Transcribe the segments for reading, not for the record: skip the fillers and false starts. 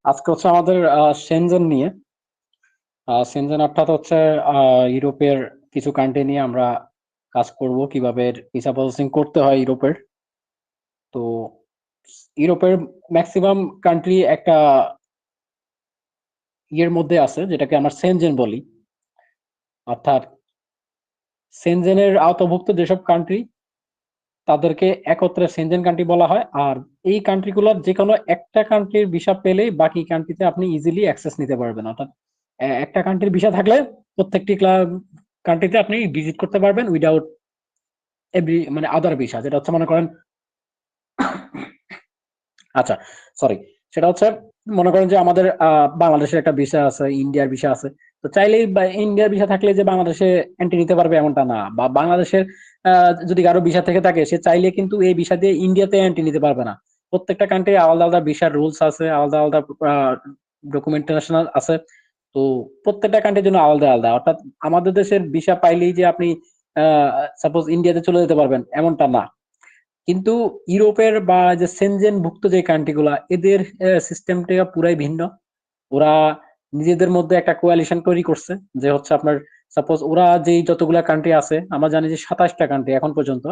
আজকে হচ্ছে আমাদের সেনজেন নিয়ে সেনজেন অর্থাৎ হচ্ছে ইউরোপের কিছু কান্ট্রি নিয়ে আমরা কাজ করব কিভাবে ভিসা প্রসেসিং করতে হয় ইউরোপের। তো ইউরোপের ম্যাক্সিমাম কান্ট্রি একটা ইয়ের মধ্যে আছে যেটাকে আমরা সেনজেন বলি। অর্থাৎ সেনজেনের আওতাভুক্ত যেসব কান্ট্রি তাদেরকে একত্রে সেনজেন কান্ট্রি বলা হয়। আর এই কান্ট্রিগুলোর যে কোনো একটা কান্ট্রির ভিসা পেলেই বাকি কান্ট্রিতে আপনি ইজিলি অ্যাক্সেস নিতে পারবেন। অর্থাৎ একটা কান্ট্রির ভিসা থাকলে প্রত্যেকটি কান্ট্রিতে আপনি ভিজিট করতে পারবেন উইদাউট এভরি মানে আদার ভিসা, যেটা হচ্ছে মনে করেন আচ্ছা সরি সেটা হচ্ছে মনে করেন যে আমাদের বাংলাদেশের একটা ভিসা আছে, ইন্ডিয়ার ভিসা আছে। তো চাইলেই ইন্ডিয়ার ভিসা থাকলে যে বাংলাদেশে এন্ট্রি নিতে পারবে এমনটা না, বা বাংলাদেশের যদি কারো ভিসা থেকে থাকে সে চাইলে কিন্তু এই ভিসা দিয়ে ইন্ডিয়াতে এন্ট্রি নিতে পারবে না। প্রত্যেকটা কান্ট্রি আলাদা আলাদা ভিসার রুলস আছে, আলাদা আলাদা ডকুমেন্টেশন আছে। তো প্রত্যেকটা কান্ট্রির জন্য আলাদা আলাদা। অর্থাৎ আমাদের দেশের ভিসা পাইলেই যে আপনি সাপোজ ইন্ডিয়াতে চলে যেতে পারবেন এমনটা না। কিন্তু ইউরোপের বা যে সেনজেন ভুক্ত যে কান্ট্রি গুলা এদের সিস্টেমটা পুরাই ভিন্ন। ওরা নিজেদের মধ্যে একটা কোয়ালিশন তৈরি করছে, যে হচ্ছে আপনার সাপোজ ওরা যেই যতগুলা কান্ট্রি আছে, আমরা জানি যে 27টা কান্ট্রি এখন পর্যন্ত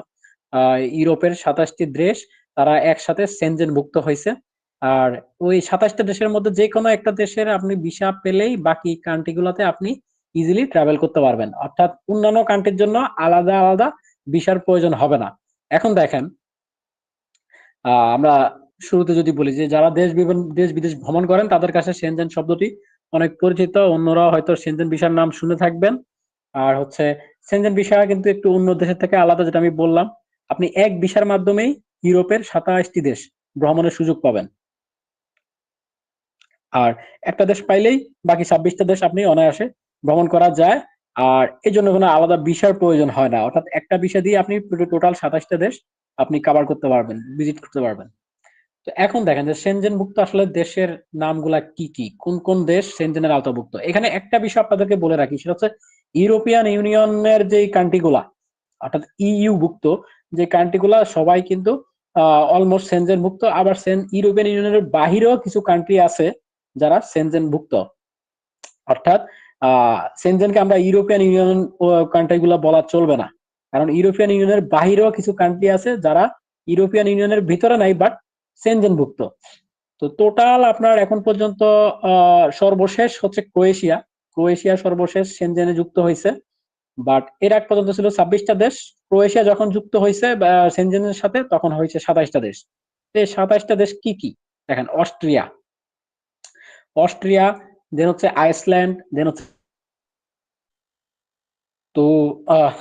ইউরোপের 27টি দেশ তারা একসাথে সেনজেন ভুক্ত হয়েছে। আর ওই 27টা দেশের মধ্যে যে কোনো একটা দেশের আপনি ভিসা পেলেই বাকি কান্ট্রি গুলাতে আপনি ইজিলি ট্রাভেল করতে পারবেন। অর্থাৎ অন্যান্য কান্ট্রির জন্য আলাদা আলাদা ভিসার প্রয়োজন হবে না। এখন দেখেন, আমরা শুরুতে যদি বলি যে যারা দেশ বিদেশ ভ্রমণ করেন তাদের কাছে সেনজেন শব্দটি অনেক পরিচিত, অন্যরা হয়তো সেনজেন ভিসার নাম শুনে থাকবেন। আর হচ্ছে সেনজেন ভিসা কিন্তু একটু অন্য দেশের থেকে আলাদা, যেটা আমি বললাম। আপনি এক ভিসার মাধ্যমেই ইউরোপের 27টি দেশ ভ্রমণের সুযোগ পাবেন। আর একটা দেশ পাইলেই বাকি 26টা দেশ আপনি অনায়াসে ভ্রমণ করা যায়। আর এই জন্য কোনো আলাদা ভিসার প্রয়োজন হয় না। অর্থাৎ একটা ভিসা দিয়ে আপনি টোটাল 27টা দেশ আপনি কভার করতে পারবেন, ভিজিট করতে পারবেন। তো এখন দেখেন যে সেনজেনভুক্ত আসলে দেশের নামগুলা কি কি, কোন কোন দেশ সেনজেনের আওতাভুক্ত। এখানে একটা বিষয় আপনাদেরকে বলে রাখি, সেটা হচ্ছে ইউরোপিয়ান ইউনিয়নের যে কান্ট্রি গুলা, অর্থাৎ ইইউ ভুক্ত যে কান্ট্রি গুলা সবাই কিন্তু অলমোস্ট সেনজেন ভুক্ত। আবার ইউরোপিয়ান ইউনিয়নের বাহিরেও কিছু কান্ট্রি আছে যারা সেনজেন ভুক্ত। অর্থাৎ সেনজেনকে আমরা ইউরোপিয়ান ইউনিয়ন কান্ট্রি গুলা বলা চলবে না, কারণ ইউরোপিয়ান ইউনিয়নের বাহিরেও কিছু কান্ট্রি আছে যারা ইউরোপিয়ান ইউনিয়নের ভিতরে নাই বাট সেনজেন ভুক্ত। তো টোটাল আপনার এখন পর্যন্ত সর্বশেষ হচ্ছে ক্রোয়েশিয়া। ক্রোয়েশিয়া সর্বশেষ সেনজেনে যুক্ত হয়েছে। বাট এর আগ পর্যন্ত ছিল 26টা দেশ। ক্রোয়েশিয়া যখন যুক্ত হয়েছে সেনজেনের সাথে, তখন হয়েছে 27টা দেশ। এই 27টা দেশ কি কি দেখেন: অস্ট্রিয়া, অস্ট্রিয়া দেন হচ্ছে আইসল্যান্ড, দেন হচ্ছে তো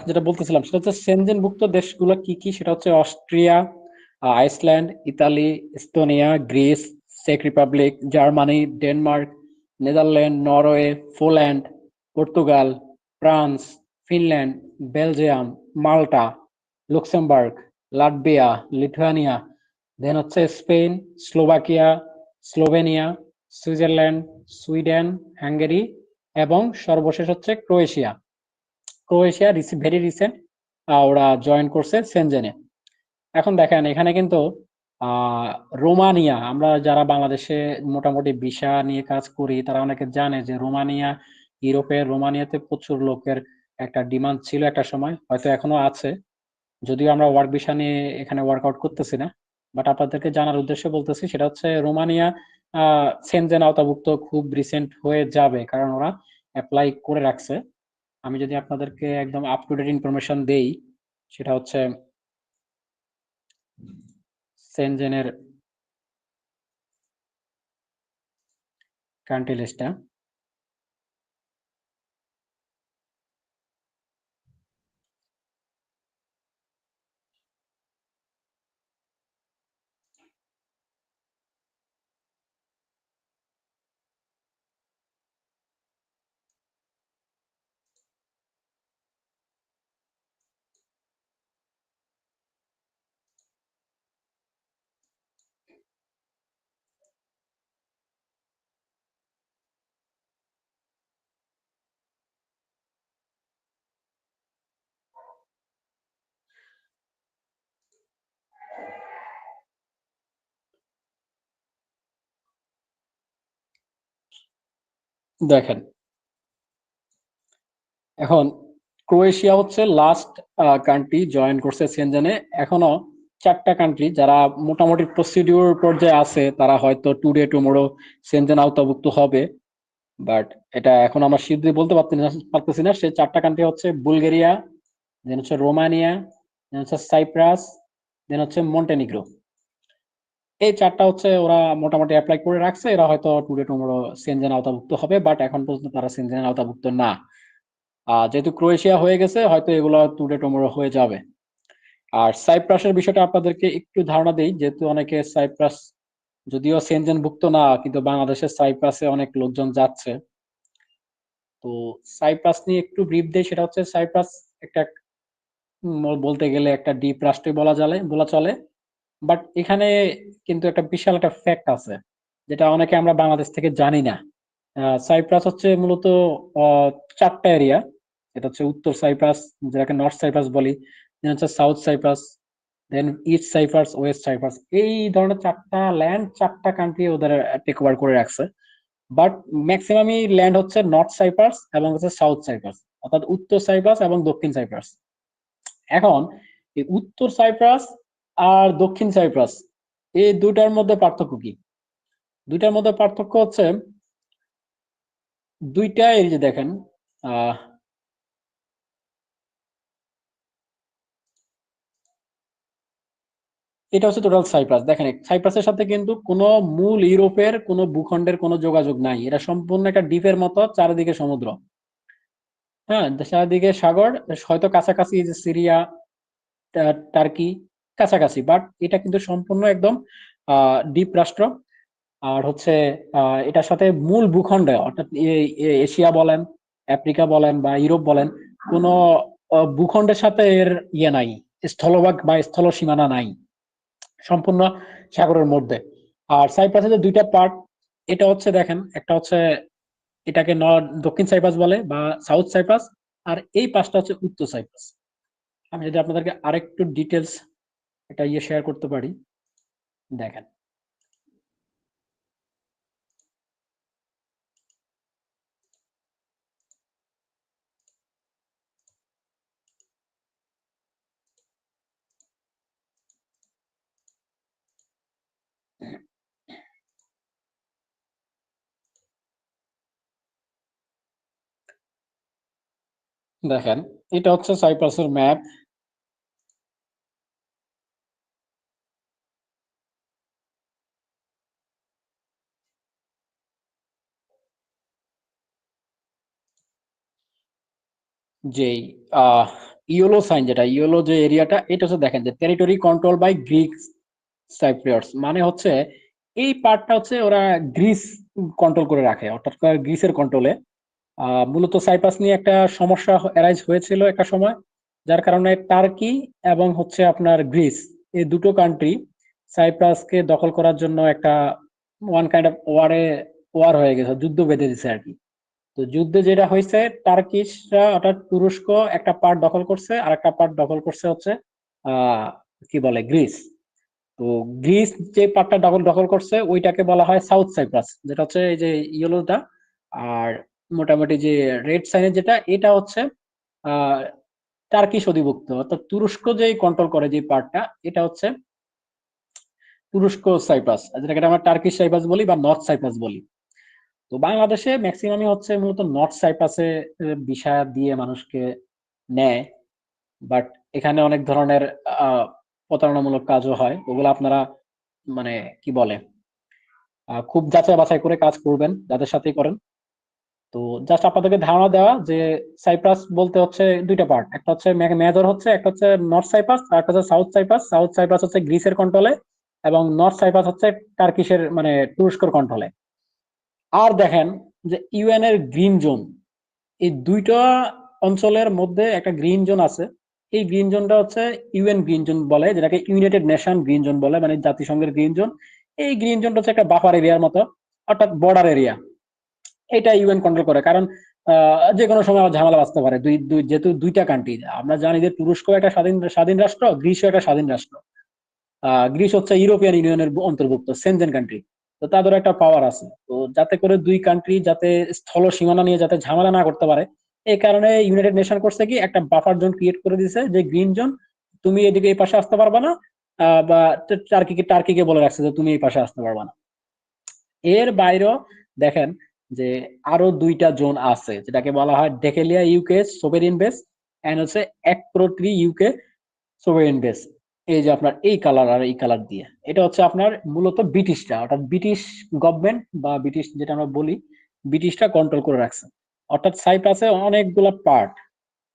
যেটা বলতেছিলাম সেটা হচ্ছে সেনজেনভুক্ত দেশগুলো কি কি, সেটা হচ্ছে Austria, Iceland, Italy, Estonia, Greece, চেক Republic, Germany, Denmark, Netherland, Norway, Poland, Portugal, France, Finland, Belgium, Malta, Luxembourg, Latvia, Lithuania, then হচ্ছে Spain, Slovakia, Slovenia, Switzerland, Sweden, Hungary এবং সর্বশেষ হচ্ছে ক্রোয়েশিয়া। ক্রোয়েশিয়া ভেরি রিসেন্ট ওরা জয়েন করছে সেনজেনে। এখন দেখেন এখানে কিন্তু আহ রোমানিয়া, আমরা যারা বাংলাদেশে মোটামুটি ভিসা নিয়ে কাজ করি তারা অনেকে জানে যে রোমানিয়া, ইউরোপের রোমানিয়াতে প্রচুর লোকের একটা ডিমান্ড ছিল একটা সময়, হয়তো এখনো আছে। যদিও আমরা ওয়ার্ক ভিসা নিয়ে এখানে ওয়ার্কআউট করতেছি না, বাট আপনাদেরকে জানার উদ্দেশ্যে বলতেছি, সেটা হচ্ছে রোমানিয়া সেনজেন আওতাভুক্ত খুব রিসেন্ট হয়ে যাবে, কারণ ওরা অ্যাপ্লাই করে রাখছে। আমি যদি আপনাদেরকে একদম আপ টু ডেট ইনফরমেশন দেই, সেটা হচ্ছে সেনজেনের কান্ট্রি লিস্টটা। দেখেন, এখন ক্রোয়েশিয়া হচ্ছে লাস্ট কান্ট্রি জয়েন করছে সেনজেনে। এখনো 4টা কান্ট্রি যারা মোটামুটি প্রসিডিউর পর্যায়ে আছে, তারা হয়তো টুডে টুমোরো সেনজেন আওতাভুক্ত হবে। বাট এটা এখন আমরা শিগগিরই বলতে পারতেছি না। সেই 4টা কান্ট্রি হচ্ছে বুলগেরিয়া, দেন হচ্ছে রোমানিয়া, দেন হচ্ছে সাইপ্রাস, দেন হচ্ছে মন্টেনিগ্রো। এই 4টা হচ্ছে ওরা মোটামুটি অ্যাপ্লাই করে রাখছে, এরা হয়তো টুডে টুমোরো সেনজেন আওতাভুক্ত হবে, বাট এখন পর্যন্ত তারা সেনজেন আওতাভুক্ত না। যেহেতু ক্রোয়েশিয়া হয়ে গেছে, হয়তো এগুলো টুডে টুমোরো হয়ে যাবে। আর সাইপ্রাসের বিষয়টা আপনাদেরকে একটু ধারণা দেই, যেহেতু অনেকে সাইপ্রাস যদিও সেনজেন ভুক্ত না, কিন্তু বাংলাদেশের সাইপ্রাসে অনেক লোকজন যাচ্ছে। তো সাইপ্রাস নিয়ে একটু ব্রিফ দেই। সেটা হচ্ছে সাইপ্রাস একটা বলতে গেলে একটা দ্বীপ রাষ্ট্রই বলা চলে। বাট এখানে কিন্তু একটা বিশাল একটা ফ্যাক্ট আছে, যেটা অনেকে আমরা বাংলাদেশ থেকে জানি না। সাইপ্রাস হচ্ছে মূলত আহ 4টা এরিয়া। এটা হচ্ছে উত্তর সাইপ্রাস, যেটাকে নর্থ সাইপ্রাস বলি, দেন হচ্ছে সাউথ সাইপ্রাস, দেন ইস্ট সাইপ্রাস, ওয়েস্ট সাইপ্রাস। এই ধরনের 4টা ল্যান্ড, 4টা কান্ট্রি ওদের টেক ওভার করে রাখছে। বাট ম্যাক্সিমামই ল্যান্ড হচ্ছে নর্থ সাইপ্রাস এবং হচ্ছে সাউথ সাইপ্রাস, অর্থাৎ উত্তর সাইপ্রাস এবং দক্ষিণ সাইপ্রাস। এখন এই উত্তর সাইপ্রাস আর দক্ষিণ সাইপ্রাস, এই দুইটার মধ্যে পার্থক্য কি? দুইটার মধ্যে পার্থক্য হচ্ছে দুইটা, এই যে দেখেন, আহ এটা হচ্ছে টোটাল সাইপ্রাস। দেখেন, সাইপ্রাসের সাথে কিন্তু কোনো মূল ইউরোপের কোনো ভূখণ্ডের কোনো যোগাযোগ নাই। এটা সম্পূর্ণ একটা দ্বীপের মতো, চারিদিকে সমুদ্র। হ্যাঁ, চারিদিকে সাগর। হয়তো কাছাকাছি এই যে সিরিয়া, টার্কি কাছাকাছি, বাট এটা কিন্তু সম্পূর্ণ একদম দ্বীপ রাষ্ট্র। আর হচ্ছে এটার সাথে মূল ভূখণ্ডে, অর্থাৎ এশিয়া বলেন, আফ্রিকা বলেন বা ইউরোপ বলেন, কোনো ভূখণ্ডের সাথে এর ইয়ে নাই, স্থলভাগ বা স্থল সীমানা নাই, সম্পূর্ণ সাগরের মধ্যে। আর সাইপ্রাসের যে দুইটা পার্ট, এটা হচ্ছে দেখেন, একটা হচ্ছে এটাকে দক্ষিণ সাইপ্রাস বলে বা সাউথ সাইপ্রাস, আর এই পাশটা হচ্ছে উত্তর সাইপ্রাস। আমি যদি আপনাদেরকে আরেকটু ডিটেলস এটা শেয়ার করতে পারি। দেখেন, দেখেন, এটা হচ্ছে সাইপ্রাসের ম্যাপ। যেই ইয়েলো সাইন, যেটা ইয়েলো যে এরিয়াটা, এটা হচ্ছে দেখেন যে টেরিটরি কন্ট্রোল বাই গ্রিক সাইপ্রিয়টস, মানে হচ্ছে এই পার্টটা হচ্ছে ওরা গ্রিস কন্ট্রোল করে রাখে, অর্থাৎ গ্রিসের কন্ট্রোলে। মূলত সাইপ্রাস নিয়ে একটা সমস্যা অ্যারাইজ হয়েছিল একটা সময়, যার কারণে টার্কি এবং হচ্ছে আপনার গ্রিস, এই দুটো কান্ট্রি সাইপ্রাসকে দখল করার জন্য একটা ওয়ান কাইন্ড অফ ওয়ার হয়ে গেছে, যুদ্ধ বেঁধে দিছে আর কি। তো যুদ্ধে যেটা হয়েছে, টার্কিশরা অর্থাৎ তুরস্ক একটা পার্ট দখল করছে, আর একটা পার্ট দখল করছে হচ্ছে আহ কি বলে গ্রিস। তো গ্রিস যে পার্টটা দখল দখল করছে ওইটাকে বলা হয় সাউথ সাইপ্রাস, যেটা হচ্ছে এই যে ইয়েলোটা। আর মোটামুটি যে রেড সাইনের যেটা, এটা হচ্ছে আহ টার্কিশ অধিভুক্ত, অর্থাৎ তুরস্ক যেই কন্ট্রোল করে যে পার্টটা, এটা হচ্ছে তুরস্ক সাইপ্রাস, যেটাকে আমরা টার্কিশ সাইপ্রাস বলি বা নর্থ সাইপ্রাস বলি। তো বাংলাদেশে ম্যাক্সিমামই হচ্ছে মূলত নর্থ সাইপ্রাসে ভিসা দিয়ে মানুষকে নেয়। বাট এখানে অনেক ধরনের প্রতারণামূলক কাজও হয়, ওগুলো আপনারা মানে কি বলে খুব যাচাই বাছাই করে কাজ করবেন যাদের সাথেই করেন। তো জাস্ট আপনাদেরকে ধারণা দেওয়া যে সাইপ্রাস বলতে হচ্ছে দুইটা পার্ট, একটা হচ্ছে মেজর হচ্ছে, একটা হচ্ছে নর্থ সাইপ্রাস আর একটা হচ্ছে সাউথ সাইপ্রাস। সাউথ সাইপ্রাস হচ্ছে গ্রিসের কন্ট্রোলে এবং নর্থ সাইপ্রাস হচ্ছে টার্কিশের মানে তুরস্কর কন্ট্রোলে। আর দেখেন যে ইউএন এর গ্রিন জোন, এই দুইটা অঞ্চলের মধ্যে একটা গ্রিন জোন আছে। এই গ্রিন জোনটা হচ্ছে ইউএন গ্রিন জোন বলে, যেটাকে ইউনাইটেড নেশন গ্রিন জোন বলে, মানে জাতিসংঘের গ্রিন জোন। এই গ্রিন জোনটা হচ্ছে একটা বাফার এরিয়ার মতো, অর্থাৎ বর্ডার এরিয়া। এটা ইউএন কন্ট্রোল করে, কারণ যে কোনো সময় ঝামেলা বাঁচতে পারে। যেহেতু দুইটা কান্ট্রি, আমরা জানি যে তুরস্ক একটা স্বাধীন স্বাধীন রাষ্ট্র, গ্রিসও একটা স্বাধীন রাষ্ট্র। গ্রিস হচ্ছে ইউরোপিয়ান ইউনিয়নের অন্তর্ভুক্ত সেনজেন কান্ট্রি। তো তাদের একটা পাওয়ার আছে, তো যাতে করে দুই কান্ট্রি যাতে স্থল সীমানা নিয়ে যাতে ঝামেলা না করতে পারে, এই কারণে ইউনাইটেড নেশন করছে কি একটা বাফার জোন ক্রিয়েট করে দিয়েছে, যে গ্রিন জোন, তুমি এদিকে এই পাশে আসতে পারবা না, বা টার্কিকে বলে রাখছে যে তুমি এই পাশে আসতে পারবা না। এর বাইরেও দেখেন যে আরো দুইটা জোন আছে, যেটাকে বলা হয় ডেকেলিয়া ইউকে সোভেরিন বেস এন্ড হচ্ছে একপ্রোট্রি ইউকে সোভেরিন বেস। এই যে আপনার এই কালার আর এই কালার দিয়ে, এটা হচ্ছে আপনার মূলত ব্রিটিশরা, অর্থাৎ ব্রিটিশ গভর্নমেন্ট বা ব্রিটিশ যেটা আমরা বলি, ব্রিটিশরা কন্ট্রোল করে রাখছে। অর্থাৎ সাইপ্রাসে অনেকগুলা পার্ট।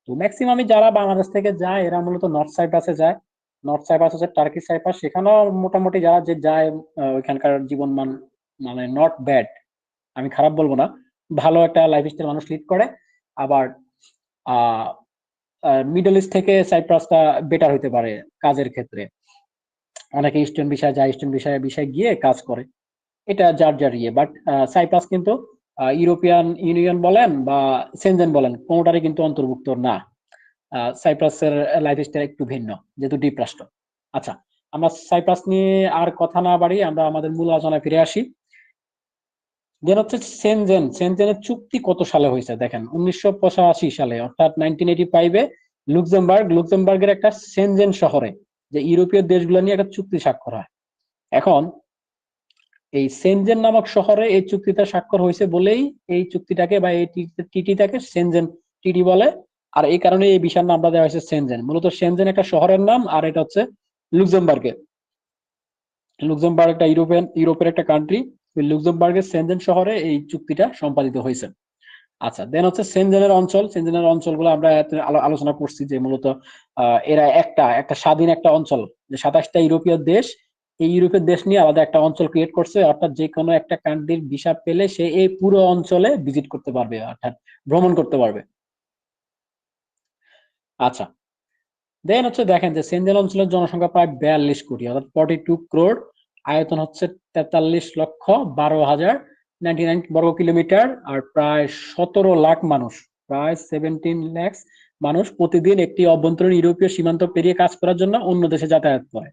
তো ম্যাক্সিমামই যারা বাংলাদেশ থেকে যায় এরা মূলত নর্থ সাইপ্রাসে যায়। নর্থ সাইপ্রাস হচ্ছে টার্কি সাইপ্রাস, সেখানেও মোটামুটি যারা যে যায় ওইখানকার জীবন মান মানে নট ব্যাড, আমি খারাপ বলবো না, ভালো একটা লাইফ স্টাইল মানুষ লিড করে। আবার আহ মিডল ইস্ট থেকে সাইপ্রাসটা বেটার হইতে পারে কাজের ক্ষেত্রে। অনেকে ইস্টার্ন ভিসায় যায়, ইস্টার্ন ভিসায় গিয়ে কাজ করে, এটা যার যার ইয়ে। বাট সাইপ্রাস কিন্তু ইউরোপিয়ান ইউনিয়ন বলেন বা সেনজেন বলেন কোনোটারই কিন্তু অন্তর্ভুক্ত না। সাইপ্রাসের লাইফস্টাইল একটু ভিন্ন, যেহেতু দ্বীপ রাষ্ট্র। আচ্ছা, আমরা সাইপ্রাস নিয়ে আর কথা না বাড়িয়ে আমরা আমাদের মূল আলোচনায় ফিরে আসি। দেন হচ্ছে সেনজেনের চুক্তি কত সালে হয়েছে দেখেন, 1985 সালে, অর্থাৎ 1985-এ লুক্সেমবার্গের একটা সেনজেন শহরে যে ইউরোপীয় দেশগুলো নিয়ে একটা চুক্তি স্বাক্ষর হয়। এখন এই সেনজেন নামক শহরে এই চুক্তিটা স্বাক্ষর হয়েছে বলেই এই চুক্তিটাকে বা এই টিটিটাকে সেনজেন টিটি বলে। আর এই কারণে এই বিষয়ের নামটা দেওয়া হয়েছে সেনজেন। মূলত সেনজেন একটা শহরের নাম, আর এটা হচ্ছে লুক্সেমবার্গে। লুক্সেমবার্গ একটা ইউরোপের একটা কান্ট্রি। লুক্সেমবার্গের সেনজেন শহরে এই চুক্তিটা সম্পাদিত হয়েছে। আচ্ছা, দেন হচ্ছে সেনজেনের অঞ্চলগুলো আমরা আলোচনা করছি যে মূলত এরা একটা একটা স্বাধীন একটা অঞ্চল, যে 27টা ইউরোপীয় দেশ, এই ইউরোপের দেশ নিয়ে আলাদা একটা অঞ্চল ক্রিয়েট করছে, অর্থাৎ যে কোনো একটা কান্ট্রির ভিসা পেলে সে এই পুরো অঞ্চলে ভিজিট করতে পারবে, অর্থাৎ ভ্রমণ করতে পারবে। আচ্ছা, দেন হচ্ছে দেখেন যে সেনজেন অঞ্চলের জনসংখ্যা প্রায় 42 কোটি, অর্থাৎ 42 crore। আয়তন হচ্ছে 43,12,099 বর্গ কিলোমিটার। আর প্রায় 17 লাখ মানুষ, প্রায় 17 lakhs মানুষ প্রতিদিন একটি অভ্যন্তরীণ ইউরোপীয় সীমান্ত পেরিয়ে কাজ করার জন্য অন্য দেশে যাতায়াত করে।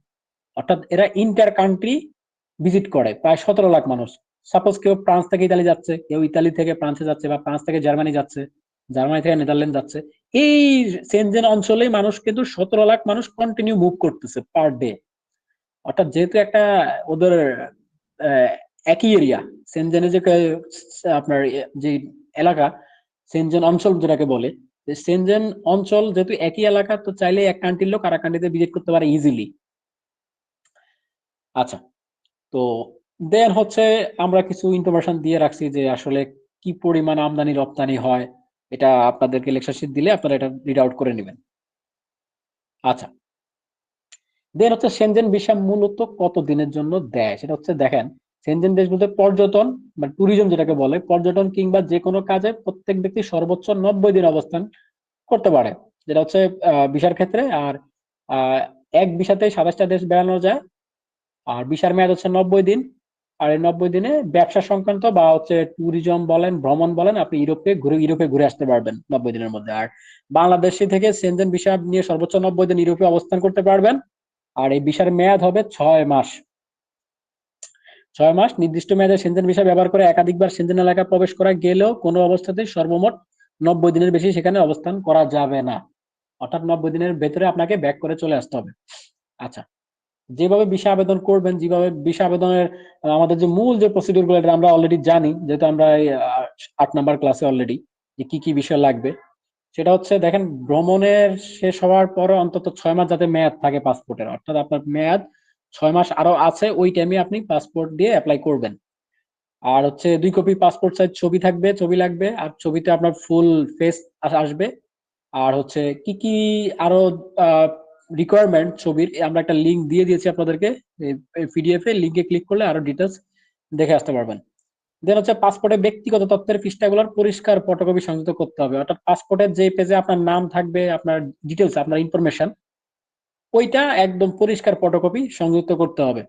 অর্থাৎ এরা ইন্টার কান্ট্রি ভিজিট করে প্রায় 17 লাখ মানুষ। সাপোজ কেউ ফ্রান্স থেকে ইতালি যাচ্ছে, কেউ ইতালি থেকে ফ্রান্সে যাচ্ছে, বা ফ্রান্স থেকে জার্মানি যাচ্ছে, জার্মানি থেকে নেদারল্যান্ড যাচ্ছে। এই সেনজেন অঞ্চলে মানুষ কিন্তু 17 লাখ মানুষ কন্টিনিউ মুভ করতেছে পার ডে। অর্থাৎ যেহেতু একটা ওদের আহ, একই এরিয়া, সেনজেনে যে আপনার যে এলাকা, সেনজেন অঞ্চল যেটাকে বলে, সেনজেন অঞ্চল যেহেতু একই এলাকা, তো চাইলে এক কান্ট্রির লোক আর এক কান্ট্রিতে ভিজিট করতে পারে ইজিলি। আচ্ছা, তো দেন হচ্ছে আমরা কিছু ইনফরমেশন দিয়ে রাখছি যে আসলে কি পরিমাণ আমদানি রপ্তানি হয়, এটা আপনাদেরকে লেকচার শিট দিলে আপনারা এটা রিড আউট করে নেবেন। আচ্ছা, দেন হচ্ছে সেনজেন ভিসা মূলত কত দিনের জন্য দেয়, সেটা হচ্ছে দেখেন, সেনজেন দেশগুলোতে পর্যটন বা ট্যুরিজম যেটাকে বলে, পর্যটন কিংবা যে কোনো কাজে প্রত্যেক ব্যক্তি সর্বোচ্চ 90 দিন অবস্থান করতে পারে, যেটা হচ্ছে ভিসার ক্ষেত্রে। আর আহ, এক ভিসাতে 27টা দেশ বেড়ানো যায়। আর ভিসার মেয়াদ হচ্ছে 90 দিন। আর এই 90 দিনে ব্যবসা সংক্রান্ত বা হচ্ছে ট্যুরিজম বলেন, ভ্রমণ বলেন, আপনি ইউরোপে ঘুরে আসতে পারবেন 90 দিনের মধ্যে। আর বাংলাদেশি থেকে সেনজেন ভিসা নিয়ে সর্বোচ্চ 90 দিন ইউরোপে অবস্থান করতে পারবেন। আর এই ভিসার মেয়াদ হবে 6 মাস। 6 মাস নির্দিষ্ট মেয়াদে সেনজেন ভিসা ব্যবহার করে একাধিকবার সেনজেন এলাকায় প্রবেশ করা গেলেও কোনো অবস্থাতেই সর্বমোট 90 দিনের বেশি সেখানে অবস্থান করা যাবে না। অর্থাৎ 90 দিনের ভেতরে আপনাকে ব্যাক করে চলে আসতে হবে। আচ্ছা, যেভাবে ভিসা আবেদন করবেন, যেভাবে ভিসা আবেদনের আমাদের যে মূল যে প্রসিডিউর গুলো, এটা আমরা অলরেডি জানি, যেহেতু আমরা এই 8 নাম্বার ক্লাসে অলরেডি যে কি কি বিষয় লাগবে। সেটা হচ্ছে দেখেন, ভ্রমণের শেষ হওয়ার পরে অন্তত 6 মাস যাতে মেয়াদ থাকে পাসপোর্টের, অর্থাৎ আপনার মেয়াদ 6 মাস আরো আছে, ওই টাইমে আপনি পাসপোর্ট দিয়ে অ্যাপ্লাই করবেন। আর হচ্ছে 2 কপি পাসপোর্ট সাইজ ছবি থাকবে, ছবি লাগবে, আর ছবিতে আপনার ফুল ফেস আসবে। আর হচ্ছে কি কি আরো রিকোয়ারমেন্ট ছবির, আমরা একটা লিংক দিয়ে দিয়েছি আপনাদেরকে পিডিএফ এ, লিংকে ক্লিক করলে আরো ডিটেলস দেখে আসতে পারবেন। দেন হচ্ছে পাসপোর্টে ব্যক্তিগত তথ্যের পৃষ্ঠাগুলোর পরিষ্কার ফটোকপি সংযুক্ত করতে হবে, অর্থাৎ পাসপোর্টের যে পেজে আপনার নাম থাকবে, আপনার ডিটেলস, আপনার ইনফরমেশন, ওইটা একদম পরিষ্কার ফটোকপি সংযুক্ত করতে হবে।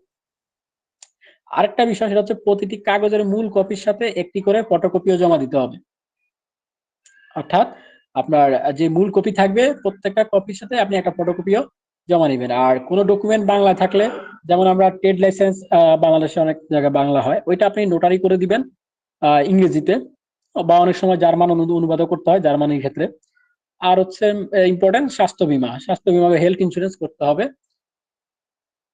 আরেকটা বিষয়, সেটা হচ্ছে প্রতিটি কাগজের মূল কপির সাথে একটি করে ফটোকপিও জমা দিতে হবে। অর্থাৎ আপনার যে মূল কপি থাকবে প্রত্যেকটা কপির সাথে আপনি একটা ফটোকপিও জমা নিবেন। আর কোনো ডকুমেন্ট বাংলা থাকলে, যেমন আমরা ট্রেড লাইসেন্স, বাংলাদেশে অনেক জায়গায় বাংলা হয়, ওইটা আপনি নোটারি করে দিবেন ইংরেজিতে, বা অনেক সময় জার্মান অনুবাদও করতে হয় জার্মানির ক্ষেত্রে। আর হচ্ছে ইম্পর্টেন্ট স্বাস্থ্য বীমা বা হেলথ ইন্স্যুরেন্স করতে হবে।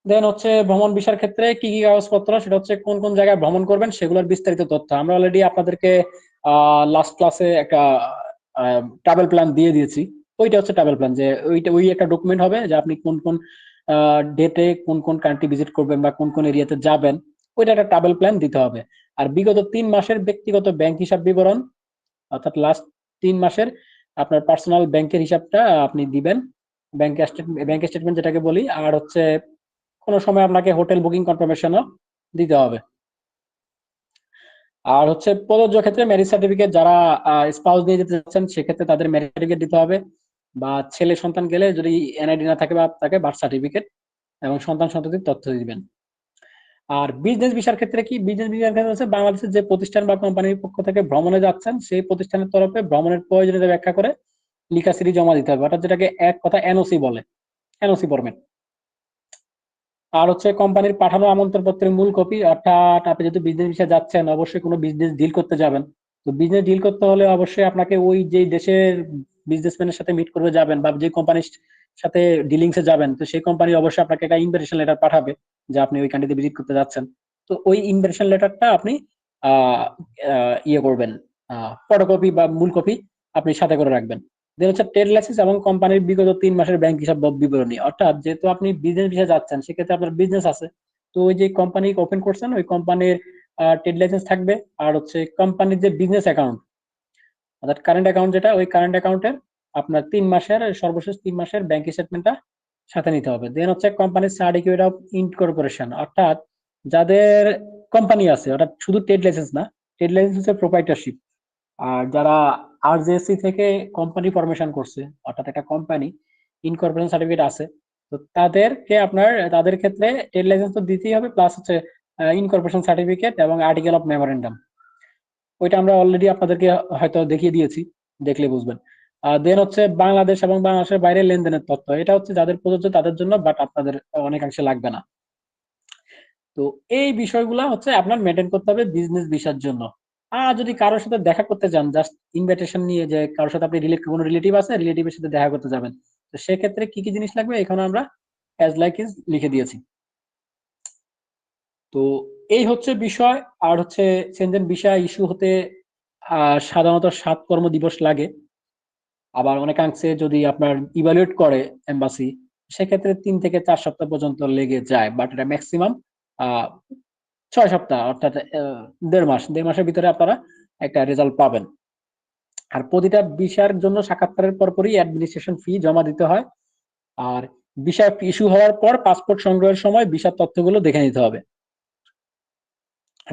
দেন হচ্ছে ভ্রমণ ভিসার ক্ষেত্রে কি কি কাগজপত্র, সেটা হচ্ছে কোন কোন জায়গায় ভ্রমণ করবেন সেগুলোর বিস্তারিত তথ্য আমরা অলরেডি আপনাদেরকে লাস্ট ক্লাসে একটা ট্রাভেল প্ল্যান দিয়ে দিয়েছি। ওইটা হচ্ছে ট্রাভেল প্ল্যান, যে ওই একটা ডকুমেন্ট হবে যে আপনি কোন কোন ডেটে কোন কোন কান্ট্রি ভিজিট করবেন বা কোন কোন এরিয়াতে যাবেন, ওইটা একটা ট্রাভেল প্ল্যান দিতে হবে। আর বিগত 3 মাসের ব্যক্তিগত ব্যাংক হিসাব বিবরণ, অর্থাৎ লাস্ট 3 মাসের আপনার পার্সোনাল ব্যাংকের হিসাবটা আপনি দিবেন, ব্যাংক স্টেটমেন্ট যেটাকে বলি। আর হচ্ছে কোনো সময় আপনাকে হোটেল বুকিং কনফার্মেশনও দিতে হবে। আর হচ্ছে প্রযোজ্য ক্ষেত্রে ম্যারেজ সার্টিফিকেট, যারা স্পাউস নিয়ে যেতে চাচ্ছেন সেক্ষেত্রে তাদের ম্যারেজ সার্টিফিকেট দিতে হবে, বা ছেলে সন্তান গেলে যদি এনআইডি না থাকে বা তাকে বার্থ সার্টিফিকেট এবং সন্তান সন্ততির তথ্য দিবেন। আর বিজনেস ভিসার ক্ষেত্রে কি, বিজনেস ভিসার ক্ষেত্রে হচ্ছে বাংলাদেশের যে প্রতিষ্ঠান বা কোম্পানির পক্ষ থেকে ভ্রমণে যাচ্ছেন সেই প্রতিষ্ঠানের তরফে ভ্রমণের প্রয়োজনীয়তা ব্যাখ্যা করে লিখা সিডি জমা দিতে হবে, অর্থাৎ যেটাকে এক কথা এনওসি বলে, এনওসি ফরম্যাট। আর হচ্ছে কোম্পানির পাঠানো আমন্ত্রণ পত্রের মূল কপি, অর্থাৎ আপনি যেহেতু বিজনেস ভিসা যাচ্ছেন অবশ্যই কোনো বিজনেস ডিল করতে যাবেন, তো বিজনেস ডিল করতে হলে অবশ্যই আপনাকে ওই যে দেশের বিজনেসম্যানের সাথে মিট করবে যাবেন বা যে কোম্পানির সাথে ডিলিংসে যাবেন, তো সেই কোম্পানি অবশ্যই আপনাকে একটা ইনভিটেশন লেটার পাঠাবে যে আপনি ওই কান্ট্রিতে ভিজিট করতে যাচ্ছেন। তো ওই ইনভিটেশন লেটারটা আপনি আহ ইয়ে করবেন, ফটোকপি বা মূল কপি আপনি সাথে করে রাখবেন। দেন হচ্ছে ট্রেড লাইসেন্স এবং কোম্পানির বিগত 3 মাসের ব্যাংক হিসাব বিবরণী, অর্থাৎ যেহেতু আপনি বিজনেস ভিসা যাচ্ছেন সেক্ষেত্রে আপনার বিজনেস আছে, তো ওই যে কোম্পানি ওপেন করছেন ওই কোম্পানির ট্রেড লাইসেন্স থাকবে। আর হচ্ছে কোম্পানির যে বিজনেস অ্যাকাউন্ট, অর্থাৎ কারেন্ট অ্যাকাউন্ট, যেটা ওই কারেন্ট অ্যাকাউন্টের আপনার 3 মাসের সর্বশেষ 3 মাসের ব্যাংক স্টেটমেন্টটা সাথে নিতে হবে। দেন হচ্ছে কোম্পানির সার্টিফিকেট অফ ইনকর্পোরেশন, অর্থাৎ যাদের কোম্পানি আছে, অর্থাৎ শুধু ট্রেড লাইসেন্স না, ট্রেড লাইসেন্স হচ্ছে প্রোপ্রাইটারশিপ। আর যারা আরজেএসসি থেকে কোম্পানি ফরমেশন করছে, অর্থাৎ একটা কোম্পানি ইনকর্পোরেশন সার্টিফিকেট আছে, তো তাদের ক্ষেত্রে ট্রেড লাইসেন্স তো দিতেই হবে, প্লাস হচ্ছে ইনকর্পোরেশন সার্টিফিকেট এবং আর্টিকেল অফ মেমোরেন্ডাম, ওইটা আমরা অলরেডি আপনাদেরকে হয়তো দেখিয়ে দিয়েছি, দেখলে বুঝবেন। দেন হচ্ছে বাংলাদেশ এবং বাংলাদেশের বাইরে লেনদেনের তথ্য, এটা হচ্ছে যাদের প্রযোজ্য তাদের জন্য, বাট আপনাদের অনেকাংশে লাগবে না। তো এই বিষয়গুলা হচ্ছে আপনার মেনটেন করতে হবে বিজনেস ভিসার জন্য। আর যদি কারোর সাথে দেখা করতে চান, জাস্ট ইনভিটেশন নিয়ে, যে কারোর সাথে আপনি কোনো রিলেটিভ আছে, রিলেটিভের সাথে দেখা করতে যাবেন, তো সেক্ষেত্রে কি কি জিনিস লাগবে এখানে আমরা অ্যাজ লাইক ইজ লিখে দিয়েছি। তো এই হচ্ছে বিষয়। আর হচ্ছে সেনজেন ভিসা ইস্যু হতে সাধারণত 7 কর্মদিবস লাগে। আবার অনেকাংশে যদি আপনার ইভালুয়েট করে এম্বাসি, সেক্ষেত্রে 3 থেকে 4 সপ্তাহ পর্যন্ত লেগে যায়, বাট এটা ম্যাক্সিমাম 6 সপ্তাহ, অর্থাৎ 1.5 মাসের ভিতরে আপনারা একটা রেজাল্ট পাবেন। আর প্রতিটা ভিসার জন্য সাক্ষাৎকারের পরপরই অ্যাডমিনিস্ট্রেশন ফি জমা দিতে হয়। আর ভিসা ইস্যু হওয়ার পর পাসপোর্ট সংগ্রহের সময় ভিসার তথ্যগুলো দেখে নিতে হবে।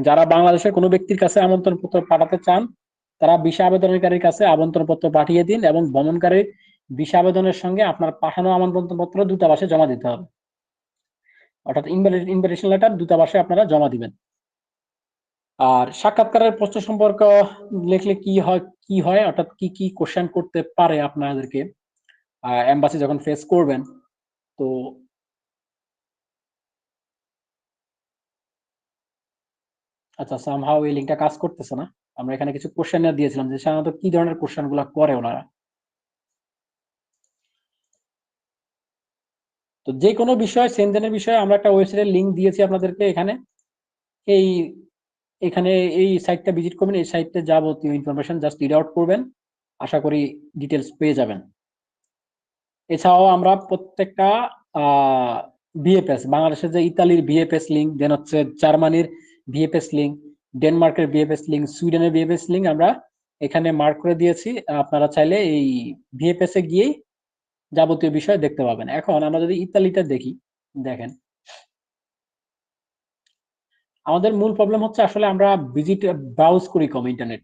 যারা বাংলাদেশের কোনো ব্যক্তির কাছে আমন্ত্রণ পত্র পাঠাতে চান, তারা ভিসা আবেদনকারীর কাছে আমন্ত্রণ পত্র পাঠিয়ে দিন এবং ভ্রমণকারীর ভিসা আবেদনের সঙ্গে আপনার পাঠানো আমন্ত্রণ পত্র দূতাবাসে জমা দিতে হবে, অর্থাৎ ইনভিটেশন লেটার দূতাবাসে আপনারা জমা দিবেন। আর সাক্ষাৎকারের প্রশ্ন সম্পর্ক লিখলে কি হয়, অর্থাৎ কি কি কোশ্চেন করতে পারে আপনাদেরকে এমবাসি যখন ফেস করবেন। তো আচ্ছা, সামহাও এই লিঙ্কটা কাজ করতেছে না। আমরা এখানে কিছু কোশ্চেন দিয়েছিলাম যে সাধারণত কি ধরনের কোশ্চেন গুলা করে ওনারা। তো যে কোনো বিষয়, সেনজেনের বিষয়ে আমরা একটা ওয়েবসাইটের লিঙ্ক দিয়েছি আপনাদেরকে এখানে। এই এখানে এই সাইটটা ভিজিট করবেন, এই সাইটে যাবতীয় ইনফরমেশন জাস্ট রিড আউট করবেন, আশা করি ডিটেলস পেয়ে যাবেন। এছাড়াও আমরা প্রত্যেকটা ভিএফএস, বাংলাদেশের যে ইতালির ভিএফএস লিঙ্ক, দেন হচ্ছে জার্মানির ভিএফএস লিঙ্ক, ডেনমার্কের ভিএফএস লিঙ্ক, সুইডেনের ভিএফএস লিঙ্ক আমরা এখানে মার্ক করে দিয়েছি। আপনারা চাইলে এই ভিএফএস এ গিয়েই যাবতীয় বিষয় দেখতে পাবেন। এখন আমরা যদি ইতালিটা দেখি, দেখেন আমাদের মূল প্রবলেম হচ্ছে আসলে আমরা ভিজিট ব্রাউজ করি কম ইন্টারনেট।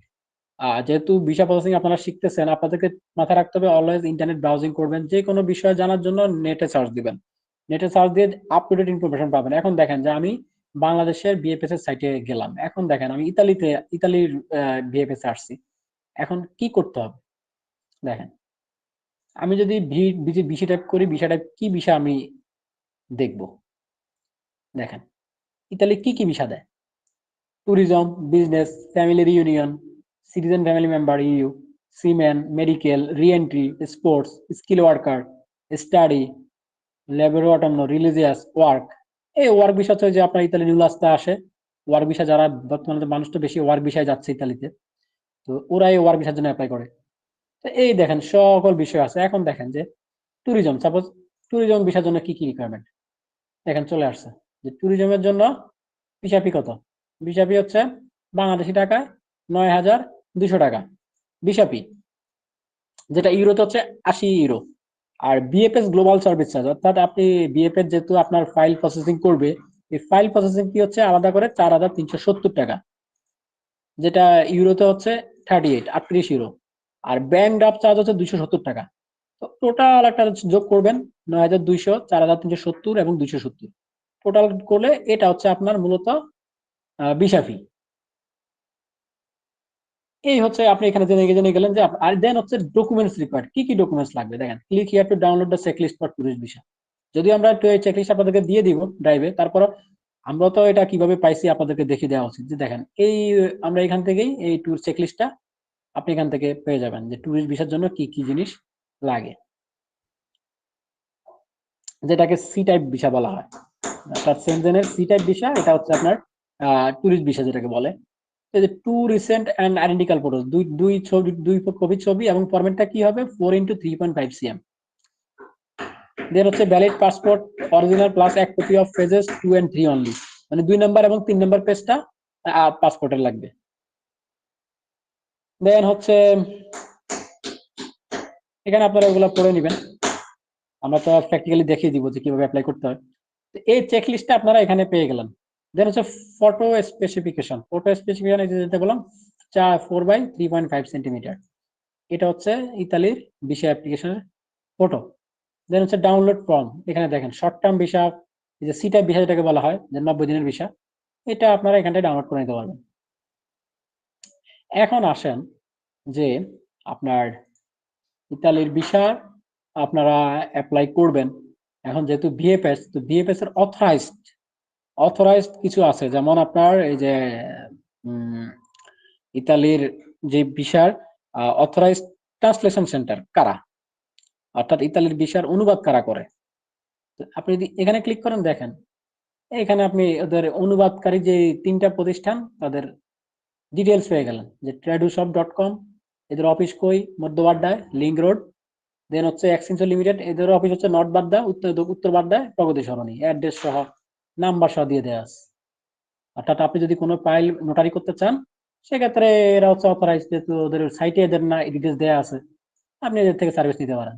যেহেতু ভিসা প্রসেসিং আপনারা শিখতেছেন, আপনাদেরকে মাথায় রাখতে হবে অলওয়েজ ইন্টারনেট ব্রাউজিং করবেন, যে কোনো বিষয় জানার জন্য নেটে সার্চ দিবেন, নেটে সার্চ দিয়ে আপ টু ডেট ইনফরমেশন পাবেন। এখন দেখেন যে আমি বাংলাদেশের বিএফএস এর সাইটে গেলাম, এখন দেখেন আমি ইতালির বিএফএস আসছি, এখন কি করতে হবে দেখেন। আমি যদি ভিসা টাইপ করি, ভিসা টাইপ কি ভিসা আমি দেখব। দেখেন ইতালি কি কি ভিসা দেয়: tourism, business, family reunion, citizen family member EU, seaman, medical, reentry, sports, skill worker, study, labour autonomous, religious, work. এই ওয়ার্ক ভিসা হচ্ছে যে আপনার ইতালি নিউ আসতে আসে, ওয়ার্ক ভিসা যারা বর্তমানে মানুষ তো বেশি ওয়ার্ক ভিসায় যাচ্ছে ইতালিতে, তো ওরা এই ওয়ার্ক ভিসার জন্য অ্যাপ্লাই করে। তো এই দেখেন সকল বিষয় আছে। এখন দেখেন যে ট্যুরিজম, সাপোজ ট্যুরিজম ভিসার জন্য কি কি রিকোয়ারমেন্ট দেখেন চলে আসছে। যে ট্যুরিজমের জন্য ভিসা ফি কত, ভিসা ফি হচ্ছে বাংলাদেশি টাকায় ৯,২০০ টাকা ভিসা ফি, যেটা ইউরোতে হচ্ছে ৮০ ইউরো। আর বিএফএস গ্লোবাল সার্ভিস চার্জ, অর্থাৎ আপনি বিএফএস যেহেতু আপনার ফাইল প্রসেসিং করবে, এই ফাইল প্রসেসিং কি হচ্ছে আলাদা করে ৪,৩৭০ টাকা, যেটা ইউরোতে হচ্ছে ৩৮ ইউরো। আর ব্যাংক ড্রাফট চার্জ হচ্ছে ২৭০ টাকা। তো টোটাল একটা যোগ করবেন ৯,২০০, ৪,৩৭০ এবং ২৭০, টোটাল করলে এটা হচ্ছে আপনার মূলত ভিসা ফি। এই হচ্ছে আপনি এখানে জেনে গেলেন যে আর দেন হচ্ছে ডকুমেন্টস রিকোয়ার্ড, কি কি ডকুমেন্টস লাগবে দেখেন। Click here to download the checklist for tourist visa. যদি আমরা একটু এই চেকলিস্ট আপনাদেরকে দিয়ে দিব ড্রাইভে, তারপর আমরা তো এটা কিভাবে পাইছি আপনাদেরকে দেখিয়ে দেওয়া উচিত। যে দেখেন এই আমরা এখান থেকেই এই ট্যুর চেকলিস্টটা আপনি এখান থেকে পেয়ে যাবেন, যে ট্যুরিস্ট ভিসার জন্য কি কি জিনিস লাগে, যেটাকে সি টাইপ ভিসা বলা হয়। অর্থাৎ সেনজেনের সি টাইপ ভিসা, এটা হচ্ছে আপনার ট্যুরিস্ট ভিসা যেটাকে বলে। এই যে two recent and identical photos, দুই দুই ছবি, দুই কপি ছবি, এবং ফরম্যাটটা কি হবে 4x3.5 cm। দেন হচ্ছে ভ্যালিড পাসপোর্ট অরিজিনাল প্লাস এক copy of pages 2 and 3 only, মানে 2 নাম্বার এবং 3 নাম্বার পেজটা পাসপোর্টের লাগবে। দেন হচ্ছে এখানে আপনারা এগুলো পড়ে নেবেন, আমরা তো প্র্যাকটিক্যালি দেখিয়ে দিব যে কিভাবে অ্যাপ্লাই করতে হয়। এই চেক লিস্টটা আপনারা এখানে পেয়ে গেলেন। দেন হচ্ছে ফটো স্পেসিফিকেশন, যেটা বললাম 4x3.5 সেন্টিমিটার, এটা হচ্ছে ইতালির ভিসা অ্যাপ্লিকেশনের ফটো। দেন হচ্ছে ডাউনলোড ফর্ম, এখানে দেখেন শর্ট টার্ম ভিসা, যে সি টাইপ ভিসা যেটাকে বলা হয়, যে 90 দিনের ভিসা, এটা আপনারা এখানটায় ডাউনলোড করে নিতে পারবেন। এখন আসেন যে আপনার ইতালির ভিসা আপনারা অ্যাপ্লাই করবেন। এখন যেহেতু ভিএফএস, তো ভিএফএস এর অথরাইজড কিছু আছে, যেমন আপনার এই যে ইতালির যে ভিসার অথরাইজড ট্রান্সলেশন সেন্টার কারা, অর্থাৎ ইতালির ভিসার অনুবাদ কারা করে। আপনি যদি এখানে ক্লিক করেন, দেখেন এখানে আপনি ওদের অনুবাদকারী যে 3টা প্রতিষ্ঠান তাদের ডিটেলস পেয়ে গেলেন, যে tradushop.com, এদের অফিস কই, মধ্যবাড্ডায় লিঙ্ক রোড। দেন হচ্ছে এক্সচেঞ্জ লিমিটেড, এদের অফিস হচ্ছে নর্থ বাড্ডা, উত্তর বাড্ডায় প্রগতি সরণি, অ্যাড্রেস সহ নাম্বার সহ দিয়ে দেওয়া আছে। অর্থাৎ আপনি যদি কোনো ফাইল নোটারি করতে চান, সেক্ষেত্রে এরা হচ্ছে অথরাইজ, যেহেতু ওদের সাইটে এদের না ডিটেলস দেওয়া আছে, আপনি এদের থেকে সার্ভিস নিতে পারেন।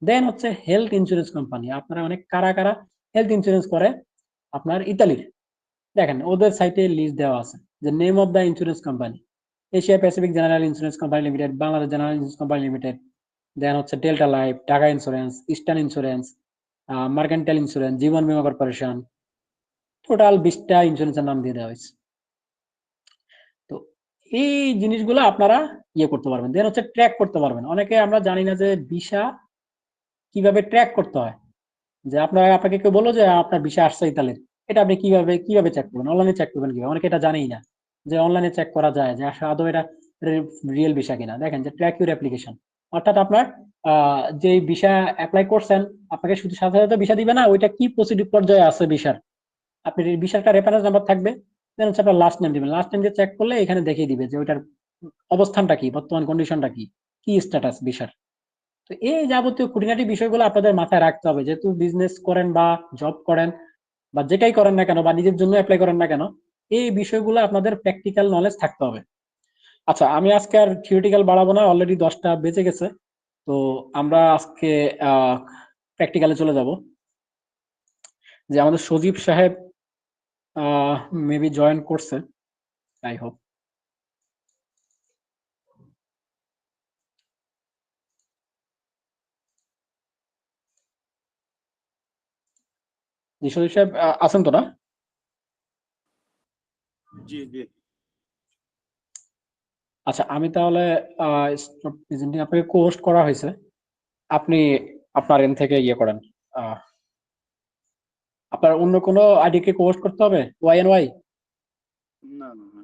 দেন হচ্ছে হেলথ ইন্স্যুরেন্স কোম্পানি, আপনারা অনেক কারা কারা হেলথ ইন্স্যুরেন্স করে আপনার ইতালির, দেখেন ওদের সাইটে লিস্ট দেওয়া আছে, যে name of the insurance company: Asia Pacific General Insurance Company Limited, Bangladesh General Insurance Company Limited. Then হচ্ছে Delta Life, Dhaka Insurance, Eastern Insurance, Mercantile Insurance, Jiban Bima Corporation, total 20টা ইন্স্যুরেন্সের নাম দিয়ে দেওয়া হয়েছে। তো এই জিনিসগুলো আপনারা করতে পারবেন। দেন হচ্ছে ট্র্যাক করতে পারবেন। অনেকে আমরা জানি না যে ভিসা কিভাবে ট্র্যাক করতে হয়, যে আপনাকে কেউ বললো যে আপনার ভিসা আসছে ইতালির, এটা আপনি কিভাবে চেক করবেন, অনলাইনে চেক করবেন কিভাবে, অনেকে এটা জানেই না যে অনলাইনে চেক করা যায় যে আদৌ এটা রিয়েল ভিসা কিনা। দেখেন যে ট্র্যাক ইউর অ্যাপ্লিকেশন, অর্থাৎ আপনার যে ভিসা অ্যাপ্লাই করছেন, আপনাকে শুধু সাথে সাথে ভিসা দিবে না, ওইটা কি প্রসিডিউর পর্যায়ে আছে ভিসার, আপনি ভিসার একটা রেফারেন্স নাম্বার থাকবে, দেন হচ্ছে আপনার লাস্ট নেম দিবেন, লাস্ট নেম দিয়ে চেক করলে এখানে দেখিয়ে দিবে যে ওইটার অবস্থানটা কি, বর্তমান কন্ডিশনটা কি, কি স্ট্যাটাস ভিসার। তো এই যাবতীয় খুঁটিনাটি বিষয়গুলো আপনাদের মাথায় রাখতে হবে, যেহেতু বিজনেস করেন বা জব করেন বা যেটাই করেন না কেন, বা নিজের জন্য অ্যাপ্লাই করেন না কেন, এই বিষয়গুলো আপনাদের প্র্যাকটিক্যাল নলেজ থাকতে হবে। আচ্ছা, আমি আজকে আর থিওরিটিক্যাল বাড়াবো না, অলরেডি 10টা বেজে গেছে। তো আমরা আজকে প্র্যাকটিক্যালে চলে যাব। যে আমাদের সজীব সাহেব মেবি জয়েন করছে, আই হোপ। জি সজীব সাহেব আছেন তো না? জি জি। আচ্ছা, আমি তাহলে প্রেজেন্টিং আপনাকে কো হোস্ট করা হয়েছে, আপনি আপনার এন থেকে ইয়ে করেন। আহ, আপনার অন্য কোনো আইডি কে কোর্স করতে হবে ওয়াই? না না না।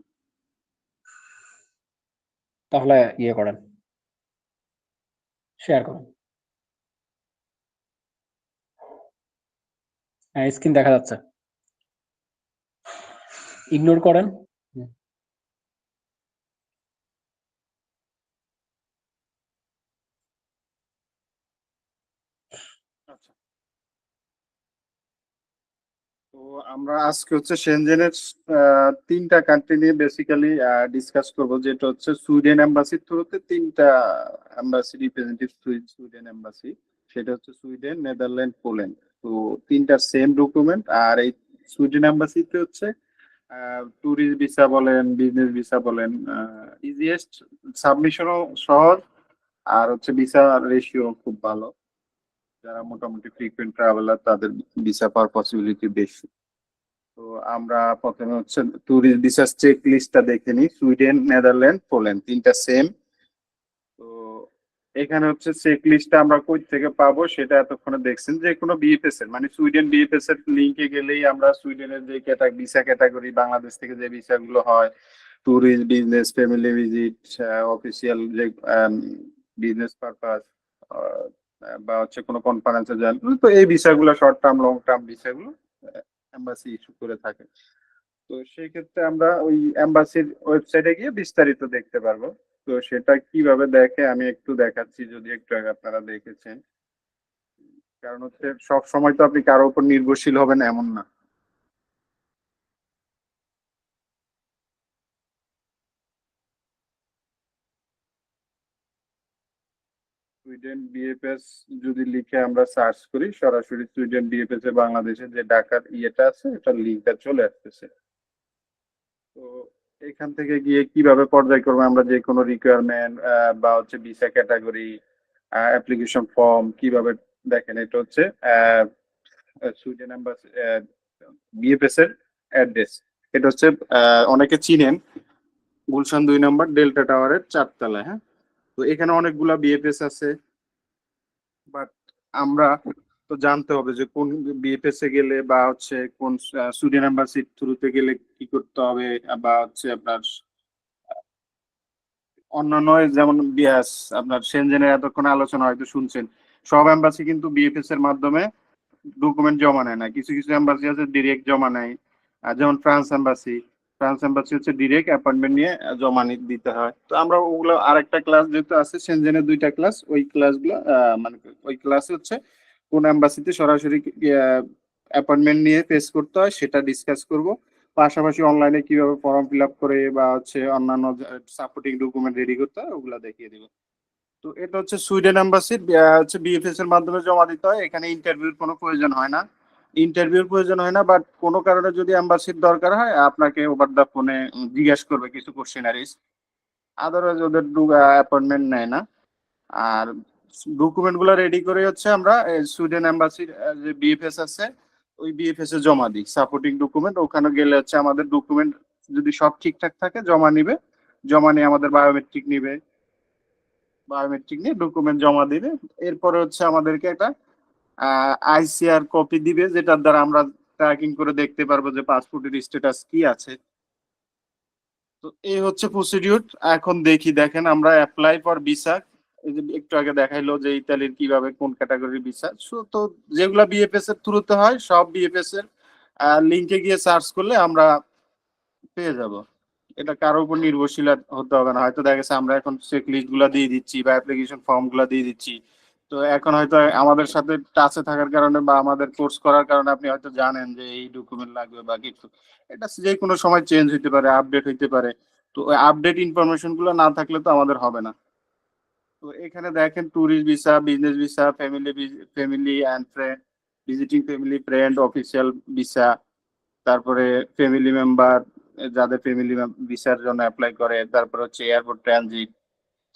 তাহলে ইয়ে করেন, শেয়ার করেন। হ্যাঁ, স্ক্রিন দেখা যাচ্ছে, ইগনোর করেন। হুম, আচ্ছা, তো আমরা আজকে হচ্ছে সেনজেনের তিনটা কান্ট্রি নিয়ে বেসিক্যালি ডিসকাস করব, যেটা হচ্ছে সুইডেন এম্বাসির থ্রুতে তিনটা এম্বাসি রিপ্রেজেন্টেটিভ, সুইডেন এম্বাসি, সেটা হচ্ছে সুইডেন, নেদারল্যান্ড, পোল্যান্ড। তো তিনটা সেম ডকুমেন্ট। আর এই সুইডেন এম্বাসিতে হচ্ছে ট্যুরিস্ট ভিসা বলেন, বিজনেস ভিসা বলেন, ইজিয়েস্ট, সাবমিশনও সহজ, আর হচ্ছে ভিসা রেশিও খুব ভালো। যারা মোটামুটি ফ্রিকোয়েন্ট ট্রাভেলার তাদের ভিসা পাওয়ার পসিবিলিটি বেশি। তো আমরা প্রথমে হচ্ছে ট্যুরিস্ট ভিসা চেক লিস্টটা দেখে নিই। সুইডেন, নেদারল্যান্ড, পোল্যান্ড তিনটা সেম। তো এখানে হচ্ছে চেক লিস্টটা আমরা কই থেকে পাবো সেটা এতক্ষণে দেখছেন, যে কোনো বিএফএস এর মানে সুইডেন বিএফএস এর লিংকে গেলেই আমরা সুইডেনের যে ভিসা ক্যাটাগরি, বাংলাদেশ থেকে যে ভিসা গুলো হয়, tourist, business, family visit, official যে বিজনেস পারপাস, বা হচ্ছে কোনো কনফারেন্সে যান, তো এই ভিসাগুলো শর্ট টার্ম, লং টার্ম ভিসাগুলো এম্বাসি ইস্যু করে থাকে। তো সেই ক্ষেত্রে আমরা ওই এম্বাসির ওয়েবসাইটে গিয়ে বিস্তারিত দেখতে পারবো। তো সেটা কিভাবে দেখে আমি একটু দেখাচ্ছি, যদি একটু আগে আপনারা দেখেছেন। কারণ হচ্ছে সব সময় তো আপনি কারোর উপর নির্ভরশীল হবেন এমন না। সুইডেন বিএফএস যদি লিখে আমরা সার্চ করি, সরাসরি সুইডেন বিএফএস এ বাংলাদেশে যে ঢাকার ইয়েটা আছে এটার লিঙ্কটা চলে আসতেছে। তো এখান থেকে গিয়ে কিভাবে পর্যায়ক্রমে আমরা যে কোনো রিকোয়ারমেন্ট বা হচ্ছে ভিসা ক্যাটাগরি, অ্যাপ্লিকেশন ফর্ম কিভাবে, দেখেন এটা হচ্ছে সুইডেন এম্বাসি বিএফএস এর অ্যাড্রেস। এটা হচ্ছে অনেকে চিনেন, গুলশান 2 নম্বর ডেল্টা টাওয়ারের 4 তলায়। হ্যাঁ, তো এখানে অনেকগুলা বিএফএস আছে, বাট আমরা তো জানতে হবে যে কোন বিএফএস এ গেলে বা হচ্ছে কোন সুইডেন এম্বাসির থ্রুতে গেলে কি করতে হবে, বা হচ্ছে আপনার অন্যান্য যেমন বিএস, আপনার সেনজেনের এতক্ষণ আলোচনা হয়তো শুনছেন, সব এম্বাসি কিন্তু বিএফএস এর মাধ্যমে ডকুমেন্ট জমা নেয় না। কিছু কিছু এম্বাসি আছে ডিরেক্ট জমা নেয়। আর যেমন ফ্রান্স এম্বাসি হচ্ছে ডিরেক্ট অ্যাপয়েন্টমেন্ট নিয়ে জমা দিতে হয়। তো আমরা ওগুলো আরেকটা ক্লাস যেহেতু আছে সেনজেনের 2টা ক্লাস, ওই ক্লাসগুলো মানে ওই ক্লাসে হচ্ছে কোন এম্বাসিতে সরাসরি অ্যাপয়েন্টমেন্ট নিয়ে ফেস করতে হয় সেটা ডিসকাস করব। পাশাপাশি অনলাইনে কিভাবে ফর্ম ফিল আপ করে বা হচ্ছে অন্যান্য সাপোর্টিং ডকুমেন্ট রেডি করতে হয় ওগুলা দেখিয়ে দিব। তো এটা হচ্ছে সুইডেন এম্বাসির হচ্ছে বিএফএস এর মাধ্যমে জমা দিতে হয়। এখানে ইন্টারভিউর কোনো প্রয়োজন হয় না। বাট কোনো কারণে যদি এম্বাসির দরকার হয় আপনাকে ওভার দা ফোনে জিজ্ঞেস করবে কিছু কোশ্চেনারিজ। আদারওয়াইজ ওদের অ্যাপয়েন্টমেন্ট নেয় না। আর ডকুমেন্ট গুলো রেডি করে হচ্ছে আমরা সুইডেন এম্বাসির যে বিএফএস আছে ওই বিএফএস এ জমা দিই সাপোর্টিং ডকুমেন্ট। ওখানে গেলে হচ্ছে আমাদের ডকুমেন্ট যদি সব ঠিকঠাক থাকে জমা নিবে। জমা নিয়ে আমাদের বায়োমেট্রিক নিয়ে ডকুমেন্ট জমা দিবে। এরপরে হচ্ছে আমাদেরকে একটা আইসিআর কপি দিবে, যেটার দ্বারা আমরা ট্র্যাকিং করে দেখতে পারবো যে পাসপোর্টের স্ট্যাটাস কি আছে। তো এই হচ্ছে প্রসিডিউর। এখন দেখেন আমরা অ্যাপ্লাই ফর ভিসা, এই যে একটু আগে দেখাইলো যে ইতালির কিভাবে কোন ক্যাটাগরির ভিসা। তো যেগুলা বিএফএস এর থ্রুতে হয় সব বিএফএস এর লিংকে গিয়ে সার্চ করলে আমরা পেয়ে যাব। এটা কারোর উপর নির্ভরশীল হতে হবে না। হয়তো দেখা গেছে আমরা এখন চেক লিস্ট গুলা দিয়ে দিচ্ছি বা অ্যাপ্লিকেশন ফর্ম গুলা দিয়ে দিচ্ছি, তো এখন হয়তো আমাদের সাথে টাচে থাকার কারণে বা আমাদের কোর্স করার কারণে আপনি হয়তো জানেন যে এই ডকুমেন্ট লাগবে বা কিছু। এটা যে কোনো সময় চেঞ্জ হইতে পারে, আপডেট হইতে পারে। তো ওই আপডেট ইনফরমেশন গুলো না থাকলে তো আমাদের হবে না। তো এখানে দেখেন tourist visa, business visa, family and friend, visiting family friend, official visa, তারপরে ফ্যামিলি মেম্বার, যাদের ফ্যামিলি ভিসার জন্য অ্যাপ্লাই করে, তারপর হচ্ছে এয়ারপোর্ট ট্রানজিট।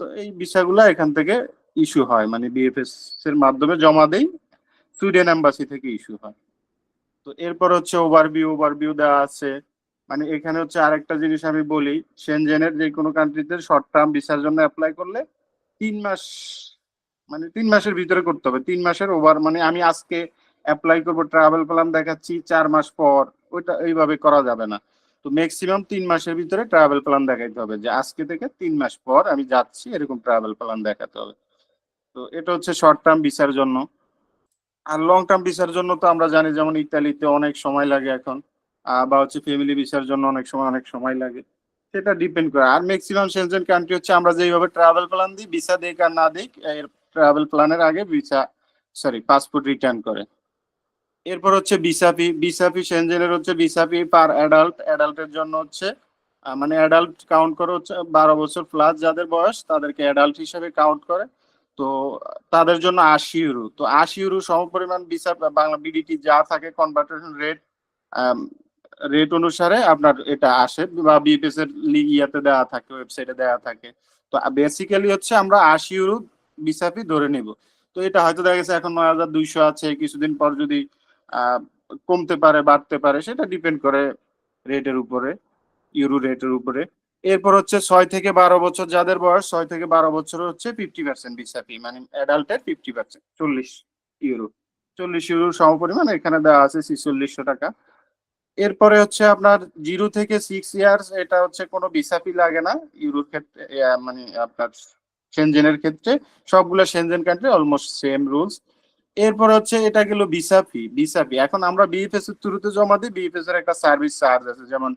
তো এই ভিসাগুলো এখান থেকে ইস্যু হয়, মানে বিএফএস এর মাধ্যমে জমা দেই, সুইডেন এম্বাসি থেকে ইস্যু হয়। তো এরপর হচ্ছে ওভারভিউ দেওয়া আছে। মানে এখানে হচ্ছে আরেকটা জিনিস আমি বলি, সেনজেনের যে কোনো কান্ট্রিতে শর্ট টার্ম ভিসার জন্য অ্যাপ্লাই করলে 3 মাস মানে 3 মাসের ভিতরে করতে হবে, 3 মাসের ওভার। মানে আমি আজকে অ্যাপ্লাই করবো, ট্রাভেল প্ল্যান দেখাচ্ছি 4 মাস পর, ওইটা এইভাবে করা যাবে না। তো ম্যাক্সিমাম 3 মাসের ভিতরে ট্রাভেল প্ল্যান দেখাইতে হবে, যে আজকে থেকে 3 মাস পর আমি যাচ্ছি, এরকম ট্রাভেল প্ল্যান দেখাতে হবে। তো এটা হচ্ছে শর্ট টার্ম ভিসার জন্য। আর লং টার্ম ভিসার জন্য তো আমরা জানি, যেমন ইতালিতে অনেক সময় লাগে এখন, বা হচ্ছে ফ্যামিলি ভিসার জন্য অনেক সময় লাগে, সেটা ডিপেন্ড করে। আর ম্যাক্সিমাম সেনজেন কান্ট্রি হচ্ছে আমরা যেভাবে ট্রাভেল প্ল্যান দিই, ভিসা দেখ আর না দিক, এর ট্রাভেল প্ল্যানের আগে ভিসা, সরি, পাসপোর্ট রিটার্ন করে। এরপর হচ্ছে ভিসা ফি। ভিসা ফি সেনজেনের হচ্ছে ভিসা ফি পার অ্যাডাল্ট, অ্যাডাল্টের জন্য হচ্ছে মানে অ্যাডাল্ট কাউন্ট করে হচ্ছে 12 বছর প্লাস যাদের বয়স, তাদেরকে অ্যাডাল্ট হিসেবে কাউন্ট করে। তো তাদের জন্য 80 ইউরো। তো 80 ইউরো সমপরিমাণ ভিসা বাংলা বিডিটি যা থাকে কনভার্টেশন রেট, রেট অনুসারে আপনার এটা আসে, বা বিএফএস এর ইয়াতে দেওয়া থাকে, ওয়েবসাইটে দেওয়া থাকে। তো বেসিক্যালি হচ্ছে আমরা 80 ইউরো ভিসা ফি ধরে নিব। তো এটা হয়তো দেখা গেছে এখন 9200 আছে, কিছুদিন পর যদি আহ কমতে পারে বাড়তে পারে, সেটা ডিপেন্ড করে রেটের উপরে, ইউরো রেটের উপরে। এরপর হচ্ছে 6 থেকে 12 বছর যাদের বয়স, 6 থেকে 12 বছর হচ্ছে 50% ভিসা ফি, মানে অ্যাডাল্টের 50%, 40 ইউরো। 40 ইউরো সমপরিমাণ এখানে দেওয়া আছে 4600 টাকা। এরপরে হচ্ছে আপনার 0 থেকে 6 ইয়ার্স, এটা হচ্ছে কোনো ভিসা ফি লাগে না ইউরোর ক্ষেত্রে, মানে আপনার সেনজেনের ক্ষেত্রে। সবগুলো Shenzhen country almost same rules. এরপর হচ্ছে এটা গেল ভিসা ফি। ভিসা ফি এখন আমরা বিএফএস এর থ্রুতে জমা দিই, বিএফএস এর একটা সার্ভিস চার্জ আছে, যেমন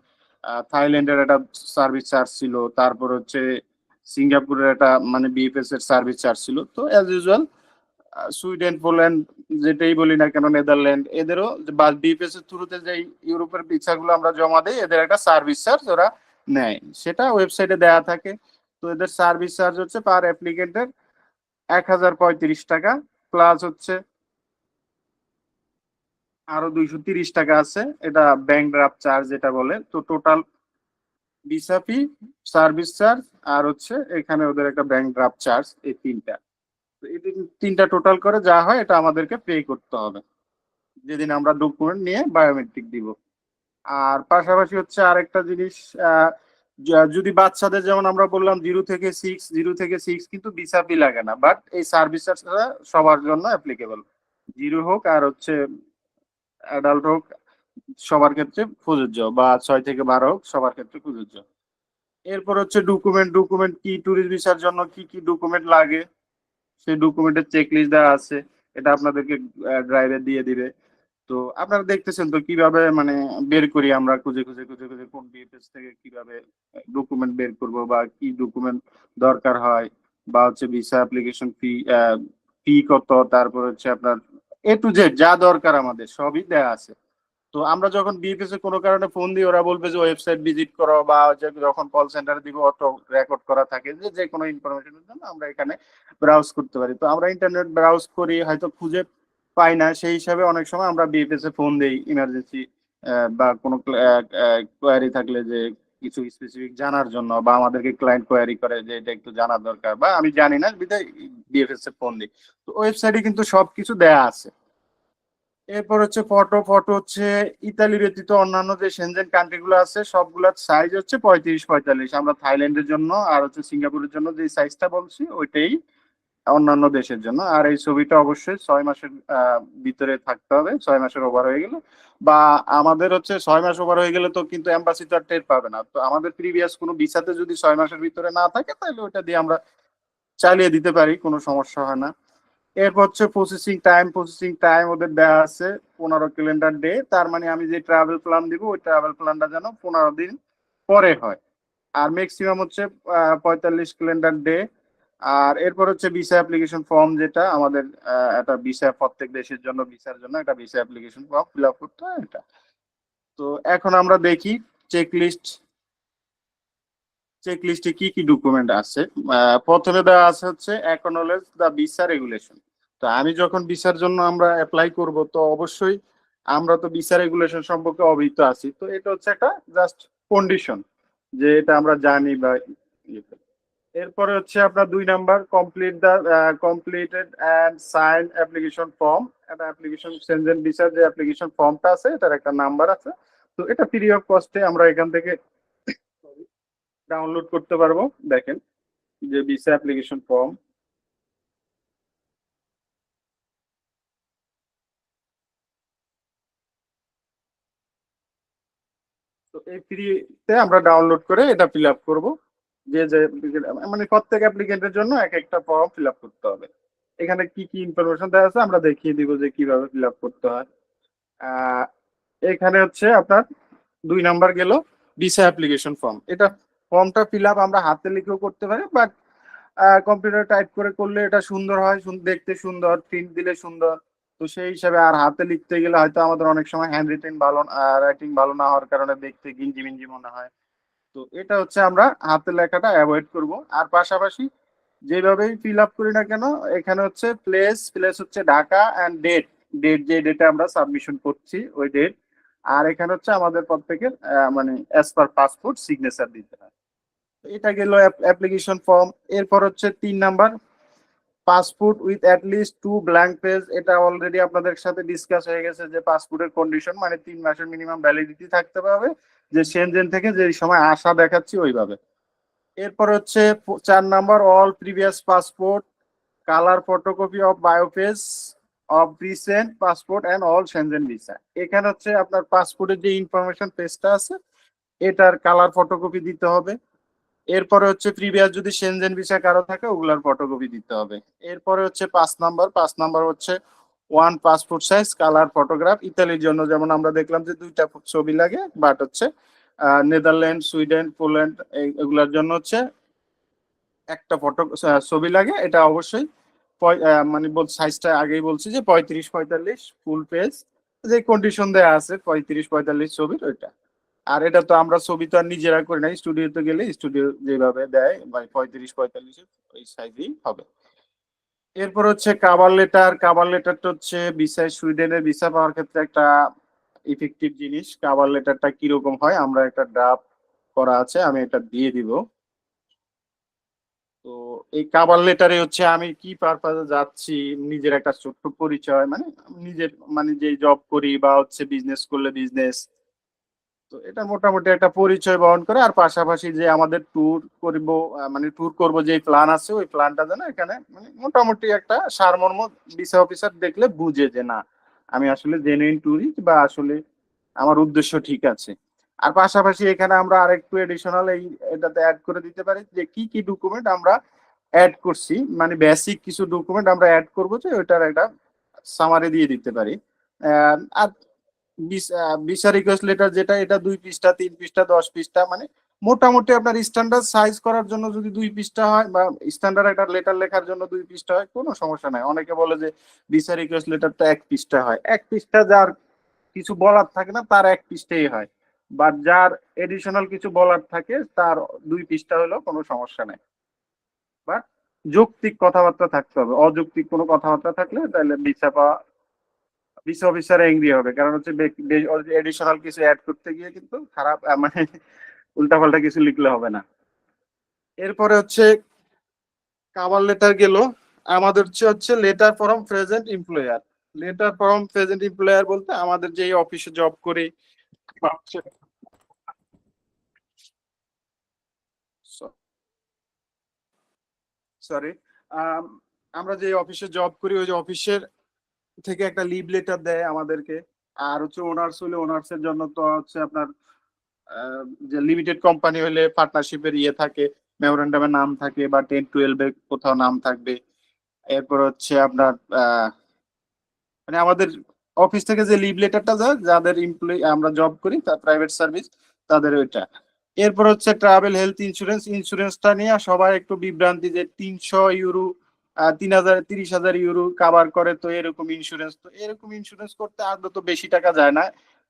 থাইল্যান্ডের একটা সার্ভিস চার্জ ছিল, তারপর হচ্ছে সিঙ্গাপুরের একটা মানে বিএফএস এর সার্ভিস চার্জ ছিল। তো অ্যাজ ইউজুয়াল সুইডেন, পোল্যান্ড, যেটাই বলি না কেন, নেদারল্যান্ড, এদেরও বা বিএফএস এর থ্রুতে যে ইউরোপের ভিসাগুলো আমরা জমা দিই, এদের একটা সার্ভিস চার্জ ওরা নেয়, সেটা ওয়েবসাইটে দেয়া থাকে। তো এদের সার্ভিস চার্জ হচ্ছে পার অ্যাপ্লিকেন্টের 1035 টাকা, প্লাস হচ্ছে আরো 230 টাকা আছে, এটা ব্যাংক ড্রাফট চার্জ যেটা বলে। তো total visa fee, service charge, আর হচ্ছে এখানে ওদের একটা ব্যাংক ড্রাফট চার্জ, এই তিনটা। তো এই তিনটা টোটাল করে যা হয় এটা আমাদেরকে পে করতে হবে যেদিন আমরা ডকুমেন্ট নিয়ে বায়োমেট্রিক দিব। আর পাশাপাশি হচ্ছে আরেকটা জিনিস, যদি বাচ্চাদের, যেমন আমরা বললাম 0 থেকে 6 কিন্তু ভিসা ফি লাগে না, বাট এই সার্ভিস চার্জটা সবার জন্য অ্যাপ্লিকেবল। 0 হোক আর হচ্ছে অ্যাডাল্ট হোক, সবার ক্ষেত্রে প্রযোজ্য, বা 6 থেকে 12 হোক, সবার ক্ষেত্রে প্রযোজ্য। এরপর হচ্ছে ডকুমেন্ট। ডকুমেন্ট কি, ট্যুরিস্ট ভিসার জন্য কি কি ডকুমেন্ট লাগে, সেই ডকুমেন্টের চেক লিস্ট দেওয়া আছে, এটা আপনাদেরকে ড্রাইভে দিয়ে দিবে। তো আপনারা দেখতেছেন তো কিভাবে মানে বের করি আমরা, খুঁজে খুঁজে খুঁজে খুঁজে কোন বিএফএস থেকে কিভাবে ডকুমেন্ট বের করব, বা কি ডকুমেন্ট দরকার হয়, বা হচ্ছে ভিসা অ্যাপ্লিকেশন ফি, ফি কত, তারপর হচ্ছে আপনার A to Z যা দরকার আমাদের সবই দেয়া আছে। তো আমরা যখন বিএফএস এ কোনো কারণে ফোন দিই, ওরা বলবে যে ওয়েবসাইট ভিজিট করো, বা হচ্ছে যখন কল সেন্টারে দিব অটো রেকর্ড করা থাকে, যে যে কোনো ইনফরমেশনের জন্য আমরা এখানে ব্রাউজ করতে পারি। তো আমরা ইন্টারনেট ব্রাউজ করি, হয়তো খুঁজে পাই না, সেই হিসাবে অনেক সময় আমরা বিএফএস এ ফোন দেই ইমার্জেন্সি, বা কোনো কোয়ারি থাকলে, যে কিছু স্পেসিফিক জানার জন্য, বা আমাদেরকে ক্লায়েন্ট কোয়ারি করে যে এটা একটু জানার দরকার, বা আমি জানি না, বিধায় বিএফএস এ ফোন দিই। তো ওয়েবসাইটে কিন্তু সবকিছু দেয়া আছে। এরপর হচ্ছে ফটো। ফটো হচ্ছে ইতালি ব্যতীত অন্যান্য যে সেনজেন কান্ট্রি গুলো আছে সবগুলোর সাইজ হচ্ছে 35x45। আমরা থাইল্যান্ডের জন্য আর হচ্ছে সিঙ্গাপুরের জন্য যে সাইজটা বলছি ওইটাই অন্যান্য দেশের জন্য। আর এই ছবিটা অবশ্যই 6 মাসের ভিতরে থাকতে হবে, 6 মাসের ওভার হয়ে গেলে, বা আমাদের হচ্ছে 6 মাস ওভার হয়ে গেলে তো কিন্তু এম্বাসি তো আর টের পাবে না। তো আমাদের প্রিভিয়াস কোনো ভিসাতে যদি 6 মাসের ভিতরে না থাকে, তাহলে ওইটা দিয়ে আমরা চালিয়ে দিতে পারি, কোনো সমস্যা হয় না। এরপর হচ্ছে প্রসেসিং টাইম। প্রসেসিং টাইম ওদের দেওয়া আছে 15 ক্যালেন্ডার ডে। তার মানে আমি যে ট্রাভেল প্ল্যান দিব, ওই ট্রাভেল প্ল্যানটা যেন 15 দিন পরে হয়। আর ম্যাক্সিমাম হচ্ছে 45 ক্যালেন্ডার ডে। আর এরপর হচ্ছে ভিসা অ্যাপ্লিকেশন ফর্ম, যেটা আমাদের একটা ভিসা, প্রত্যেক দেশের জন্য ভিসার জন্য একটা visa application form fill up করতে হয় এটা। তো এখন আমরা দেখি চেক লিস্ট। চেক লিস্টে কি কি ডকুমেন্ট আছে। প্রথমে দেওয়া আছে হচ্ছে অ্যাকনোলেজ দ্য ভিসা রেগুলেশন। তো আমি যখন ভিসার জন্য আমরা অ্যাপ্লাই করব, তো অবশ্যই আমরা তো ভিসা রেগুলেশন সম্পর্কে অবহিত আছি। তো এটা হচ্ছে একটা জাস্ট কন্ডিশন, যে এটা আমরা জানি বা এরপরে হচ্ছে আপনার 2 number, completed and sign application form. একটা অ্যাপ্লিকেশন সেনজেন ভিসার যে অ্যাপ্লিকেশন ফর্মটা আছে, এটার একটা নাম্বার আছে। তো এটা ফ্রি অফ কস্টে আমরা এখান থেকে ডাউনলোড করতে পারবো। দেখেন যে ভিসা অ্যাপ্লিকেশন ফর্ম, এই ফ্রিতে আমরা ডাউনলোড করে এটা ফিল আপ করবো। যে মানে প্রত্যেক অ্যাপ্লিকেন্টের জন্য এক একটা ফর্ম ফিল আপ করতে হবে। এখানে কি কি ইনফরমেশন দেওয়া আছে আমরা দেখিয়ে দিব যে কিভাবে ফিল আপ করতে হয়। আহ, এখানে হচ্ছে আপনার 2 নাম্বার গেল ভিসা অ্যাপ্লিকেশন ফর্ম। এটা ফর্মটা ফিল আপ আমরা হাতে লিখেও করতে পারি, বাট কম্পিউটার টাইপ করে করলে এটা সুন্দর হয়, দেখতে সুন্দর, প্রিন্ট দিলে সুন্দর। তো সেই হিসাবে আর হাতে লিখতে গেলে হয়তো আমাদের অনেক সময় হ্যান্ড রিটেন ভালো, রাইটিং ভালো না হওয়ার কারণে দেখতে গিঞ্জি মিঞ্জি মনে হয়। তো এটা হচ্ছে আমরা হাতে লেখাটা অ্যাভয়েড করব। আর পাশাপাশি যেভাবেই ফিল আপ করি না কেন, এখানে হচ্ছে প্লেস প্লেস হচ্ছে ঢাকা, অ্যান্ড ডেট ডেট যে ডেটে আমরা সাবমিশন করছি ওই ডেট। আর এখানে হচ্ছে আমাদের প্রত্যেকের মানে অ্যাজ পার পাসপোর্ট সিগনেচার দিতে হয়। এটা গেল অ্যাপ্লিকেশন ফর্ম। এরপর হচ্ছে 3 number, passport with at least 2 blank page. এটা অলরেডি আপনাদের সাথে ডিসকাস হয়ে গেছে যে পাসপোর্টের কন্ডিশন মানে 3 মাসের মিনিমাম ভ্যালিডিটি থাকতে হবে, যে সেনজেন থেকে যে সময় আশা দেখাচ্ছি ওইভাবে। এরপর হচ্ছে 4 number, all previous passport, colour photocopy of bio page of recent passport and all Schengen visa. এখানে হচ্ছে আপনার পাসপোর্টের যে ইনফরমেশন পেজটা আছে এটার কালার ফটোকপি দিতে হবে। এরপরে হচ্ছে প্রিভিয়াস যদি সেনজেন ভিসা কারো থাকে ওগুলার ফটোকপি দিতে হবে। এরপরে হচ্ছে 5 নাম্বার হচ্ছে 1 পাসপোর্ট সাইজ কালার ফটোগ্রাফ। ইতালির জন্য যেমন আমরা দেখলাম যে 2টা ছবি লাগে, বাট হচ্ছে নেদারল্যান্ড, সুইডেন, পোল্যান্ড এগুলার জন্য হচ্ছে একটা ফটো ছবি লাগে। এটা অবশ্যই মানে সাইজটা আগেই বলছি যে 35-45 ফুল পেজ, যে কন্ডিশন দেয়া আছে 35-45 ছবির ওইটা। আর এটা তো আমরা ছবি তো আর নিজেরা করি না, স্টুডিওতে গেলে স্টুডিও যেভাবে দেয় 35-45 ওই সাইজই হবে। এরপর হচ্ছে কাভার লেটার। কাভার লেটারটা হচ্ছে ভিসায়, সুইডেনের ভিসা পাওয়ার ক্ষেত্রে একটা ইফেক্টিভ জিনিস। কাভার লেটারটা কিরকম হয় আমরা একটা ড্রাফট করা আছে, আমি এটা দিয়ে দিব। তো এই কাভার লেটারে হচ্ছে আমি কি পারপাসে যাচ্ছি, নিজের একটা ছোট্ট পরিচয়, মানে নিজের মানে যে জব করি বা হচ্ছে বিজনেস করলে বিজনেস, তো এটা মোটামুটি একটা পরিচয় বহন করে। আর পাশাপাশি যে আমাদের ট্যুর করব, মানে ট্যুর করব যে প্ল্যান আছে ওই প্ল্যানটা যেন এখানে মানে মোটামুটি একটা সারমর্ম ভিসা অফিসার দেখলে বুঝে যে না আমি আসলে জেনুইন ট্যুরিস্ট বা আসলে আমার উদ্দেশ্য ঠিক আছে। আর পাশাপাশি এখানে আমরা আরেকটু এডিশনাল এটাতে অ্যাড করে দিতে পারি যে কি কি ডকুমেন্ট আমরা অ্যাড করছি, মানে বেসিক কিছু ডকুমেন্ট আমরা অ্যাড করবো যে ওইটার একটা সামারি দিয়ে দিতে পারি। আর ভিসা রিকোয়েস্ট লেটার যেটা, এটা 2 পৃষ্ঠা, 3 পৃষ্ঠা, 10 পৃষ্ঠা, মানে মোটামুটি আপনার স্ট্যান্ডার্ড সাইজ করার জন্য যদি 2 পৃষ্ঠা হয় বা স্ট্যান্ডার্ড একটা লেটার লেখার জন্য 2 পৃষ্ঠা হয় কোনো সমস্যা নাই। অনেকে বলে যে ভিসা রিকোয়েস্ট লেটারটা 1 পৃষ্ঠা হয়, 1 পৃষ্ঠা যার কিছু বলার থাকে না তার 1 পৃষ্ঠাই হয়, বাট যার এডিশনাল কিছু বলার থাকে তার 2 পৃষ্ঠা হলেও কোনো সমস্যা নাই। বাট যৌক্তিক কথাবার্তা থাকতে হবে, অযৌক্তিক কোনো কথাবার্তা থাকলে তাহলে ভিসা অফিসার এংরি হবে, কারণ হচ্ছে এডিশনাল কিছু অ্যাড করতে গিয়ে কিন্তু খারাপ মানে উল্টাপাল্টা কিছু লিখলে হবে না। এরপরে হচ্ছে কাভার লেটার গেল। আমাদের হচ্ছে letter from present employer. Letter from present employer বলতে আমাদের যে অফিসে জব করি, সরি, আমরা যে অফিসে জব করি ওই যে অফিসের থেকে একটা লিভ লেটার দেয় আমাদেরকে। আর হচ্ছে ওনার্স হলে ওনার্স এর জন্য তো হচ্ছে আপনার যে লিমিটেড কোম্পানি হলে পার্টনারশিপের ইয়ে থাকে, মেমোরেন্ডামে নাম থাকে বা 10-12 কোথাও নাম থাকবে। এরপর হচ্ছে আপনার মানে আমাদের অফিস থেকে যে লিভ লেটারটা যায় যাদের এমপ্লয়ি আমরা জব করি তার প্রাইভেট সার্ভিস তাদের ওইটা। এরপর হচ্ছে ট্রাভেল হেলথ ইন্স্যুরেন্স। ইন্স্যুরেন্সটা নিয়ে সবাই একটু বিভ্রান্তি যে 300 ইউরো 30,000 30,000 ইউরো কাভার করে, তো এরকম ইন্স্যুরেন্স, তো এরকম ইন্স্যুরেন্স করতে আদৌ তো বেশি টাকা যায় না।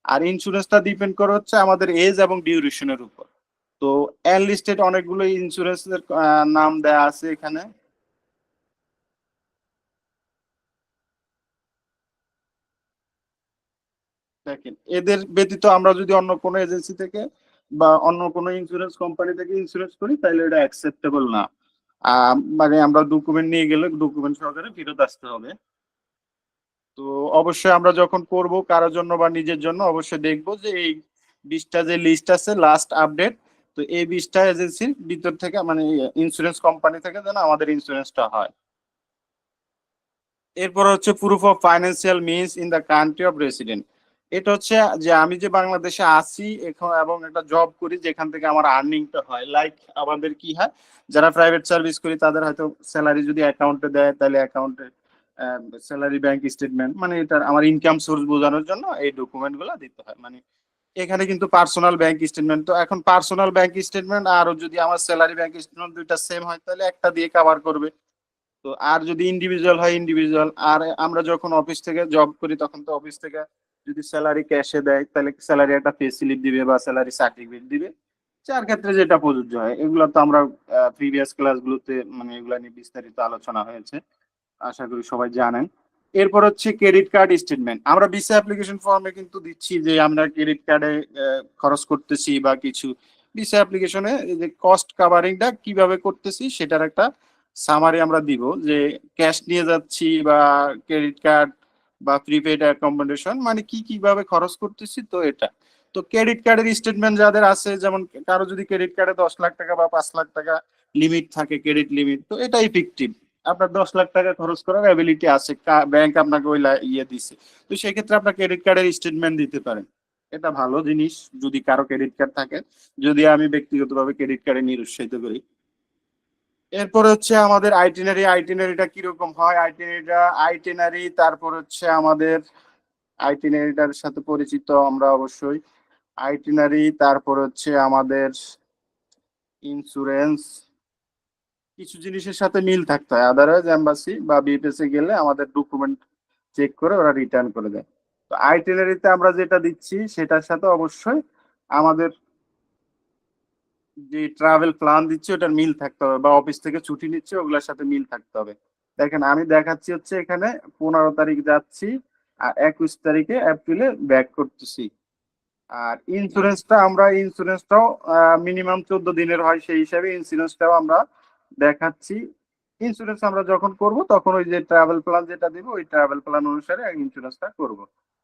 আর ইন্স্যুরেন্সটা ডিপেন্ড করে হচ্ছে আমাদের এজ এবং ডিউরেশনের উপর। তো এনলিস্টেড অনেকগুলো ইন্স্যুরেন্সের নাম দেয়া আছে এখানে। দেখেন এদের ব্যতীত আমরা যদি অন্য কোনো এজেন্সি থেকে বা অন্য কোনো ইন্স্যুরেন্স কোম্পানি থেকে ইন্স্যুরেন্স করি তাহলে এটা অ্যাকসেপ্টেবল না। মানে আমরা ডকুমেন্ট নিয়ে গেলে ডকুমেন্ট সহকারে ফেরত আসতে হবে। তো অবশ্যই আমরা যখন করব কারোর জন্য বা নিজের জন্য অবশ্যই দেখবো যে এই 20টা যে লিস্ট আছে লাস্ট আপডেট, তো এই 20টা এজেন্সির ভিতর থেকে মানে ইন্স্যুরেন্স কোম্পানি থেকে যেন আমাদের ইন্স্যুরেন্সটা হয়। এরপর হচ্ছে proof of financial means in the country of resident. এটা হচ্ছে যে আমি যে বাংলাদেশে আছি এখন এবং একটা জব করি যেখান থেকে আমার আর্নিংটা হয়, লাইক আমাদের কি হয় যারা প্রাইভেট সার্ভিস করি তাদের হয়তো স্যালারি যদি অ্যাকাউন্টে দেয় তাহলে অ্যাকাউন্টে স্যালারি ব্যাংক স্টেটমেন্ট, মানে এটা আমার ইনকাম সোর্স বোঝানোর জন্য এই ডকুমেন্ট গুলো দিতে হয়। মানে এখানে কিন্তু পার্সোনাল ব্যাংক স্টেটমেন্ট, তো এখন পার্সোনাল ব্যাংক স্টেটমেন্ট আর যদি আমার স্যালারি ব্যাংক স্টেটমেন্ট দুইটা সেম হয় তাহলে একটা দিয়ে কভার করবে। তো আর যদি ইন্ডিভিজুয়াল হয় ইন্ডিভিজুয়াল, আর আমরা যখন অফিস থেকে জব করি তখন তো অফিস থেকে যদি স্যালারি ক্যাশে দেয় তাহলে স্যালারি একটা পে স্লিপ দিবে বা স্যালারি সার্টিফিকেট দিবে, যার ক্ষেত্রে যেটা প্রযোজ্য হয়। এগুলো তো আমরা প্রিভিয়াস ক্লাসগুলোতে মানে এগুলো নিয়ে বিস্তারিত আলোচনা হয়েছে, আশা করি সবাই জানেন। এরপর হচ্ছে ক্রেডিট কার্ড স্টেটমেন্ট। আমরা ভিসা অ্যাপ্লিকেশন ফর্মে কিন্তু দিচ্ছি যে আমরা ক্রেডিট কার্ডে খরচ করতেছি বা কিছু, ভিসা অ্যাপ্লিকেশনে যে কস্ট কাভারিংটা কিভাবে করতেছি সেটার একটা সামারি আমরা দিব, যে ক্যাশ নিয়ে যাচ্ছি বা ক্রেডিট কার্ড বা প্রিপেড অ্যাকোমোডেশন মানে কি কিভাবে খরচ করতেছি। তো এটা তো ক্রেডিট কার্ডের স্টেটমেন্ট যাদের আছে, যেমন কারো যদি ক্রেডিট কার্ডে 10 লাখ টাকা বা 5 লাখ টাকা লিমিট থাকে, ক্রেডিট লিমিট, তো এটা ইফেক্টিভ। আপনার 10 লাখ টাকা খরচ করার অ্যাবিলিটি আছে, ব্যাংক আপনাকে ওই ইয়ে দিছে, তো সেক্ষেত্রে আপনার ক্রেডিট কার্ডের স্টেটমেন্ট দিতে পারেন। এটা ভালো জিনিস যদি কারো ক্রেডিট কার্ড থাকে, যদি আমি ব্যক্তিগতভাবে ক্রেডিট কার্ডে নিরুৎসাহিত করি। এরপর হচ্ছে আমাদের আইটিনারি। আইটিনারিটা কিরকম হয়, আইটিনারি তারপর হচ্ছে আমাদের আইটিনারিটার সাথে পরিচিত আমরা অবশ্যই। আইটিনারি তারপর হচ্ছে আমাদের ইন্স্যুরেন্স, কিছু জিনিসের সাথে মিল থাকতে হয়, আদারওয়াইজ এম্বাসি বা বিএফএসে গেলে আমাদের ডকুমেন্ট চেক করে ওরা রিটার্ন করে দেয়। তো আইটিনারিতে আমরা যেটা দিচ্ছি সেটার সাথে অবশ্যই আমাদের যে ট্রাভেল প্ল্যান দিচ্ছে ওটার মিল থাকতে হবে, বা অফিস থেকে ছুটি নিচ্ছে ওগুলোর সাথে মিল থাকতে হবে। দেখেন আমি দেখাচ্ছি হচ্ছে এখানে 15 তারিখ যাচ্ছি আর 21 তারিখে এপ্রিলে ব্যাক করতেছি। আর ইন্স্যুরেন্সটাও মিনিমাম 14 দিনের হয়, সেই হিসাবে ইন্স্যুরেন্সটাও আমরা দেখাচ্ছি। ইন্স্যুরেন্স আমরা যখন করব তখন ওই যে ট্রাভেল প্ল্যান যেটা দিব ওই ট্রাভেল প্ল্যান অনুসারে ইন্স্যুরেন্সটা করব।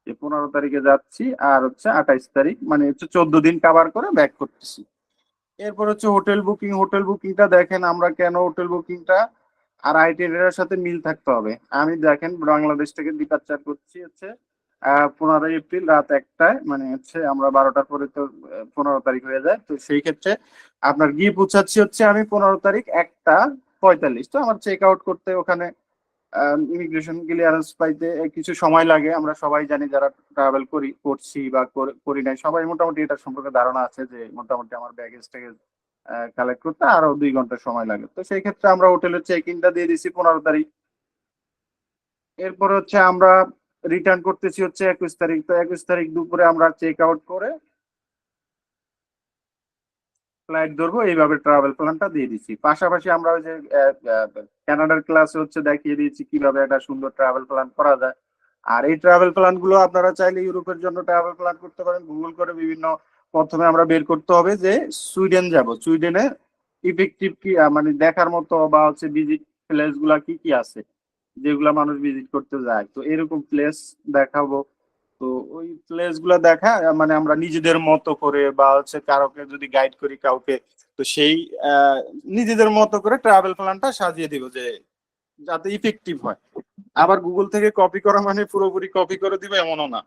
যে 15 তারিখে যাচ্ছি আর হচ্ছে 28 তারিখ, মানে হচ্ছে 14 দিন কভার করে ব্যাক করতেছি। এরপর হচ্ছে হোটেল বুকিং। হোটেল বুকিংটা দেখেন আমরা কেন হোটেল বুকিংটা আর আইটিআর সাথে মিল থাকতে হবে। আমি দেখেন বাংলাদেশ থেকে ডিপার্চার করছি হচ্ছে 15 এপ্রিল রাত 1টায়, মানে হচ্ছে আমরা 12টার পরে তো 15 তারিখ হয়ে যায়, তো সেই ক্ষেত্রে আপনার গিয়ে পৌঁছাচ্ছি হচ্ছে আমি 15 তারিখ 1টা 45। তো আমার চেক আউট করতে ওখানে ইমিগ্রেশন ক্লিয়ারেন্স পাইতে কিছু সময় লাগে, আমরা সবাই জানি যারা ট্রাভেল করছি বা করি নাই, সবাই মোটামুটি এটা সম্পর্কে ধারণা আছে যে মোটামুটি আমার ব্যাগেজ ট্যাগেজ কালেক্ট করতে আরো 2 ঘন্টা সময় লাগে। তো সেই ক্ষেত্রে আমরা হোটেলের চেক ইনটা দিয়ে দিছি 15 তারিখ। এরপর হচ্ছে আমরা রিটার্ন করতেছি হচ্ছে 21 তারিখ। তো 21 তারিখ দুপুরে আমরা চেক আউট করে ফ্লাইট ধরবো, এইভাবে ট্রাভেল প্ল্যানটা দিয়ে দিচ্ছি। পাশাপাশি আমরা ওই যে কানাডার ক্লাসে হচ্ছে দেখিয়ে দিয়েছি কিভাবে একটা সুন্দর ট্রাভেল প্ল্যান করা যায়। আর এই ট্রাভেল প্ল্যান গুলো আপনারা চাইলে ইউরোপের জন্য ট্রাভেল প্ল্যান করতে পারেন গুগল করে বিভিন্ন। প্রথমে আমরা বের করতে হবে যে সুইডেন যাব, সুইডেনে ইফেক্টিভ কি মানে দেখার মতো বা হচ্ছে ভিজিট প্লেস গুলা কি কি আছে যেগুলা মানুষ ভিজিট করতে যায়, তো এরকম প্লেস দেখাবো। তো ওই প্লেস গুলা দেখা মানে আমরা নিজেদের মতো করে বা হচ্ছে কারোকে যদি গাইড করি কাউকে, তো সেই নিজেদের মতো করে ট্রাভেল প্ল্যানটা সাজিয়ে দিব যে যাতে ইফেক্টিভ হয়। আবার গুগল থেকে কপি করা মানে পুরোপুরি কপি করে দিবে এমনও না।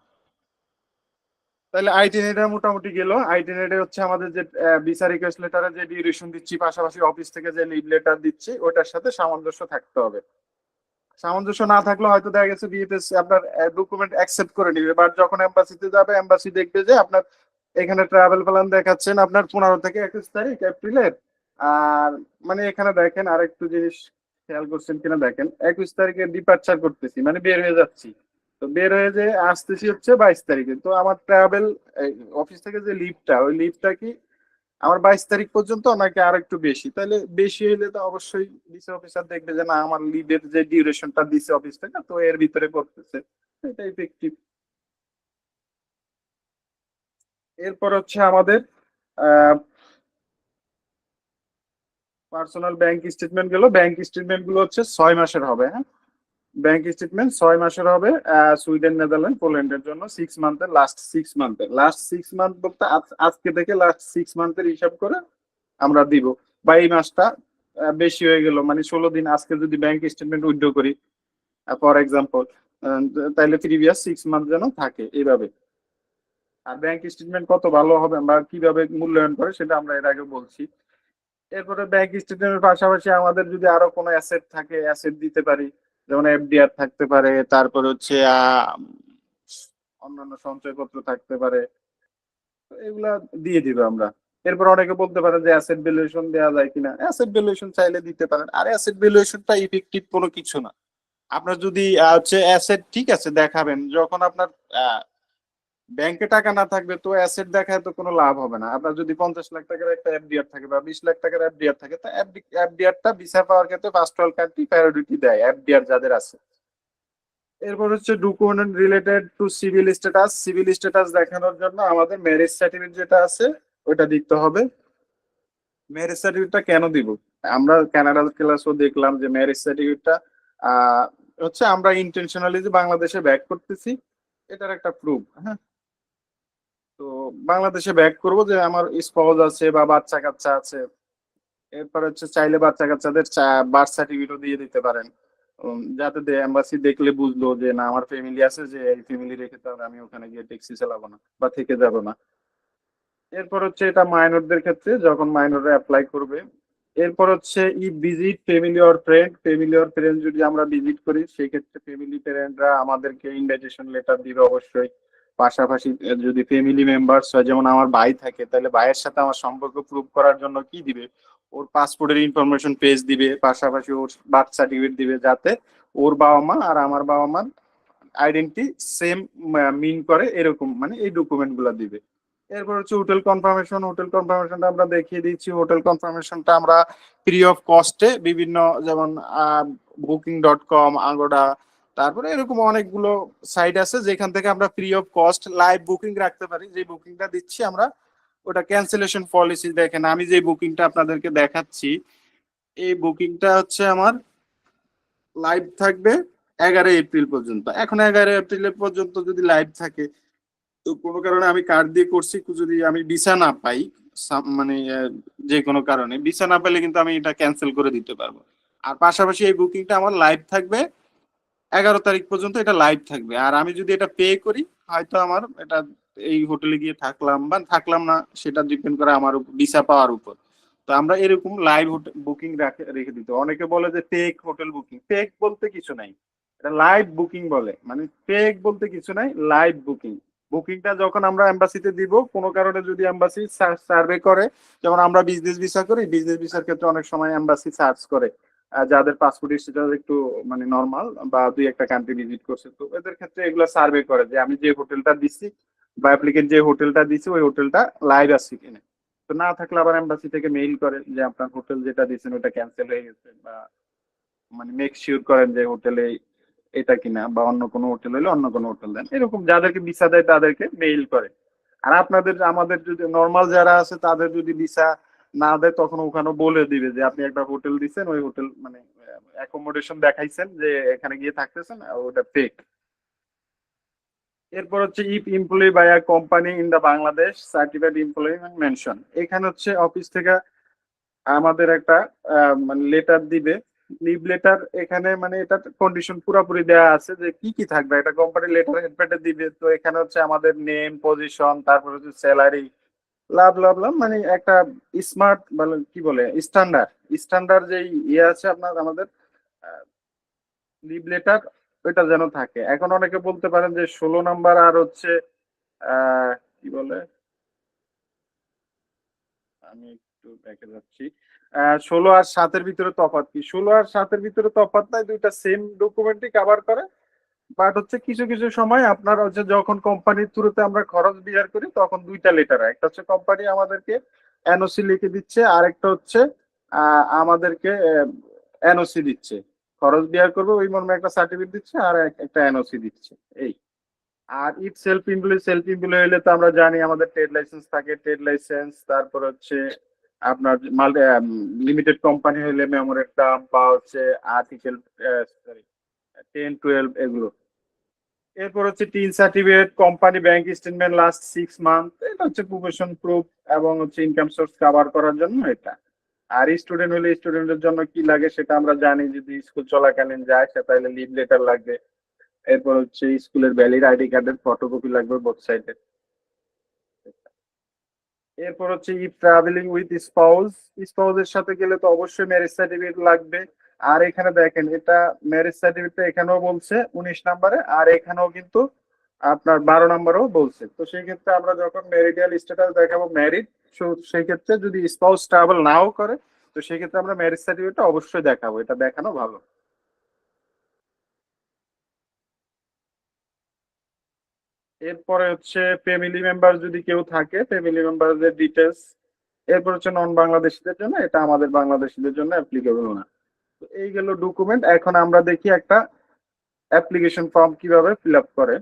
তাহলে আইটিনেটা মোটামুটি গেল। আইটিনেটে হচ্ছে আমাদের যে ভিসা রিকোয়েস্ট লেটারে যে ডিউরেশন দিচ্ছি পাশাপাশি অফিস থেকে যে লিভ লেটার দিচ্ছি ওটার সাথে সামঞ্জস্য থাকতে হবে। সামঞ্জস্য না থাকলে হয়তো দেখা গেছে বিএফএস আপনার ডকুমেন্ট অ্যাকসেপ্ট করে নিবে, বাট যখন এম্বাসিতে যাবে এম্বাসি দেখবে যে আপনার এখানে ট্রাভেল প্ল্যান দেখাচ্ছেন আপনার 15 থেকে 21 তারিখ এপ্রিলের। আর মানে এখানে দেখেন আরেকটু জিনিস খেয়াল করছেন কিনা দেখেন, 21 তারিখে ডিপার্চার করতেছি মানে বের হয়ে যাচ্ছি, তো বের হয়ে যে আসতেছি হচ্ছে 22 তারিখে। তো আমার ট্রাভেল অফিস থেকে যে লিভটা ওই লিভটা কি আমার 22 তারিখ পর্যন্ত নাকি আর একটু বেশি, তাহলে বেশি হইলে তো অবশ্যই ডিসি অফিসার দেখবে যে না আমার লিভের যে ডিউরেশনটা দিছে অফিস থেকে তো এর ভিতরে করতেছে, এটা ইফেক্টিভ। এরপর হচ্ছে আমাদের পার্সোনাল ব্যাংক স্টেটমেন্ট গেল। ব্যাংক স্টেটমেন্ট গুলো হচ্ছে 6 মাসের হবে। হ্যাঁ, ব্যাংক স্টেটমেন্ট 6 মাসের হবে। সুইডেন নেদারল্যান্ড পোল্যান্ডের জন্য 6 মান্থের লাস্ট 6 মান্থ বলতে আজকে থেকে লাস্ট 6 মান্থের হিসাব করে আমরা দিব। বা এই মাসটা বেশি হয়ে গেল মানে 16 দিন, আজকে যদি ব্যাংক স্টেটমেন্ট উইথড্র করি ফর এক্সাম্পল, তাহলে প্রিভিয়াস 6 মান্থ যেন থাকে এইভাবে। আর ব্যাংক স্টেটমেন্ট কত ভালো হবে বা কিভাবে মূল্যায়ন করে সেটা আমরা এর আগে বলছি। এরপরে ব্যাংক স্টেটমেন্টের পাশাপাশি আমাদের যদি আরো কোনো অ্যাসেট থাকে অ্যাসেট দিতে পারি, যেমন এফডিআর থাকতে পারে, তারপরে হচ্ছে অন্যান্য সঞ্চয়পত্র থাকতে পারে, তো এগুলা দিয়ে দিবে আমরা। এরপর অনেকে বলতে পারে যে অ্যাসেট ভ্যালুয়েশন দেওয়া যায় কিনা, অ্যাসেট ভ্যালুয়েশন চাইলে দিতে পারেন। আর অ্যাসেট ভ্যালুয়েশনটা ইফেক্টিভ কোনো কিছু না। আপনার যদি হচ্ছে অ্যাসেট ঠিক আছে দেখাবেন, যখন আপনার ব্যাংকে টাকা না থাকবে তো অ্যাসেট দেখায় তো কোনো লাভ হবে না। আপনার যদি 50 লাখ টাকার একটা এফডিআর থাকে বা 20 লাখ টাকার এফডিআর থাকে, তা এফডিআরটা ভিসা পাওয়ার ক্ষেত্রে ফার্স্ট ওয়ার্ল্ড কান্ট্রি প্রায়োরিটি দেয় এফডিআর যাদের আছে। এরপর হচ্ছে document related to civil status. Civil status দেখানোর জন্য আমাদের ম্যারেজ সার্টিফিকেট যেটা আছে ওটা দিতে হবে। ম্যারেজ সার্টিফিকেটটা কেন দিব? আমরা কানাডা ক্লাসও দেখলাম যে ম্যারেজ সার্টিফিকেটটা আহ হচ্ছে আমরা ইন্টেনশনালি যে বাংলাদেশে ব্যাক করতেছি এটার একটা প্রুফ। হ্যাঁ, তো বাংলাদেশে ব্যাক করব যে আমার স্পাউস আছে বা বাচ্চা কাচ্চা আছে। এরপর হচ্ছে চাইলে বাচ্চা কাচ্চাদের বার্থ সার্টিফিকেটও দিয়ে দিতে পারেন, যাতে এম্বাসি দেখলে বুঝলো যে না আমার ফ্যামিলি আছে, যে এই ফ্যামিলি রেখে তাহলে আমি ওখানে গিয়ে ট্যাক্সি চালাবো না বা থেকে যাব না। এরপর হচ্ছে এটা মাইনরদের ক্ষেত্রে যখন মাইনররা অ্যাপ্লাই করবে। এরপর হচ্ছে ই visit family or friend. Family or friend যদি আমরা ভিজিট করি সেই ক্ষেত্রে ফ্যামিলি ফ্রেন্ডরা আমাদেরকে ইনভাইটেশন লেটার দিবে অবশ্যই। পাশাপাশি যদি ফ্যামিলি মেম্বার্স হয়, যেমন আমার ভাই থাকে, তাহলে ভাইয়ের সাথে আমার সম্পর্ক প্রুভ করার জন্য কি দিবে? ওর পাসপোর্টের ইনফরমেশন পেজ দিবে, পাশাপাশি ওর বার্থ সার্টিফিকেট দিবে, যাতে ওর বাবা মা আর আমার বাবা মার আইডেন্টি সেম মিন করে, এরকম মানে এই ডকুমেন্ট গুলা দিবে। এরপর হচ্ছে হোটেল কনফার্মেশন। হোটেল কনফার্মেশনটা আমরা দেখিয়ে দিচ্ছি। হোটেল কনফার্মেশনটা আমরা ফ্রি অফ কস্টে বিভিন্ন, যেমন booking.com, আগোডা, তারপরে এরকম অনেকগুলো সাইট আছে যেখান থেকে আমরা free of cost live booking রাখতে পারি। যে বুকিংটা দিচ্ছি আমরা ওটা ক্যান্সেলেশন পলিসি। দেখেন আমি যে বুকিংটা আপনাদেরকে দেখাচ্ছি, এই বুকিংটা হচ্ছে আমার লাইভ থাকবে 11 এপ্রিল পর্যন্ত। এখন 11 এপ্রিল পর্যন্ত যদি লাইভ থাকে, তো কোনো কারণে আমি কার্ড দিয়ে করছি, যদি আমি ভিসা না পাই, মানে যে কোনো কারণে ভিসা না পেলে কিন্তু আমি এটা ক্যান্সেল করে দিতে পারবো। আর পাশাপাশি এই বুকিংটা আমার লাইভ থাকবে 11 তারিখ পর্যন্ত, এটা লাইভ থাকবে। আর আমি যদি এটা পে করি, হয়তো আমার এটা এই হোটেলে গিয়ে থাকলাম বা থাকলাম না, সেটা ডিপেন্ড করে আমার ভিসা পাওয়ার উপর। তো আমরা এরকম লাইভ বুকিং রেখে দিতে। অনেকে বলে যে ফেক হোটেল বুকিং। ফেক বলতে কিছু নাই, এটা লাইভ বুকিং বলে। মানে ফেক বলতে কিছু নাই, লাইভ বুকিং। বুকিংটা যখন আমরা এম্বাসিতে দিব, কোনো কারণে যদি এম্বাসি সার্ভে করে, যেমন আমরা বিজনেস ভিসা করি, বিজনেস ভিসার ক্ষেত্রে অনেক সময় এম্বাসি সার্চ করে যাদের পাসপোর্ট স্ট্যাটাস একটু মানে নর্মাল বা দুই একটা কান্ট্রি ভিজিট করছে, তো এদের ক্ষেত্রে এগুলো সার্ভে করে যে আমি যে হোটেলটা দিচ্ছি বা অ্যাপ্লিকেন্ট যে হোটেলটা দিচ্ছি ওই হোটেলটা লাইভ আছে কিনা। তো না থাকলে আবার এম্বাসি থেকে মেইল করে যে আপনার হোটেল যেটা দিচ্ছেন ওটা ক্যান্সেল হয়ে গেছে, বা মানে মেক শিওর করেন যে হোটেলে এটা কিনা, বা অন্য কোনো হোটেল হলে অন্য কোনো হোটেল দেন। এরকম যাদেরকে ভিসা দেয় তাদেরকে মেইল করে। আর আপনাদের আমাদের যদি নর্মাল যারা আছে তাদের যদি ভিসা না দেয়, তখন ওখানে বলে দিবে যে আপনি একটা হোটেল দিচ্ছেন, ওই হোটেল মানে অ্যাকোমোডেশন দেখাইছেন যে এখানে গিয়ে থাকতেছেন, ওটা ফেক। এরপর হচ্ছে if employee by a company in the Bangladesh certified employee mention. এখানে হচ্ছে অফিস থেকে আমাদের একটা মানে লেটার দিবে, লিভ লেটার। এখানে মানে এটা কন্ডিশন পুরোপুরি দেওয়া আছে যে কি কি থাকবে, একটা কোম্পানি লেটার হেডপ্যাডে দিবে। তো এখানে হচ্ছে আমাদের নেম, পজিশন, তারপর হচ্ছে স্যালারি, লাভ লাভ লাভ, মানে একটা স্মার্ট বলে কি বলে স্ট্যান্ডার্ড স্ট্যান্ডার্ড যে ইয়ে আছে আপনার আমাদের লিভ লেটার, ওইটা যেন থাকে। এখন অনেকে বলতে পারেন যে 16 নাম্বার আর হচ্ছে কি বলে, আমি একটু দেখে যাচ্ছি, 16 আর 7-এর ভিতরে তফাৎ কি? 16 আর 7-এর ভিতরে তফাৎ নাই, দুইটা সেম ডকুমেন্টই কভার করে। বাট হচ্ছে কিছু কিছু সময় আপনার হচ্ছে যখন কোম্পানির থ্রুতে আমরা খরচ বিয়ার করি তখন দুইটা লেটার, একটা হচ্ছে কোম্পানি আমাদেরকে এনওসি লিখে দিচ্ছে, আর একটা হচ্ছে আমাদেরকে এনওসি দিচ্ছে। খরচ বিয়ার করবে ওই মর্মে একটা সার্টিফিকেট দিচ্ছে, আর একটা এনওসি দিচ্ছে, এই। আর ইফ সেলফ এমপ্লয় হলে তো আমরা জানি আমাদের ট্রেড লাইসেন্স থাকে, ট্রেড লাইসেন্স, তারপর হচ্ছে আপনার লিমিটেড কোম্পানি হলে মেমোরেন্ডাম বা হচ্ছে আর্টিকেল সরি 10-12 এগুলো। এরপর হচ্ছে tin certificate, company bank statement last 6 month, এটা হচ্ছে প্রফেশন প্রুফ এবং হচ্ছে ইনকাম সোর্স কভার করার জন্য এটা। আর স্টুডেন্ট হলে স্টুডেন্টের জন্য কি লাগে সেটা আমরা জানি, যদি স্কুল চলাকালীন যায় সে তাহলে লিভ লেটার লাগবে। এরপর হচ্ছে স্কুলের ভ্যালিড আইডি কার্ডের ফটোকপি লাগবে বোথ সাইডে। এরপর হচ্ছে ইফ ট্রাভেলিং উইথ স্পাউসের সাথে গেলে তো অবশ্যই ম্যারেজ সার্টিফিকেট লাগবে। আর এখানে দেখেন এটা ম্যারেজ সার্টিফিকেটটা এখানেও বলছে 19 নম্বরে, আর এখানেও কিন্তু আপনার 12 নম্বরেও বলছে। তো সেই ক্ষেত্রে আমরা যখন ম্যারিটাল স্ট্যাটাস দেখাবো ম্যারিড, সেই ক্ষেত্রে যদি স্পাউস ট্রাভেল নাও করে তো সেই ক্ষেত্রে আমরা ম্যারেজ সার্টিফিকেটটা অবশ্যই দেখাবো, এটা দেখানো ভালো। এরপরে হচ্ছে ফ্যামিলি মেম্বার যদি কেউ থাকে, ফ্যামিলি মেম্বারদের ডিটেলস। এরপর হচ্ছে নন বাংলাদেশিদের জন্য, এটা আমাদের বাংলাদেশিদের জন্য অ্যাপ্লিকেবল না। তো এই গেল ডকুমেন্ট। এখন আমরা দেখি একটা অ্যাপ্লিকেশন ফর্ম কিভাবে ফিল আপ করে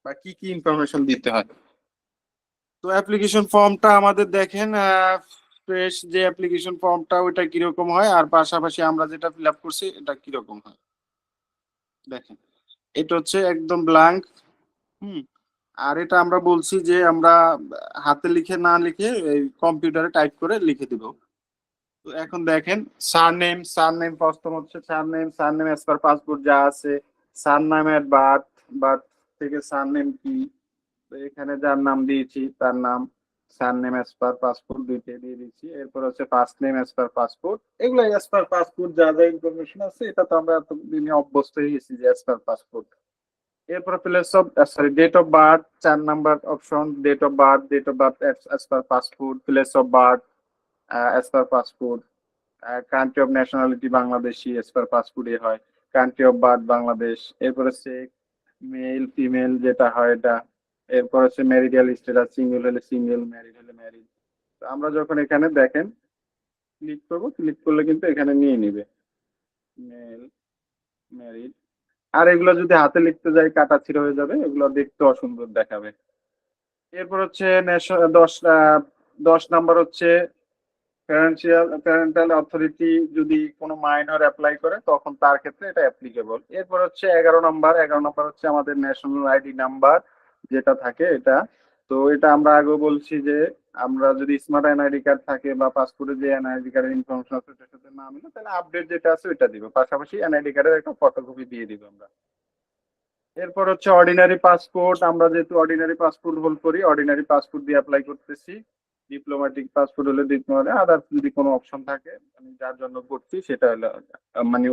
বা কি কি ইনফরমেশন দিতে হয়। তো অ্যাপ্লিকেশন ফর্মটা আমাদের দেখেন ফ্রেশ যে অ্যাপ্লিকেশন ফর্মটা ওইটা কিরকম হয়, আর পাশাপাশি আমরা যেটা ফিল আপ করছি এটা কিরকম হয় দেখেন। এটা হচ্ছে একদম ব্ল্যাঙ্ক। হুম। আর এটা আমরা বলছি যে আমরা হাতে লিখে না লিখে এই কম্পিউটারে টাইপ করে লিখে দিব। তো এখন দেখেন সারনেম প্রথম হচ্ছে সারনেম অ্যাজ পার পাসপোর্ট যা আছে, সারনেম এট বার্থ, বার্থ থেকে সারনেম কি, তো এখানে যার নাম দিয়েছি তার নাম, সারনেম অ্যাজ পার পাসপোর্ট দুইটা দিয়ে দিচ্ছি। এরপর হচ্ছে first name as per passport, এগুলো অ্যাজ পার পাসপোর্ট যা যা ইনফরমেশন আছে এটা তো আমরা এতদিনে অভ্যস্ত হয়ে গেছি যে অ্যাজ পার পাসপোর্ট। এরপর place of sorry date of birth, 4 number option, date of birth as per passport, place of birth as per passport, country of nationality Bangladeshi as per পাসপোর্টে হয়, কান্ট্রি অফ বার্থ বাংলাদেশ। এরপর হচ্ছে male female যেটা হয় এটা। এরপর হচ্ছে ম্যারিটাল স্ট্যাটাস, সিঙ্গেল হলে সিঙ্গেল, ম্যারিড হলে ম্যারিড। তো আমরা যখন এখানে দেখেন ক্লিক করবো, ক্লিক করলে কিন্তু এখানে নিয়ে নিবে মেল, ম্যারিড। আর এগুলো যদি হাতে লিখতে যাই কাটা ছিঁড়া হয়ে যাবে, এগুলো দেখতে অসুন্দর দেখাবে। এরপর হচ্ছে 10 নাম্বার হচ্ছে প্যারেন্টাল অথরিটি, যদি কোনো মাইনর অ্যাপ্লাই করে তখন তার ক্ষেত্রে এটা অ্যাপ্লিকেবল। এরপর হচ্ছে 11 নাম্বার হচ্ছে আমাদের ন্যাশনাল আইডি নাম্বার যেটা থাকে এটা। তো এটা আমরা আগেও বলছি যে আমরা যদি স্মার্ট এনআইডি কার্ড থাকে বা পাসপোর্টে যে এনআইডি কার্ডের ইনফরমেশন আছে সেটার সাথে না মিলে তাহলে আপডেট যেটা আছে ওইটা দিব, পাশাপাশি এনআইডি কার্ডের একটা ফটোকপি দিয়ে দিব আমরা। এরপর হচ্ছে অর্ডিনারি পাসপোর্ট, আমরা যেহেতু অর্ডিনারি পাসপোর্ট হোল্ড করি অর্ডিনারি পাসপোর্ট দিয়ে অ্যাপ্লাই করতেছি। ডিপ্লোম্যাটিক পাসপোর্ট হলে ডিপ্লোমারে, আদার্স যদি কোনো অপশন থাকে আমি যার জন্য করছি সেটা হলো মানে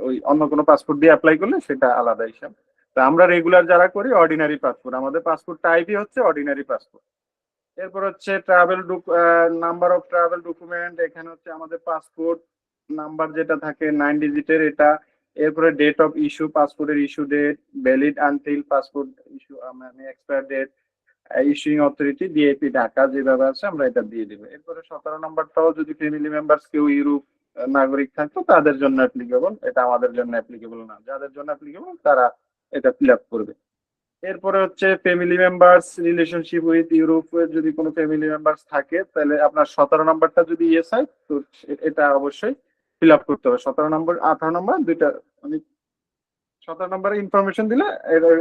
ওই অন্য কোনো পাসপোর্ট দিয়ে অ্যাপ্লাই করলে সেটা আলাদা হিসাব। তো আমরা রেগুলার যারা করি অর্ডিনারি পাসপোর্ট, আমাদের পাসপোর্ট টাইপই হচ্ছে অর্ডিনারি পাসপোর্ট। এরপর হচ্ছে নাম্বার অফ ট্রাভেল ডকুমেন্ট, এখানে হচ্ছে আমাদের পাসপোর্ট নাম্বার যেটা থাকে 9 ডিজিটের এটা। এরপরে ডেট অফ ইস্যু, পাসপোর্টের issue date, valid until passport issue মানে expire date, issuing authority DAP Dhaka যেভাবে আছে আমরা এটা দিয়ে দিব। এরপরে 17 নম্বরটাও যদি ফ্যামিলি মেম্বার কেউ ইউরোপ নাগরিক থাকতো তাদের জন্য অ্যাপ্লিকেবল, এটা আমাদের জন্য অ্যাপ্লিকেবল না, যাদের জন্য অ্যাপ্লিকেবল তারা এটা ফিল আপ করবে। এরপরে হচ্ছে ফ্যামিলি মেম্বার্স রিলেশনশিপ উইথ ইউরোপের যদি কোনো ফ্যামিলি মেম্বার্স থাকে তাহলে আপনার 17 নম্বরটা যদি ইয়েস হয় তো এটা অবশ্যই ফিল আপ করতে হবে। 17 নম্বর 18 নম্বর দুইটা মানে 17 নম্বরে ইনফরমেশন দিলে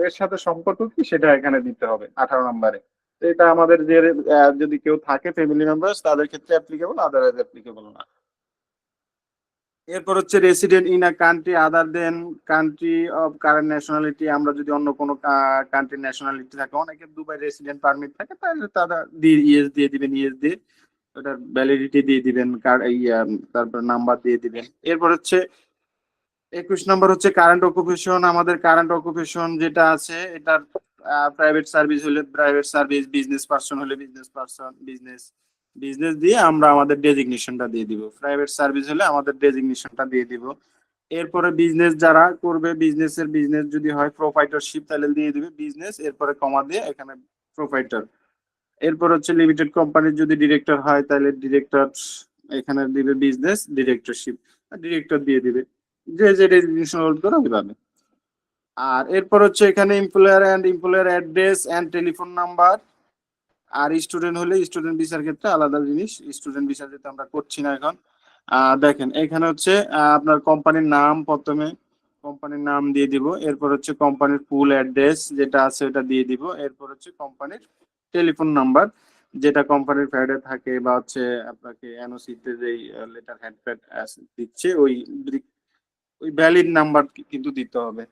এর সাথে সম্পর্ক কি সেটা এখানে দিতে হবে 18 নম্বরে। তো এটা আমাদের যে যদি কেউ থাকে ফ্যামিলি মেম্বার্স তাদের ক্ষেত্রে অ্যাপ্লিকেবল, আদারওয়াইজ অ্যাপ্লিকেবল না। এরপর হচ্ছে resident in a country other than country of current nationality, আমরা যদি অন্য কোনো কান্ট্রির ন্যাশনালিটি থাকে, অনেকের দুবাই রেসিডেন্ট পারমিট থাকে তাহলে তারা ইয়েস দিয়ে দিবেন, ইয়েস দিয়ে ওটার ভ্যালিডিটি দিয়ে দিবেন, তারপর নাম্বার দিয়ে দিবেন। এরপর হচ্ছে 21 নম্বর হচ্ছে কারেন্ট অকুপেশন, আমাদের কারেন্ট অকুপেশন যেটা আছে এটার প্রাইভেট সার্ভিস হলে প্রাইভেট সার্ভিস, বিজনেস পার্সন হলে বিজনেস পার্সন, বিজনেস দিয়ে আমরা আমাদের ডেজিগনেশনটা দিয়ে দিব, প্রাইভেট সার্ভিস হলে আমাদের ডেজিগনেশনটা দিয়ে দিব। এরপরে বিজনেস যারা করবে বিজনেস যদি হয় প্রোপাইটারশিপ তাহলে দিয়ে দিবে বিজনেস, এরপরে কমা দিয়ে এখানে প্রোপাইটার। এরপর হচ্ছে লিমিটেড কোম্পানির যদি ডিরেক্টর হয় তাহলে ডিরেক্টর, এখানে দিবে বিজনেস ডিরেক্টরশিপ, ডিরেক্টর দিয়ে দিবে, যে যে ডেজিগনেশন হোল্ড করে ওইভাবে। আর এরপর হচ্ছে এখানে employer address and telephone number. আর স্টুডেন্ট হলে স্টুডেন্ট ভিসার ক্ষেত্রে আলাদা জিনিস, স্টুডেন্ট ভিসা যেটা আমরা করছি না এখন। দেখেন এখানে হচ্ছে আপনার কোম্পানির নাম, প্রথমে কোম্পানির নাম দিয়ে দিব, এরপর হচ্ছে কোম্পানির ফুল অ্যাড্রেস যেটা আছে ওটা দিয়ে দিব, এরপর হচ্ছে কোম্পানির টেলিফোন নাম্বার যেটা কোম্পানির ফ্যাডে থাকে বা হচ্ছে আপনাকে এনওসি তে যেই লেটার হেড প্যাড দিচ্ছে ওই ভ্যালিড নাম্বার কিন্তু দিতে হবে।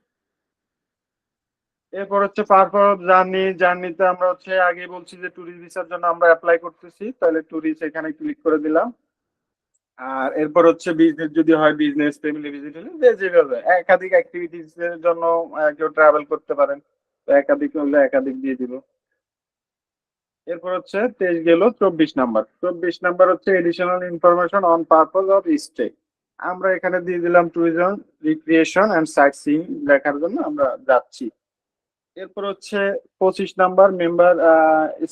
এরপর হচ্ছে পারপাস অফ জার্নি। জার্নিতে আমরা হচ্ছে আগে বলছি যে ট্যুরিস্ট ভিসার জন্য আমরা অ্যাপ্লাই করতেছি, তাহলে ট্যুরিস্ট এখানে ক্লিক করে দিলাম। আর এরপর হচ্ছে বিজনেস যদি হয় বিজনেস, ফ্যামিলি ভিজিট হলে যে যেভাবে একাধিক অ্যাক্টিভিটিস এর জন্য কেউ ট্রাভেল করতে পারেন, তো একাধিক হলে একাধিক দিয়ে দিব। এরপর হচ্ছে 23 গেল, 24 নাম্বার। 24 নাম্বার হচ্ছে additional information on purpose of stay. আমরা এখানে দিয়ে দিলাম tourism, recreation and sightseeing দেখার জন্য আমরা যাচ্ছি। এরপর হচ্ছে 25 নাম্বার, member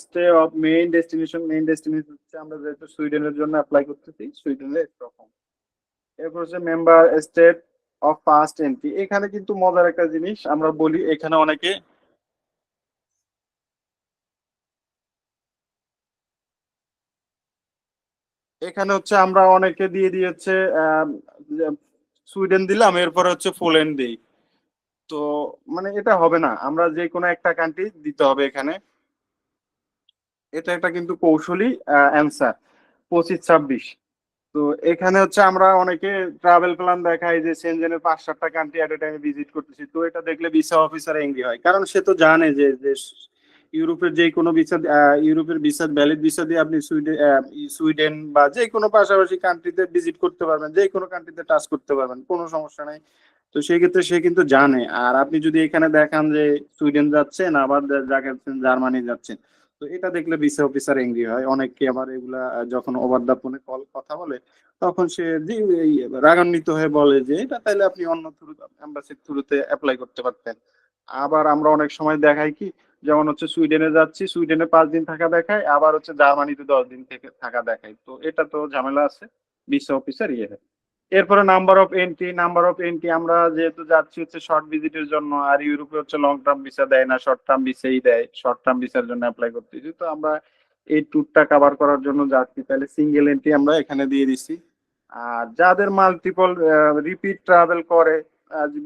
stay of main destination. Main destination হচ্ছে আমরা যেহেতু সুইডেনের জন্য অ্যাপ্লাই করতেছি, সুইডেনের এরকম। এরপর হচ্ছে member state of first entry. এখানে কিন্তু মজার একটা জিনিস আমরা বলি, এখানে অনেকে এখানে হচ্ছে আমরা অনেকে দিয়ে দিয়েছে যে সুইডেন দিলাম, এরপর হচ্ছে পোল্যান্ড দিই। তো মানে এটা হবে না, আমরা যে কোনো একটা কান্ট্রি দিতে হবে এখানে। এটা একটা কিন্তু কৌশলী অ্যান্সার 25-26। তো এখানে হচ্ছে আমরা অনেকে ট্রাভেল প্ল্যান দেখাই যে সেনজেনের 5-7টা কান্ট্রি এট এ টাইমে ভিজিট করতেছি, তো এটা দেখলে ভিসা অফিসার এঙ্গি হয়, কারণ সে তো জানে যে যে ইউরোপের যে কোনো ভিসা, ইউরোপের ভিসা ভ্যালিড ভিসা দিয়ে আপনি সুইডেন সুইডেন বা যে কোনো পাশাপাশি কান্ট্রিতে ভিজিট করতে পারবেন, যে কোনো কান্ট্রিতে টাচ করতে পারবেন, কোনো সমস্যা নাই। তো সেই ক্ষেত্রে সে কিন্তু জানে। আর আপনি যদি এখানে দেখান যে সুইডেন যাচ্ছেন, আবার দেখাচ্ছেন জার্মানি যাচ্ছেন, তো এটা দেখলে ভিসা অফিসার এঙ্গি হয়। অনেকে আবার এগুলা যখন ওভার দা ফোনে কল কথা বলে, তখন সে এই রাগান্বিত হয়ে বলে যে এটা তাইলে আপনি অন্য থ্রু, এম্বাসির থ্রুতে অ্যাপ্লাই করতে পারতেন। আবার আমরা অনেক সময় দেখাই কি, যেমন হচ্ছে সুইডেনে যাচ্ছি, সুইডেনে 5 দিন থাকা দেখায়, আবার হচ্ছে জার্মানিতে 10 দিন থেকে থাকা দেখায়, তো এটা তো ঝামেলা আছে, ভিসা অফিসার ইয়ে হয়। এরপরে number of entry. Number of entry আমরা যেহেতু যাচ্ছি হচ্ছে শর্ট ভিজিটের জন্য, আর ইউরোপে হচ্ছে লং টার্ম ভিসা দেয় না, শর্ট টার্ম ভিসাই দেয়। শর্ট টার্ম ভিসার জন্য অ্যাপ্লাই করতেছি, তো আমরা এই ট্যুরটা কভার করার জন্য যাচ্ছি, তাহলে সিঙ্গেল এন্ট্রি আমরা এখানে দিয়ে দিছি। আর যাদের মাল্টিপল রিপিট ট্রাভেল করে,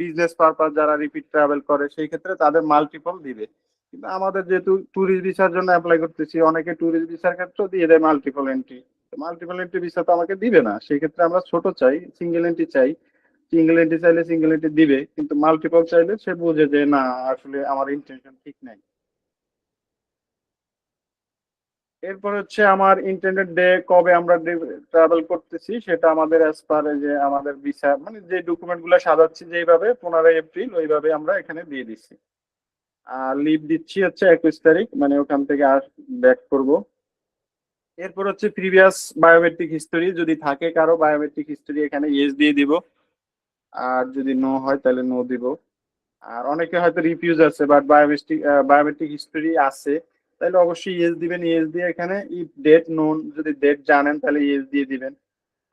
বিজনেস পারপাস যারা রিপিট ট্রাভেল করে, সেই ক্ষেত্রে তাদের মাল্টিপল দিবে। কিন্তু আমাদের যেহেতু ট্যুরিস্ট ভিসার জন্য অ্যাপ্লাই করতেছি, অনেকে ট্যুরিস্ট ভিসার ক্ষেত্রেও দিয়ে দেয় multiple entry. Multiple entry visa তো আমাকে দিবে না, সেই ক্ষেত্রে আমরা ছোট চাই, সিঙ্গেল এন্ট্রি চাই। সিঙ্গেল এন্ট্রি চাইলে সিঙ্গেল এন্ট্রি দিবে, কিন্তু মাল্টিপল চাইলে সে বুঝে যে না, আসলে আমার ইন্টেনশন ঠিক নাই। এরপর হচ্ছে আমার ইন্টারনেট ডে, কবে আমরা ট্রাভেল করতেছি সেটা আমাদের অ্যাজ পার যে আমাদের ভিসা, মানে যে ডকুমেন্ট গুলো সাজাচ্ছি যেভাবে 15 এপ্রিল ওইভাবে আমরা এখানে দিয়ে দিচ্ছি। আর লিভ দিচ্ছি হচ্ছে 21 তারিখ, মানে ওখান থেকে ব্যাক করব। এরপর হচ্ছে প্রিভিয়াস বায়োমেট্রিক হিস্টোরি, যদি থাকে কারো বায়োমেট্রিক হিস্টোরি এখানে ইয়েস দিয়ে দিব, আর যদি নো হয় তাহলে নো দিব। আর অনেকে হয়তো রিফিউজ আছে বাট বায়োমেট্রিক বায়োমেট্রিক হিস্টোরি আছে, তাহলে অবশ্যই ইয়েস দিবেন। ইয়েস দিয়ে এখানে ইফ ডেট নোন, যদি ডেট জানেন তাহলে ইয়েস দিয়ে দিবেন।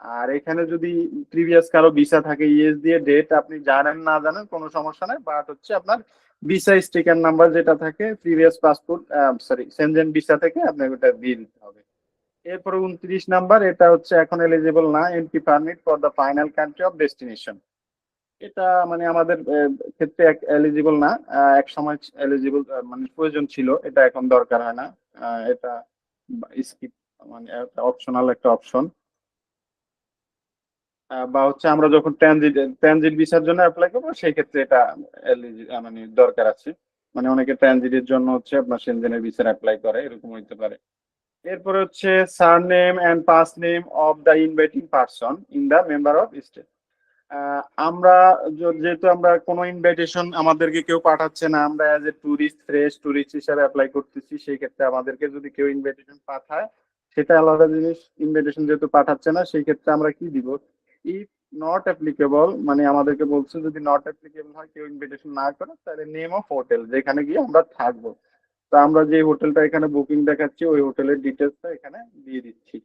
আর এখানে যদি প্রিভিয়াস কারো ভিসা থাকে, ইয়েস দিয়ে, ডেট আপনি জানেন না জানেন কোনো সমস্যা নাই, বাট হচ্ছে আপনার ভিসা স্টিকার নাম্বার যেটা থাকে previous passport, sorry Shenzhen visa থেকে আপনাকে ওটা দিয়ে দিতে হবে। এরপরে 29 নাম্বার, এটা হচ্ছে এখন এলিজিবল না, entry permit for the final country of destination. এটা মানে আমাদের ক্ষেত্রে এলিজিবল না। এক সময় এলিজিবল, মানে প্রয়োজন ছিল, এটা এখন দরকার হয় না। এটা স্কিপ, মানে অপশনাল একটা অপশন। বা হচ্ছে আমরা যখন ট্রানজিট ভিসার জন্য অ্যাপ্লাই করবো, সেই ক্ষেত্রে এটা মানে দরকার আছে। মানে অনেকে ট্রানজিটের জন্য হচ্ছে আপনার সেনজেনের ভিসার অ্যাপ্লাই করে, এরকম হইতে পারে। এরপরে হচ্ছে surname and past name of the inviting person in the member of state. আমরা যেহেতু আমরা কোনো ইনভাইটেশন আমাদেরকে কেউ পাঠাচ্ছে না, আমরা as a tourist, fresh tourist হিসাবে অ্যাপ্লাই করতেছি, সেই ক্ষেত্রে আমাদেরকে যদি কেউ ইনভাইটেশন পাঠায় সেটা আলাদা জিনিস। ইনভাইটেশন যেহেতু পাঠাচ্ছে না, সেই ক্ষেত্রে আমরা কি দিব, ইফ নট অ্যাপ্লিকেবল, মানে আমাদেরকে বলছে যদি নট অ্যাপ্লিকেবল হয়, কেউ ইনভাইটেশন না করে, তাহলে নেম অফ হোটেল যেখানে গিয়ে আমরা থাকবো। তো আমরা যে হোটেলটা এখানে বুকিং দেখাচ্ছি ওই হোটেলের ডিটেলসটা এখানে দিয়ে দিচ্ছি।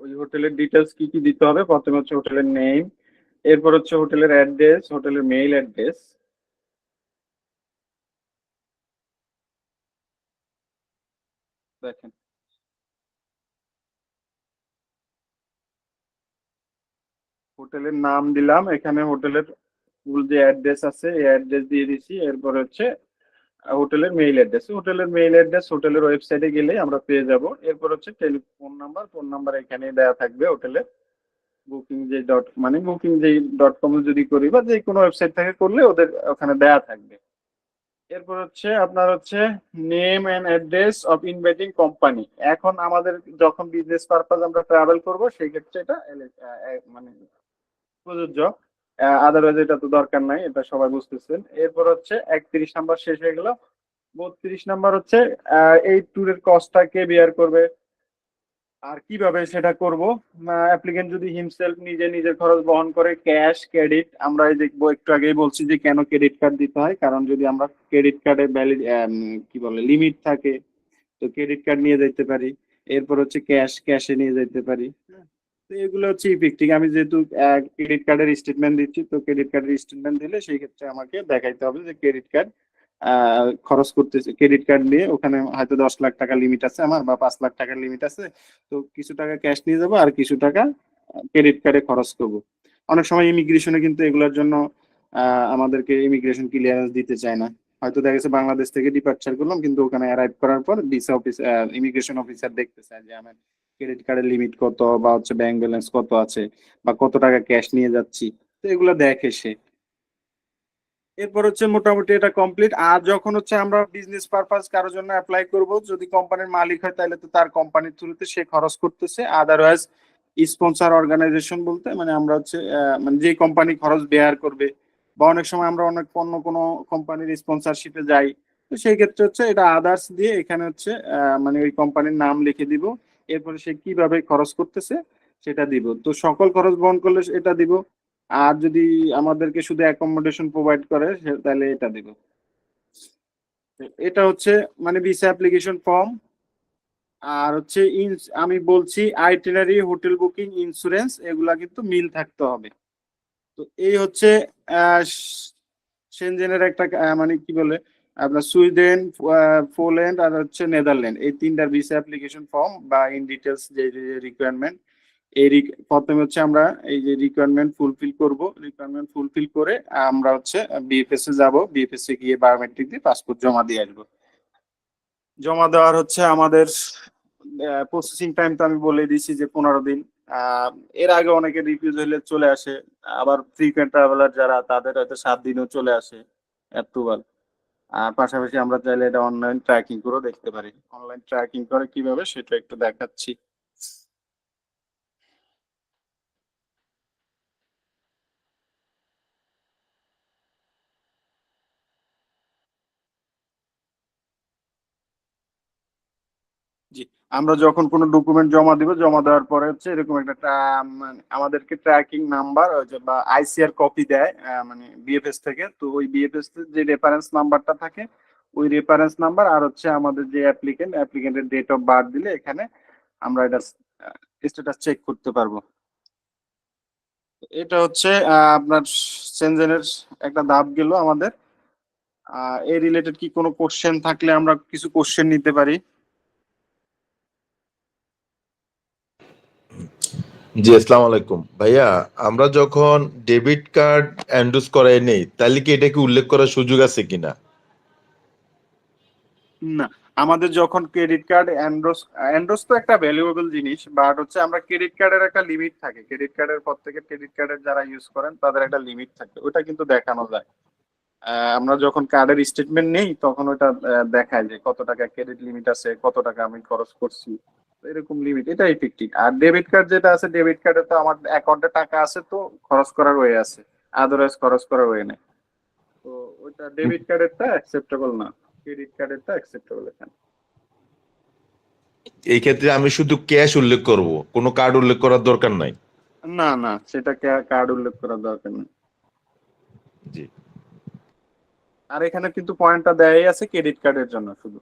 ওই হোটেলের ডিটেলস কি কি দিতে হবে, প্রথমে হচ্ছে হোটেলের নেম, এরপর হচ্ছে হোটেলের অ্যাড্রেস, হোটেলের মেইল অ্যাড্রেস। দেখেন, হোটেলের নাম দিলাম, এখানে হোটেলের ফুল যে অ্যাড্রেস আছে এই অ্যাড্রেস দিয়ে দিছি। এরপর হচ্ছে হোটেলের মেইল অ্যাড্রেস, হোটেলের মেইল অ্যাড্রেস হোটেলের ওয়েবসাইটে গেলে আমরা পেয়ে যাব। এরপর হচ্ছে টেলিফোন নাম্বার, ফোন নাম্বার এখানে দেওয়া থাকবে হোটেলের। বুকিং যে বুকিং যে ডট কম যদি করি বা যে কোনো ওয়েবসাইট থেকে করলে ওদের ওখানে দেয়া থাকবে। এরপর হচ্ছে আপনার হচ্ছে name and address of inviting company. এখন আমাদের যখন বিজনেস পারপাস আমরা ট্রাভেল করব সেই ক্ষেত্রে এটা মানে প্রযোজ্য। আদারওয়াইজ এটা তো দরকার নাই, এটা সবাই বুঝতেছেন। এরপর হচ্ছে 31 নাম্বার শেষ হয়ে গেল। 32 নাম্বার হচ্ছে এই ট্যুরের কস্টটা কে বিয়ার করবে আর কিভাবে সেটা করব। অ্যাপ্লিকেন্ট যদি হিমসেলফ নিজে নিজের খরচ বহন করে, ক্যাশ, ক্রেডিট, আমরা এই দেখবো একটু আগেই বলছি যে কেন ক্রেডিট কার্ড দিতে হয়, কারণ যদি আমরা ক্রেডিট কার্ডে ভ্যালিড কি বলে লিমিট থাকে তো ক্রেডিট কার্ড নিয়ে যেতে পারি। এরপর হচ্ছে ক্যাশে নিয়ে যেতে পারি। তো এগুলো হচ্ছে ইফেক্টিভ। আমি যেহেতু ক্রেডিট কার্ডের স্টেটমেন্ট দিচ্ছি, তো ক্রেডিট কার্ডের স্টেটমেন্ট দিলে সেই ক্ষেত্রে আমাকে দেখাইতে হবে যে ক্রেডিট কার্ড খরচ করতেছে। ক্রেডিট কার্ড নিয়ে ওখানে হয়তো 10 লাখ টাকা লিমিট আছে আমার, বা 5 লাখ টাকার লিমিট আছে, তো কিছু টাকা ক্যাশ নিয়ে যাবো আর কিছু টাকা ক্রেডিট কার্ডে খরচ করব। অনেক সময় ইমিগ্রেশনে কিন্তু এগুলোর জন্য আমাদেরকে ইমিগ্রেশন ক্লিয়ারেন্স দিতে চায় না। হয়তো দেখা গেছে বাংলাদেশ থেকে ডিপার্চার করলাম, কিন্তু ওখানে অ্যারাইভ করার পর ভিসা অফিস ইমিগ্রেশন অফিসার দেখতে চায় যে আমার ক্রেডিট কার্ডের লিমিট কত, বা হচ্ছে ব্যাংক ব্যালেন্স কত আছে, বা কত টাকা ক্যাশ নিয়ে যাচ্ছি। তো এগুলো দেখে সে। এরপর হচ্ছে মোটামুটি এটা কমপ্লিট। আর যখন হচ্ছে আমরা বিজনেস পারপাস কারোর জন্য অ্যাপ্লাই করব, যদি কোম্পানির মালিক হয় তাহলে তো তার কোম্পানির থ্রুতে সে খরচ করতেছে। আদারওয়াইজ স্পন্সর অর্গানাইজেশন বলতে মানে আমরা হচ্ছে মানে যে কোম্পানি খরচ বেয়ার করবে, বা অনেক সময় আমরা অনেক অন্য কোনো কোম্পানির স্পন্সরশিপে যাই, তো সেই ক্ষেত্রে হচ্ছে এটা আদার্স দিয়ে এখানে হচ্ছে মানে ওই কোম্পানির নাম লিখে দিব। এরপরে সে কিভাবে খরচ করতেছে সেটা দিব, তো সকল খরচ বহন করলে এটা দিব। আর যদি আমাদেরকে শুধু অ্যাকোমোডেশন প্রোভাইড করে তাহলে এটা দিব। এটা হচ্ছে মানে ভিসা অ্যাপ্লিকেশন ফর্ম। আর হচ্ছে আমি বলছি আইটিনারি, হোটেল বুকিং, ইন্স্যুরেন্স এগুলা কিন্তু মিল থাকতে হবে। তো এই হচ্ছে আহ, সেনজেনের একটা মানে কি বলে আপনার সুইডেন, পোল্যান্ড আর হচ্ছে নেদারল্যান্ড, এই তিনটার ভিসা অ্যাপ্লিকেশন ফর্ম বা ইন ডিটেলস যে রিকোয়ারমেন্ট। প্রথমে হচ্ছে আমরা এই যে রিকোয়ারমেন্ট ফুলফিল করব। রিকোয়ারমেন্ট ফুলফিল করে আমরা হচ্ছে বিএফএস এ যাব। বিএফএস এ গিয়ে বায়োমেট্রিক দিয়ে পাসপোর্ট জমা দিয়ে আসবো। জমা দেওয়ার হচ্ছে আমাদের প্রসেসিং টাইম তো আমি বলে দিয়েছি যে 15 দিন। আহ, এর আগে অনেকে রিফিউজ হলে চলে আসে, আবার ফ্রিকোয়েন্ট ট্রাভেলার যারা তাদের হয়তো 7 দিনও চলে আসে অ্যাপ্রুভাল। আর পাশাপাশি আমরা চাইলে এটা অনলাইন ট্র্যাকিং করেও দেখতে পারি। অনলাইন ট্র্যাকিং করে কিভাবে সেটা একটু দেখাচ্ছি। জি, আমরা যখন কোনো ডকুমেন্ট জমা দিব, জমা দেওয়ার পরে হচ্ছে এরকম একটা মানে আমাদেরকে ট্র্যাকিং নাম্বার বা আইসিআর কপি দেয় মানে বিএফএস থেকে। তো ওই বিএফএস যে রেফারেন্স নাম্বারটা থাকে, ওই রেফারেন্স নাম্বার আর হচ্ছে আমাদের যে অ্যাপ্লিকেন্টের ডেট অফ বার্থ দিলে এখানে আমরা এটা স্ট্যাটাস চেক করতে পারবো। এটা হচ্ছে আপনার সেনজেনের একটা ধাপ গেল আমাদের। এই রিলেটেড কি কোনো কোশ্চেন থাকলে আমরা কিছু কোশ্চেন নিতে পারি। জি, আসসালামু আলাইকুম ভাইয়া। আমরা যখন ডেবিট কার্ড এন্ডোর্স করাই নেই, তাহলে কি এটা কি উল্লেখ করার সুযোগ আছে কিনা? না, আমাদের যখন ক্রেডিট কার্ড অ্যান্ড্রোস অ্যান্ড্রোস তো একটা ভ্যালুয়েবল জিনিস, বাট হচ্ছে আমরা ক্রেডিট কার্ডের একটা লিমিট থাকে। ক্রেডিট কার্ডের প্রত্যেকে ক্রেডিট কার্ডের যারা ইউজ করেন তাদের একটা লিমিট থাকে, ওটা কিন্তু দেখানো যায়। আমরা যখন কার্ডের স্টেটমেন্ট নেই তখন ওটা দেখায় যে কত টাকা ক্রেডিট লিমিট আছে, কত টাকা আমি খরচ করছি। তো এরকম লিমিট এটা ইফেক্টিভ। আর ডেবিট কার্ড যেটা আছে, ডেবিট কার্ডে তো আমার অ্যাকাউন্টে টাকা আছে, তো খরচ করার ওয়ে আছে, আদারওয়াইজ খরচ করার ওয়ে নেই। তো ওইটা ডেবিট কার্ডেরটা অ্যাকসেপ্টেবল না, ক্রেডিট কার্ডেরটা অ্যাকসেপ্টেবল এখানে। এই ক্ষেত্রে আমি শুধু ক্যাশ উল্লেখ করব, কোনো কার্ড উল্লেখ করার দরকার নাই। না না, সেটা কার্ড উল্লেখ করার দরকার নেই। জি। আর এখানে কিন্তু পয়েন্টটা দেয়াই আছে ক্রেডিট কার্ডের জন্য শুধু।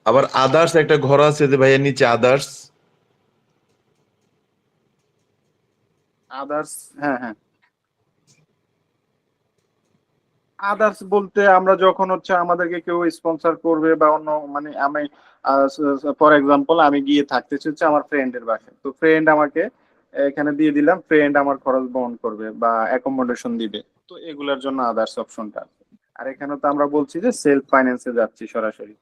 আবার আদার্স একটা ঘর আছে যে ভাইয়া, নিচে আদার্স। আদার্স, হ্যাঁ হ্যাঁ, আদার্স বলতে আমরা যখন হচ্ছে আমাদেরকে কেউ স্পন্সর করবে বা অন্য মানে আমি ফর এক্সাম্পল আমি গিয়ে থাকতেছি হচ্ছে আমার ফ্রেন্ডের বাসায়, তো ফ্রেন্ড আমাকে এখানে দিয়ে দিলাম, ফ্রেন্ড আমার খরচ বহন করবে বা অ্যাকোমোডেশন দিবে। তো এগুলোর জন্য আদার্স অপশনটা আছে। আর এখানে তো আমরা বলছি যে সেলফ ফাইন্যান্সে যাচ্ছি সরাসরি।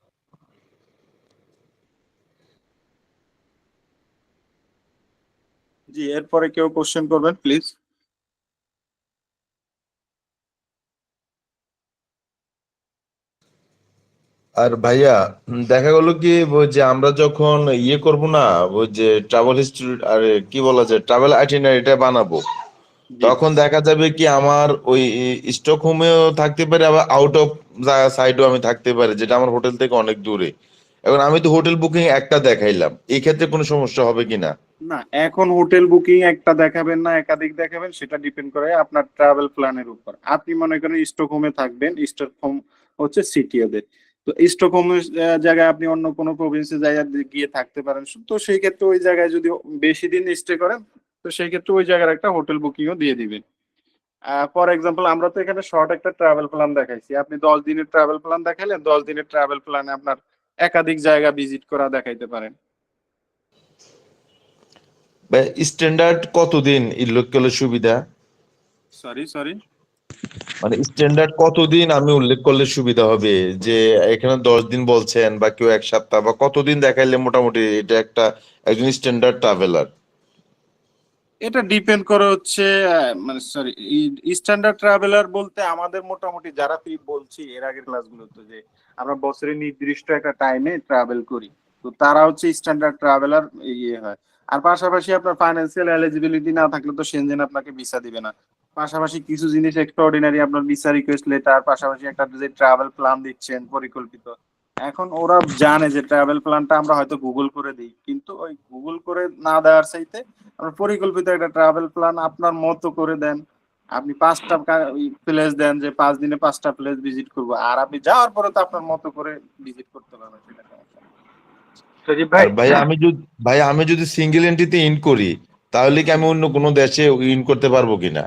জি, এরপরে কেউ কোশ্চেন করবেন প্লিজ। আর ভাইয়া দেখা গেল কি ওই যে আমরা যখন ইয়ে করব না, ওই যে ট্রাভেল হিস্ট্রি আর কি বলা যায় ট্রাভেল আইটিনারিটা বানাবো, জি তখন দেখা যাবে কি আমার ওই স্টকহোমেও থাকতে পারে, আবার আউট অফ সাইডও আমি থাকতে পারি, যেটা আমার হোটেল থেকে অনেক দূরে। এখন আমি তো হোটেল বুকিং একটা দেখাইলাম, এই ক্ষেত্রে কোনো সমস্যা হবে কিনা? না, এখন হোটেল বুকিং একটা দেখাবেন না একাধিক দেখাবেন সেটা ডিপেন্ড করে আপনার ট্রাভেল প্ল্যানের উপর। আপনি মনে করেন স্টকহোমে থাকবেন, স্টকহোম হচ্ছে সিটি ওদের, তো স্টকহোমের জায়গায় আপনি অন্য কোনো প্রভিন্সে জায়গায় গিয়ে থাকতে পারেন, তো সেই ক্ষেত্রে ওই জায়গায় যদি বেশি দিন স্টে করেন তো সেই ক্ষেত্রে ওই জায়গার একটা হোটেল বুকিংও দিয়ে দিবেন। ফর এক্সাম্পল আমরা তো এখানে শর্ট একটা ট্রাভেল প্ল্যান দেখাইছি, আপনি 10 দিনের ট্রাভেল প্ল্যান দেখাইলেন, 10 দিনের ট্রাভেল প্ল্যানে আপনার একাধিক জায়গা ভিজিট করা দেখাইতে পারেন। স্ট্যান্ডার্ড কতদিন উল্লেখ করলে সুবিধা? সরি সরি মানে স্ট্যান্ডার্ড কতদিন আমি উল্লেখ করলে সুবিধা হবে? যে এখানে 10 দিন বলছেন, বা কেউ 1 সপ্তাহ, বা কতদিন দেখাইলে মোটামুটি এটা একটা একজন স্ট্যান্ডার্ড ট্রাভেলার? এটা ডিপেন্ড করে হচ্ছে মানে সরি, স্ট্যান্ডার্ড ট্রাভেলার বলতে আমাদের মোটামুটি যারা বলছি এর আগের ক্লাসগুলোতে যে আমরা বছরে নির্দিষ্ট একটা টাইমে ট্রাভেল করি, তো তারা হচ্ছে স্ট্যান্ডার্ড ট্রাভেলার ইয়ে হয়। আর পাশাপাশি আপনার ফাইন্যান্সিয়াল এলিজিবিলিটি না থাকলে তো সেনজেন আপনাকে ভিসা দিবে না। পাশাপাশি কিছু জিনিস এক্সট্রাঅর্ডিনারি, আপনার ভিসা রিকোয়েস্ট লেটার, পাশাপাশি একটা যে ট্রাভেল প্ল্যান দিচ্ছেন পরিকল্পিত। এখন ওরা জানে যে ট্রাভেল প্ল্যানটা আমরা হয়তো গুগল করে দিই, কিন্তু ওই গুগল করে না দেওয়ার চাইতে আপনার পরিকল্পিত একটা ট্রাভেল প্ল্যান আপনার মতো করে দেন। আপনি 5টা প্লেস দেন যে 5 দিনে 5টা প্লেস ভিজিট করবো, আর আপনি যাওয়ার পরে তো আপনার মতো করে ভিজিট করতে পারবেন, সেটা সমস্যা না। সজীব আর ভাই, ভাই আমি যদি সিঙ্গেল এন্ট্রিতে ইন করি, তাহলে কি আমি অন্য কোনো দেশে ইন করতে পারবো কিনা?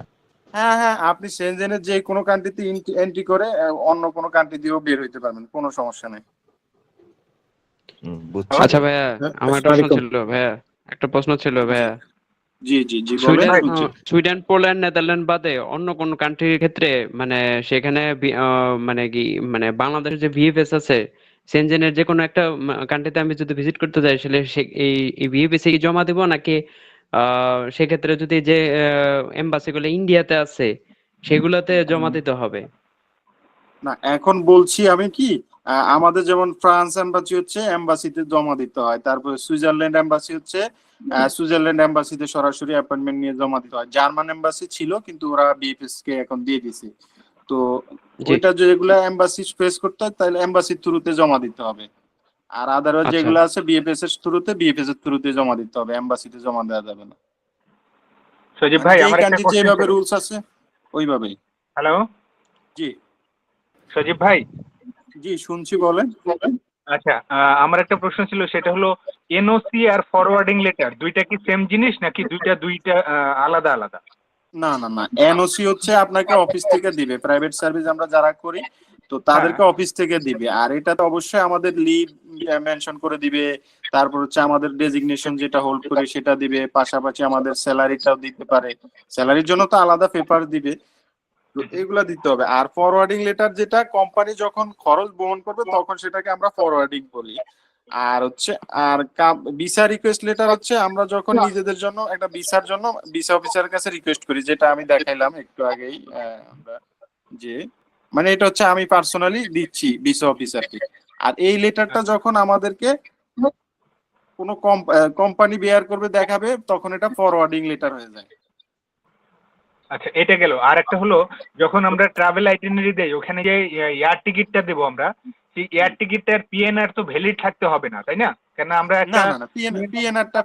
হ্যাঁ হ্যাঁ, আপনি সেনজেনের যে কোনো কান্ট্রিতে এন্ট্রি করে অন্য কোনো কান্ট্রি দিয়েও বের হইতে পারবেন, কোনো সমস্যা নেই। বুঝছি। আচ্ছা ভাইয়া, আমার একটা প্রশ্ন ছিল ভাইয়া, একটা প্রশ্ন ছিল ভাইয়া। জি জি জি বলেন, সুইডেন শুনছি। সুইডেন, পোল্যান্ড, নেদারল্যান্ড বাদে অন্য কোন কান্ট্রির ক্ষেত্রে মানে সেখানে মানে কি মানে বাংলাদেশের যে ভিএফএস আছে, সেনজেনের যে কোনো একটা কান্ট্রিতে আমি যদি ভিজিট করতে যাই, আসলে এই ভিএফএস কি জমা দিব নাকি সেক্ষেত্রে যদি যে এম্বাসি গুলো ইন্ডিয়াতে আছে সেগুলোতে জমা দিতে হবে? না, এখন বলছি আমি কি, আমাদের যেমন ফ্রান্স এম্বাসি হচ্ছে এম্বাসিতে জমা দিতে হয়, তারপরে সুইজারল্যান্ড এম্বাসি হচ্ছে সুইজারল্যান্ড এম্বাসিতে সরাসরি অ্যাপয়েন্টমেন্ট নিয়ে জমা দিতে হয়। জার্মান এম্বাসি ছিল কিন্তু ওরা বিএফএস কে এখন দিয়ে দিছে, তো জি। ওইটা যেগুলো এম্বাসি ফেস করতে হয় তাহলে এম্বাসির থ্রুতে জমা দিতে হবে। আর আদারওয়াইজ আচ্ছা। যেগুলো আছে বিএফএস এর থ্রুতে, বিএফএস এর থ্রুতে জমা দিতে হবে, এম্বাসিতে জমা দেওয়া যাবে না। সজীব মানে ভাই, যেই আমার একটা কান্ট্রি কোশ্চেন যেভাবে ছিল। রুলস আছে ওইভাবেই। হ্যালো জি সজীব ভাই, জি শুনছি, বলেন। আচ্ছা, আমার একটা প্রশ্ন ছিল, সেটা হলো এনওসি আর ফরওয়ার্ডিং লেটার দুইটা কি সেম জিনিস নাকি দুইটা আলাদা আলাদা? না না না, এনওসি হচ্ছে আপনাকে অফিস থেকে দিবে, প্রাইভেট সার্ভিস আমরা যারা করি তো তাদেরকে অফিস থেকে দিবে, আর এটা তো অবশ্যই আমাদের লিভ মেনশন করে দিবে, তারপর হচ্ছে আমাদের ডেজিগনেশন যেটা হোল্ড করি সেটা দিবে, পাশাপাশি আমাদের স্যালারিটাও দিতে পারে, স্যালারির জন্য তো আলাদা পেপার দিবে, তো এগুলা দিতে হবে। আর ফরওয়ার্ডিং লেটার যেটা কোম্পানি যখন খরচ বহন করবে তখন সেটাকে আমরা ফরওয়ার্ডিং বলি। আর হচ্ছে আর ভিসা রিকোয়েস্ট লেটার হচ্ছে আমরা যখন নিজেদের জন্য একটা ভিসার জন্য ভিসা অফিসারের কাছে রিকোয়েস্ট করি, যেটা আমি দেখাইলাম একটু আগেই, আমরা যে মানে এটা হচ্ছে আমি পার্সোনালি দিচ্ছি ভিসা অফিসারকে, আর এই লেটারটা যখন আমাদেরকে কোনো কোম্পানি বেয়ার করবে দেখাবে তখন এটা ফরওয়ার্ডিং লেটার হয়ে যায়। আচ্ছা, এটা গেল। আর একটা হলো, যখন আমরা ট্রাভেল আইটিনারি দেই, ওখানে যে এয়ার টিকিটটা দেবো আমরা, সেই এয়ার টিকিটটার পিএনআর তো ভ্যালিড থাকতে হবে না, তাই না? কেন আমরা না একটা না না,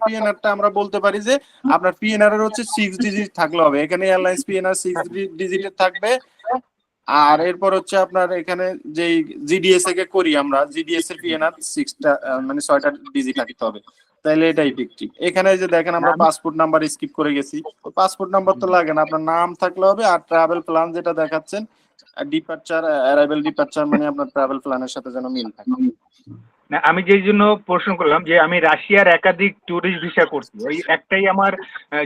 পিএনআরটা আমরা বলতে পারি যে আপনার পিএনআর এর হচ্ছে 6 ডিজিট থাকলে হবে, এখানে এয়ারলাইন্স পিএনআর 6 ডিজিটের থাকবে। আর এরপর হচ্ছে আপনার এখানে যেই জিডিএস এ করি আমরা, জিডিএস এর পিএনআর 6টা মানে 6টা ডিজিট থাকতে হবে, তাইলে এটা ইফেক্টিভ। এখানে যে দেখেন আমরা পাসপোর্ট নাম্বার স্কিপ করে গেছি, পাসপোর্ট নাম্বার তো লাগে না, আপনার নাম থাকলে হবে। আর ট্রাভেল প্ল্যান যেটা দেখাচ্ছেন ডিপারচার অ্যারাইভেল ডিপারচার মানে আপনার ট্রাভেল প্ল্যানের সাথে যেন মিল থাকে। না, আমি যেই জন্য প্রশ্ন করলাম যে আমি রাশিয়ার একাধিক ট্যুরিস্ট ভিসা করছি, ওই একটাই আমার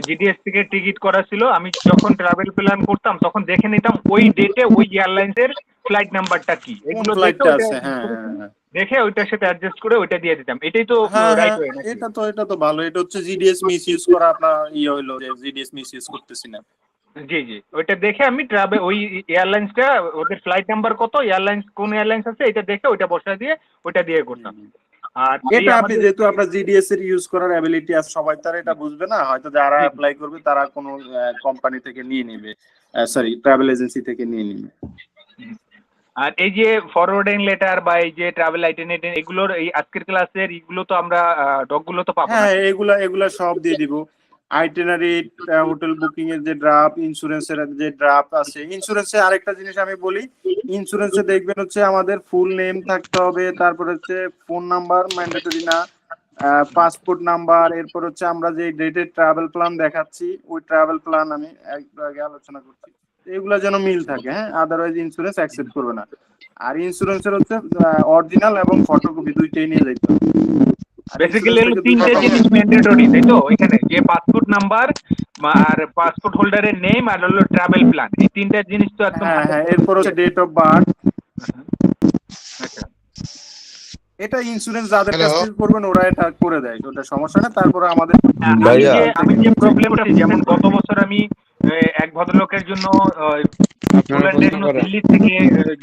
জিডিএস থেকে টিকিট করা ছিল। আমি যখন ট্রাভেল প্ল্যান করতাম তখন দেখে নিতাম ওই ডেটে ওই এয়ারলাইন্সের ফ্লাইট নাম্বারটা কি, কোন এগুলো ফ্লাইটটা আছে, হ্যাঁ হ্যাঁ দেখে ওইটার সাথে অ্যাডজাস্ট করে ওইটা দিয়ে দিতাম। এটাই তো হ্যাঁ রাইট হ্যাঁ, ওয়ে নাকি? এটা তো ভালো, এটা হচ্ছে জিডিএস মিস ইউজ করা, আপনার ইয়ে হইলো যে জিডিএস মিস ইউজ করতেছি না। জি জি, ওইটা দেখে আমি ট্রাভেল ওই এয়ারলাইন্সটা, ওদের ফ্লাইট নাম্বার কত, এয়ারলাইন্স কোন এয়ারলাইন্স আছে এটা দেখে ওইটা বসা দিয়ে ওইটা দিয়ে করতাম। আর এই এটা আপনি আমাদের যেহেতু আপনার জিডিএস এর ইউজ করার অ্যাবিলিটি আছে, সবাই তার এটা বুঝবে না, হয়তো যারা জি, জি। অ্যাপ্লাই করবে তারা কোনো কোম্পানি থেকে নিয়ে নেবে, সরি ট্রাভেল এজেন্সি থেকে নিয়ে নেবে। আর এই যে ফরওয়ার্ডিং লেটার বা এই যে ট্রাভেল আইটেনারি এগুলোর এই আজকের ক্লাসের এগুলো তো আমরা ডকগুলো তো পাবো হ্যাঁ নাকি? এগুলা এগুলা সব দিয়ে দিব। আইটিনারি, হোটেল বুকিং এর যে ড্রাফট, ইন্স্যুরেন্সের যে ড্রাফট আছে। ইন্স্যুরেন্সে আরেকটা জিনিস আমি বলি, ইন্স্যুরেন্সে দেখবেন হচ্ছে আমাদের ফুল নেম থাকতে হবে, তারপর হচ্ছে ফোন নাম্বার ম্যান্ডেটরি না, পাসপোর্ট নাম্বার, এরপর হচ্ছে আমরা যে ডেটের ট্রাভেল প্ল্যান দেখাচ্ছি ওই ট্রাভেল প্ল্যান আমি একটু আগে আলোচনা করছি, এগুলা যেন মিল থাকে। হ্যাঁ, আদারওয়াইজ ইন্স্যুরেন্স অ্যাকসেপ্ট করবে না। আর ইন্স্যুরেন্সের হচ্ছে অরিজিনাল এবং ফটোকপি দুইটাই নিয়ে যেতে হবে। আর বেসিক্যালি ইন্স্যুরেন্স হলো থেকে তিনটে জিনিস ম্যান্ডেটরি, তাই তো? ওইখানে যে পাসপোর্ট নাম্বার আর পাসপোর্ট হোল্ডারের নেম আর হলো ট্রাভেল প্ল্যান, এই তিনটা জিনিস তো একদম হ্যাঁ হ্যাঁ, থাকতে এরপর হচ্ছে ডেট অফ বার্থ। আচ্ছা। এটা ইন্স্যুরেন্স যাদের হ্যালো কাছ থেকে করবেন ওরা এটা করে দেয়, ওটা সমস্যা না। তারপরে আমাদের আমি ভাইয়া যে আমি যে প্রবলেমটা, যেমন গত বছর আমি এক ভদ্রলোকের জন্য আপনারা পোল্যান্ডের প্রশ্ন জন্য করেন। দিল্লি থেকে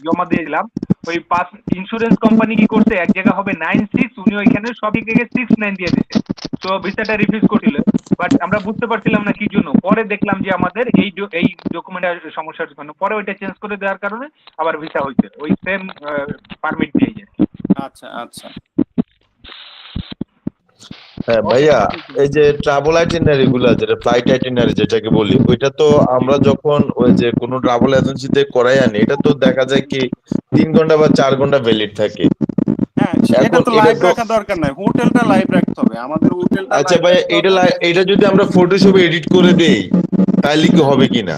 জমা দিয়ে দিলাম। ওই পাস ইন্স্যুরেন্স কোম্পানি কি করছে, এক জায়গা হবে 96, উনি ওইখানে সব থেকে 69 দিয়ে দিচ্ছে। তো ভিসাটা রিফিউজ করছিল, বাট আমরা বুঝতে পারছিলাম না কি জন্য। পরে দেখলাম যে আমাদের এই ডকুমেন্টের সমস্যার জন্য, পরে ওইটা চেঞ্জ করে দেওয়ার কারণে আবার ভিসা হয়েছে ওই সেম পারমিট দিয়ে যায়। আচ্ছা আচ্ছা। হ্যাঁ ভাইয়া, এই যে ট্রাভেল আইটিনারি গুলা, যেটা ফ্লাইট আইটিনারি যেটাকে বলি, ওইটা তো আমরা যখন ওই যে কোনো ট্রাভেল এজেন্সিতে করাই আনি, এটা তো দেখা যায় কি 3 ঘন্টা বা 4 ঘন্টা ভ্যালিড থাকে। হ্যাঁ, এটা এখন তো এটা লাইভ তো রাখা দরকার নাই, হোটেলটা লাইভ রাখতে হবে, আমাদের হোটেলটা আচ্ছা লাইভ ভাইয়া, রাখতে এটা হবে। এটা যদি আমরা ফটোশপে এডিট করে দেই তাহলে কি হবে কিনা?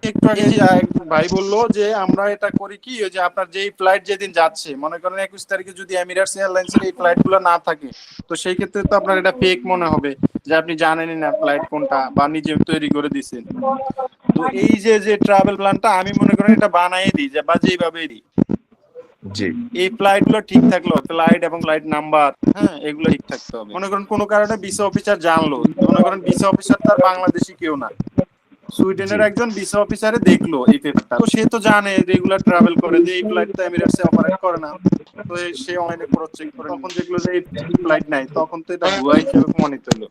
একটু আগে যে এক ভাই বললো যে আমরা এটা করি কি, ওই যে আপনার যেই ফ্লাইট যেদিন যাচ্ছে, মনে করেন 21 তারিখে যদি এমিরেটস এয়ারলাইন্সের এই ফ্লাইট গুলো না থাকে, তো সেই ক্ষেত্রে তো আপনার এটা ফেক মনে হবে, যে আপনি জানেনই না ফ্লাইট কোনটা বা নিজে তৈরি করে দিছেন। তো এই যে যে ট্রাভেল প্ল্যানটা আমি মনে করেন এটা বানাই দিই, যে বা যেভাবে দিই, জি এই ফ্লাইট গুলো ঠিক থাকলো, ফ্লাইট এবং ফ্লাইট নাম্বার, হ্যাঁ এগুলো ঠিক থাকতে হবে। মনে করেন কোনো কারণে ভিসা অফিসার জানলো, মনে করেন ভিসা অফিসার তার বাংলাদেশি কেউ না, জি সুইডেনের একজন ভিসা অফিসারে দেখলো এই পেপারটা, তো সে তো জানে রেগুলার ট্রাভেল করে যে এই ফ্লাইট তো এমিরেটস এ অপারেট করে না, তো সে অনলাইনে ক্রস চেক করে, তখন দেখলো যে এই ফ্লাইট নাই, তখন তো এটা ভুয়া হিসেবে প্রমাণিত হলো।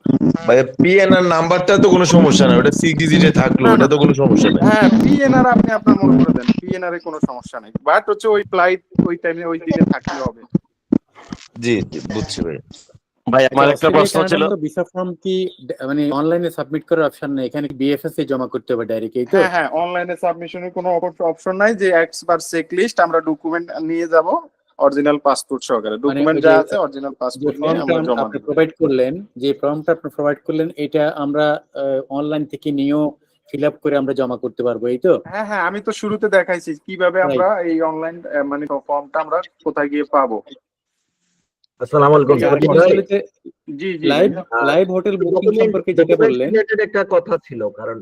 ভাইয়া, পিএনআর নাম্বারটা তো কোনো সমস্যা না, ওটা 6 ডিজিটে থাকলো, না এটা না, তো কোনো সমস্যা নাই। হ্যাঁ পিএনআর আপনি আপনার মনে করে দেন, পিএনআর এ কোনো সমস্যা নাই, বাট হচ্ছে ওই ফ্লাইট ওই টাইমে ওই দিনে থাকলে হবে। জি জি, বুঝছি ভাই। ভাই আমার আচ্ছা, একটা অস্ট্রেলিয়া প্রশ্ন ছিল। কানাডার মতো ভিসা ফর্ম কি মানে অনলাইনে সাবমিট করার অপশন নেই? এখানে বিএফএস এ জমা করতে হবে ডাইরেক্ট, এই তো? হ্যাঁ হ্যাঁ, অনলাইনে সাবমিশনের কোনো অপশন নাই, যে এক্সপার চেক লিস্ট আমরা ডকুমেন্ট নিয়ে যাব, অরিজিনাল পাসপোর্ট সহকারে মানে ডকুমেন্ট ওই যা যে আছে অরিজিনাল যে পাসপোর্ট নিয়ে ফর্মটা আমরা জমা আপনি দেব। প্রোভাইড করলেন, যে ফর্মটা আপনি প্রোভাইড করলেন, এটা আমরা অনলাইন থেকে নিয়েও ফিল আপ করে আমরা জমা করতে পারবো, এই তো? হ্যাঁ হ্যাঁ, আমি তো শুরুতে দেখাইছি কিভাবে আমরা রাইট। এই অনলাইন মানে ফর্মটা আমরা কোথায় গিয়ে পাবো। আসসালামু আলাইকুম আচ্ছা, সাকিব আরেকটা ভাই। বিষয় হলো যে জি জি লাইভ ভাইয়া। লাইভ হোটেল বুকিং ডকুমেন্ট সম্পর্কে যেটা ডকুমেন্ট বললেন, রিলেটেড একটা কথা ছিল, কারণ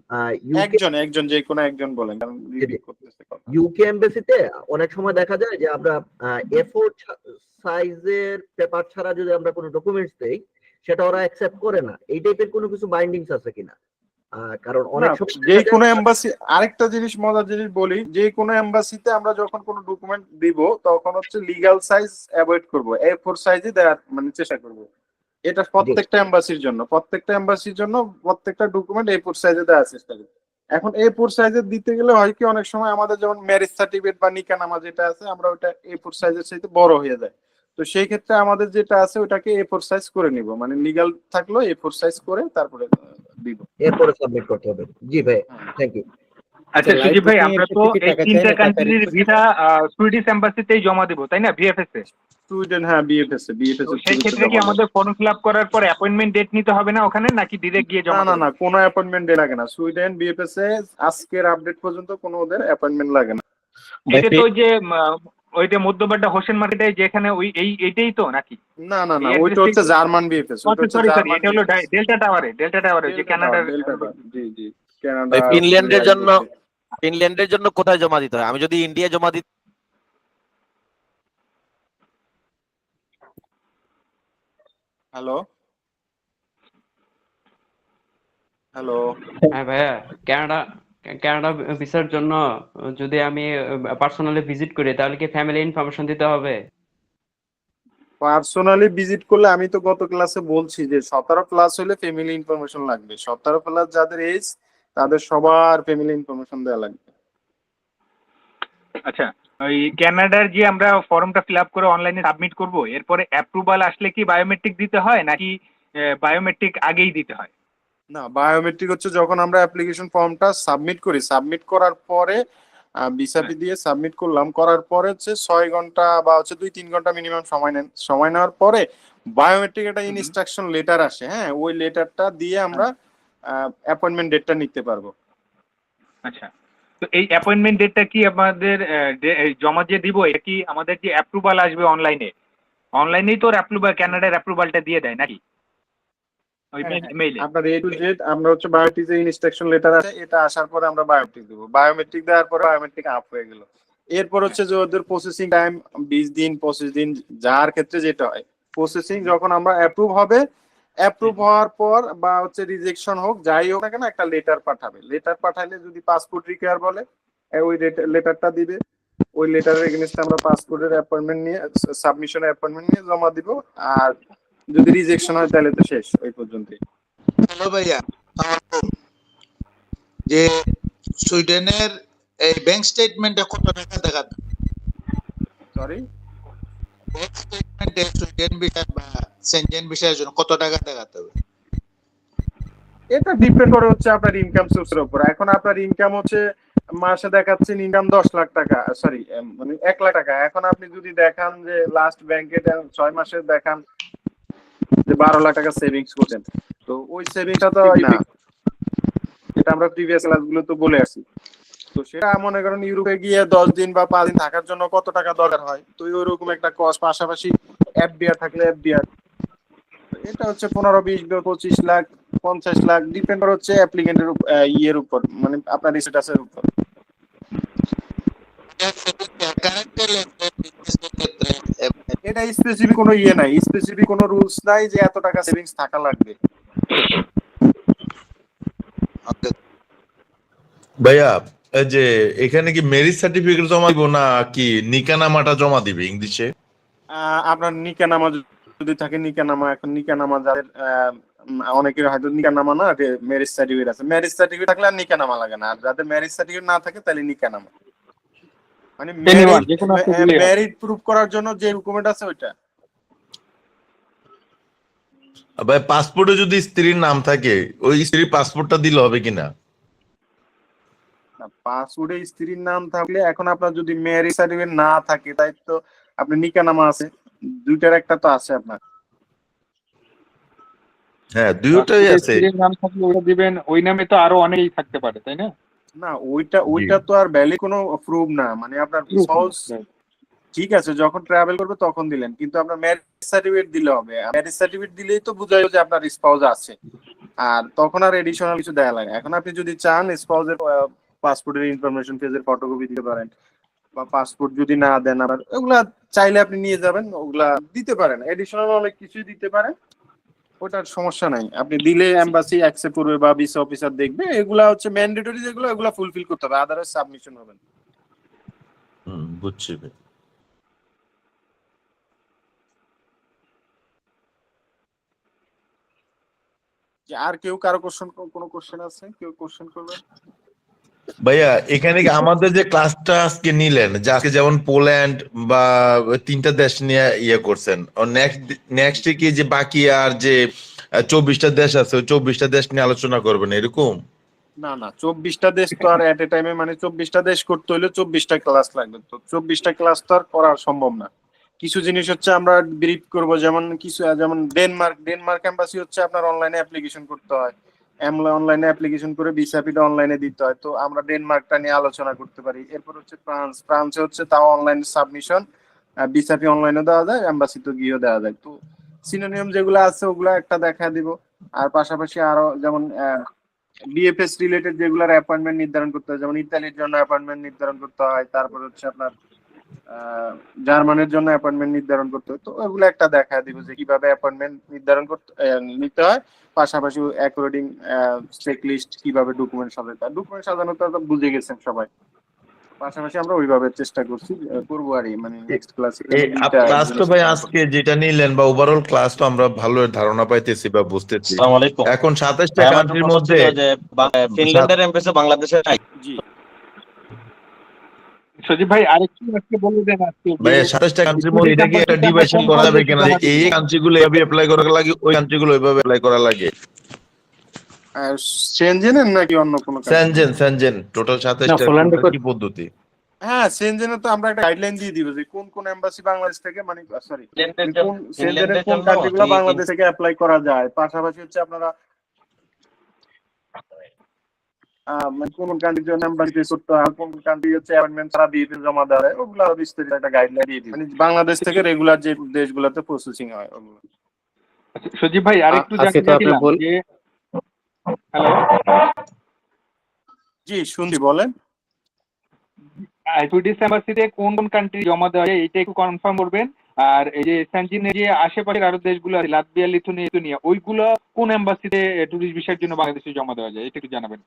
ইউকে একজন একজন যে কোনো একজন বলেন, কারণ রিপিট করতেছে কথা। ইউকে এমবাসিতে অনেক সময় দেখা যায় যে আমরা এ4 সাইজের পেপার ছাড়া যদি আমরা কোনো ডকুমেন্টস দেই, সেটা ওরা অ্যাকসেপ্ট করে না। এই টাইপের কোনো কিছু বাইন্ডিংস আছে কিনা? কারণ না, অনেক সময় যে দেখা যায় কোনো এম্বাসি, আরেকটা জিনিস মজার জিনিস বলি, যে কোনো এম্বাসিতে আমরা যখন কোনো ডকুমেন্ট দিব তখন হচ্ছে লিগ্যাল সাইজ অ্যাভয়েড করব, A4 সাইজে দেওয়ার মানে চেষ্টা করব। এটা প্রত্যেকটা এম্বাসির জন্য, প্রত্যেকটা এম্বাসির জন্য প্রত্যেকটা ডকুমেন্ট A4 সাইজে দেওয়ার চেষ্টা করব। এখন A4 সাইজে দিতে গেলে হয় কি, অনেক সময় আমাদের যেমন ম্যারেজ সার্টিফিকেট বা নিকানামা যেটা আছে, আমরা ওটা A4 সাইজের চাইতে বড় হয়ে যায়। তো সেই ক্ষেত্রে আমাদের যেটা আছে ওটাকে A4 সাইজ করে নিব, মানে লিগ্যাল থাকলো A4 সাইজ করে তারপরে দিব। এরপরে সাবমিট করতে হবে। জি ভাই, হ্যাঁ। Thank you. আচ্ছা লাইভ সুজিব ভাই, বুকিং আমরা এর তো ক্ষেত্রে কি এই টাকা চায় তিনটা না, টাকা কান্ট্রির রিকোয়েস্ট? ভিসা সুইডিশ এম্বাসিতেই জমা দিব, তাই না? বিএফএস এ। সুইডেন, হ্যাঁ বিএফএস এ, বিএফএস তো এর সেই থ্রুতে ক্ষেত্রে কি জমা দেব। আমাদের ফর্ম ফিল আপ করার পর অ্যাপয়েন্টমেন্ট ডেট নিতে হবে না ওখানে, নাকি ডিরেক্ট গিয়ে না জমা না দেবো? না, কোনো অ্যাপয়েন্টমেন্ট লাগে না, সুইডেন বিএফএস এ আজকের আপডেট পর্যন্ত কোনো ওদের অ্যাপয়েন্টমেন্ট লাগে না। এটা তো ওই যে ওই যে মধ্যবাড্ডা হোসেন মার্কেটে যেখানে ওই এইটাই তো নাকি? না না না, এই ওইটা অ্যাড্রেস হচ্ছে জার্মান বিএফএস, ওইটা হচ্ছে সরি সরি, জার্মান এটা হলো বিএফএস। ডেল্টা টাওয়ারে যে ডেল্টা টাওয়ার, কানাডার। ডেল্টা টাওয়ার, জি জি, কানাডা ভাই ফিনল্যান্ডের জন্য রাইট। ফিনল্যান্ডের জন্য কোথায় জমা দিতে হয়? আমি যদি ইন্ডিয়া জমা দিই। Hello hello. হ্যাঁ ভাইয়া, কানাডা কানাডা ভিসার জন্য যদি আমি পার্সোনালি ভিজিট করি তাহলে কি ফ্যামিলি ইনফরমেশন দিতে হবে? পার্সোনালি ভিজিট করলে আমি তো গত ক্লাসে বলছি যে 17 প্লাস হলে ফ্যামিলি ইনফরমেশন লাগবে, 17 প্লাস যাদের এজ তাদের সবার ফ্যামিলি ইনফরমেশন দেওয়া লাগবে। আচ্ছা, ওই কানাডার যে আমরা ফর্মটা ফিল আপ করে অনলাইনে সাবমিট করব, এরপরে অ্যাপ্রুভাল আসলে কি বায়োমেট্রিক দিতে হয় নাকি বায়োমেট্রিক আগেই দিতে হয়? না, বায়োমেট্রিক হচ্ছে যখন আমরা অ্যাপ্লিকেশন ফর্মটা সাবমিট করি, সাবমিট করার পরে ভিসাপি দিয়ে সাবমিট করলাম, করার পরে হচ্ছে 6 ঘন্টা বা হচ্ছে 2-3 ঘন্টা মিনিমাম সময় নেন। সময় নেওয়ার পরে বায়োমেট্রিক একটা ইনস্ট্রাকশন লেটার আসে, হ্যাঁ, ওই লেটারটা দিয়ে আমরা অ্যাপয়েন্টমেন্ট ডেটটা নিতে পারবো। আচ্ছা, তো এই অ্যাপয়েন্টমেন্ট ডেটটা কি আমাদের জমা যে দিব, এটা কি আমাদের যে অ্যাপ্রুভাল আসবে অনলাইনেই তো অ্যাপ্রুভাল, কানাডার অ্যাপ্রুভালটা দিয়ে দেয় নাকি ওই মেইলে? আপনার A to Z আমরা হচ্ছে বায়োমেট্রিক যে ইনস্ট্রাকশন লেটার আছে এটা আসার পরে আমরা বায়োমেট্রিক দেবো, বায়োমেট্রিক দেওয়ার পরে বায়োমেট্রিক আপ হয়ে গেল। এরপর হচ্ছে যে ওদের প্রসেসিং টাইম 20 দিন 25 দিন, যার ক্ষেত্রে যেটা হয় প্রসেসিং, যখন আমরা অ্যাপ্রুভ হবে, অ্যাপ্রুভ হওয়ার পর বা হচ্ছে রিজেকশন হোক যাই হোক না কেন একটা লেটার পাঠাবে। লেটার পাঠাইলে যদি পাসপোর্ট রিকোয়ার বলে ওই লেটারটা দিবে, ওই লেটারের এগেইনস্টে আমরা পাসপোর্টের অ্যাপয়েন্টমেন্ট নিয়ে সাবমিশনের অ্যাপয়েন্টমেন্ট নিয়ে জমা দিব। আর যদি রিজেকশন হয় তাহলে তো শেষ ওই পর্যন্তই। হ্যালো ভাইয়া, যে সুইডেনের এই ব্যাংক স্টেটমেন্টে কত টাকা দেখাতে? সরি, ব্যাংক স্টেটমেন্টে সুইডেন ভিসা বা সেনজেন ভিসার জন্য কত টাকা দেখাতে হবে? এটা ডিপেন্ড করে হচ্ছে আপনার ইনকাম সোর্সের উপর। এখন আপনার ইনকাম হচ্ছে মাসে দেখাচ্ছেন ইনকাম 10 লাখ টাকা, সরি মানে 1 লাখ টাকা। এখন আপনি যদি দেখান যে লাস্ট ব্যাংকে 6 মাসে দেখান যে 12 লাখ টাকা সেভিংস করছেন, তো ওই সেভিংসটা তো না, এটা আমরা প্রিভিয়াস ক্লাসগুলো তো বলে আসি। তো সেটা মনে করেন ইউরোপে গিয়ে 10 দিন বা 5 দিন থাকার জন্য কত টাকা দরকার হয়, তো ওইরকম একটা কস্ট, পাশাপাশি এফডিআর থাকলে এফডিআর, এটা হচ্ছে 15-20 বা 25 লাখ 50 লাখ, ডিপেন্ড করে হচ্ছে অ্যাপ্লিকেন্টের ইয়ের উপর, মানে আপনার স্ট্যাটাসের উপর। এটা স্পেসিফিক কোনো ইয়ে নাই, স্পেসিফিক কোনো রুলস নাই যে এত টাকা সেভিংস থাকা লাগবে। ভাইয়া, এই যে এখানে কি ম্যারেজ সার্টিফিকেট জমা দিব না কি নিকানামাটা জমা দিবে ইংলিশে? আপনার নিকানামা যদি থাকে নিকানামা, এখন নিকানামা যাদের অনেকের হয়তো নিকানামা না, ম্যারেজ সার্টিফিকেট আছে, ম্যারেজ সার্টিফিকেট থাকলে আর নিকানামা লাগে না। আর যাদের ম্যারেজ সার্টিফিকেট না থাকে তাহলে নিকানামা, মানে ম্যারিড প্রুফ করার জন্য যে ডকুমেন্ট আছে ওইটা। ভাই পাসপোর্টে যদি স্ত্রীর নাম থাকে ওই স্ত্রীর পাসপোর্টটা দিলে হবে কিনা? পাসপোর্টে স্ত্রীর নাম থাকলে, এখন আপনার যদি ম্যারেজ সার্টিফিকেট না থাকে তাই তো আপনি নিকানামা আছে, দুইটার একটা তো আছে আপনার। হ্যাঁ, দুইটাই আছে। নাম থাকলে ওটা দিবেন, ওই নামে তো আরো অনেকেই থাকতে পারে, তাই না? না, ওইটা তো আর ভ্যালিড কোনো প্রুফ না, মানে আপনার স্পাউস, ঠিক আছে যখন ট্রাভেল করবে তখন দিলেন, কিন্তু আপনার ম্যারেজ সার্টিফিকেট দিলে হবে। ম্যারেজ সার্টিফিকেট দিলেই তো বোঝা যায় যে আপনার স্পাউস আছে, আর তখন আর এডিশনাল কিছু দেয়া লাগে। এখন আপনি যদি চান স্পাউসের পাসপোর্টের ইনফরমেশন পেজের ফটোকপি দিতে পারেন, বা পাসপোর্ট যদি না দেন আবার ওগুলা চাইলে আপনি নিয়ে যাবেন, ওগুলা দিতে পারেন, এডিশনাল অনেক কিছুই দিতে পারেন, ওটার সমস্যা নাই। আপনি দিলে এমবাসি অ্যাকসেপ্ট করবে বা ভিসা অফিসার দেখবে, এগুলা হচ্ছে ম্যান্ডেটরি, যেগুলো এগুলা ফুলফিল করতে হবে, আদারওয়াইজ সাবমিশন হবে না। বুঝছি। আর কেউ কারো কোনো কোশ্চেন আছে? কেউ কোশ্চেন করবে? ভাইয়া এখানে কি আমাদের যে ক্লাসটা আজকে নিলেন, যে আজকে যেমন পোল্যান্ড বা 3টা দেশ নিয়ে ইয়ে করছেন, নেক্সট কি যে বাকি আর যে 24টা দেশ আছে ওই 24টা দেশ নিয়ে আলোচনা করবেন এরকম? না 24টা দেশ তো আর এট এ টাইমে, মানে 24টা দেশ করতে হলে 24টা ক্লাস লাগবে, তো 24টা ক্লাস তো আর করা সম্ভব না। কিছু জিনিস হচ্ছে আমরা ব্রিফ করব, যেমন যেমন ডেনমার্ক এম্বাসি হচ্ছে আপনার অনলাইনে অ্যাপ্লিকেশন করতে হয়, অনলাইনে অ্যাপ্লিকেশন করে ভিসাপিটা অনলাইনে দিতে হয়, তো আমরা ডেনমার্কটা নিয়ে আলোচনা করতে পারি। এরপর হচ্ছে ফ্রান্সে হচ্ছে তাও অনলাইন সাবমিশন, ভিসাপি অনলাইনে দেওয়া যায়, এম্বাসি তো গিয়েও দেওয়া যায়। তো সিনোনিয়াম যেগুলো আছে ওগুলা একটা দেখা দিব। আর পাশাপাশি আরো যেমন বিএফএস রিলেটেড যেগুলোর অ্যাপয়েন্টমেন্ট নির্ধারণ করতে হয়, যেমন ইতালির জন্য অ্যাপয়েন্টমেন্ট নির্ধারণ করতে হয়, তারপর হচ্ছে আপনার জার্মানির জন্য অ্যাপয়েন্টমেন্ট নির্ধারণ করতে হয়, তো ওগুলো একটা দেখা দিব যে কিভাবে অ্যাপয়েন্টমেন্ট নির্ধারণ করতে নিতে হয়, পাশাপাশি অ্যাকর্ডিং চেকলিস্ট কিভাবে ডকুমেন্ট সাজাতে হয়। ডকুমেন্ট সাজানো তো বুঝে গেছেন সবাই, পাশাপাশি আমরা ওইভাবে চেষ্টা করবো আর মানে নেক্সট ক্লাসে ক্লাস তো ভাই আজকে যেটা নিলেন বা ওভারঅল ক্লাস তো আমরা ভালো ধারণা পাইতেছি বা বুঝতেছি। এখন 27টা কান্ট্রির মধ্যে ফিনল্যান্ডের এমবেসি বাংলাদেশে নাই। জি সজীব ভাই আরেকটু আজকে বলে দেন আজকে ভাই 27টা কান্ট্রির মধ্যে এটা কি একটা ডিভাইশন করা যাবে কিনা যে এই কান্ট্রিগুলো এভাবে অ্যাপ্লাই করা লাগে, ওই কান্ট্রিগুলো ওইভাবে অ্যাপ্লাই করা লাগে? সেনজেনের নাকি অন্য কোনো সেনজেন টোটাল 27টা কি পদ্ধতি? হ্যাঁ, সেনজেনে তো আমরা একটা গাইডলাইন দিয়ে দিব যে কোন কোন এমবাসি বাংলাদেশ থেকে মানে সরি কোন সেনজেনের কোন কান্ট্রিগুলো বাংলাদেশ থেকে অ্যাপ্লাই করা যায়, পাশাপাশি হচ্ছে আপনারা মানে কোন কান্ট্রির জন্য এমবাসি করতে হয়, কোন কান্ট্রি হচ্ছে অ্যাপয়েন্টমেন্ট ছাড়া দিয়ে জমা দেওয়া হয়, ওগুলো আরো বিস্তারিত একটা গাইডলাইন দিয়ে দিব, মানে বাংলাদেশ থেকে রেগুলার যে দেশগুলোতে প্রসেসিং হয় ওগুলো। সজীব ভাই আরেকটু জানতে চাইছিলাম যে হ্যালো জি শুনছি, বলেন। সুইডিশ এম্বাসিতে কোন কোন কান্ট্রি জমা দেওয়া যায় এটা একটু কনফার্ম করবেন। আর এই যে সেনজেনের যে আশেপাশের আরো দেশগুলো আছে লাটভিয়া, লিথুয়ানিয়া, ওইগুলো কোন এম্বাসিতে টুরিস্ট ভিসার জন্য বাংলাদেশে জমা দেওয়া যায় এটা একটু জানাবেন।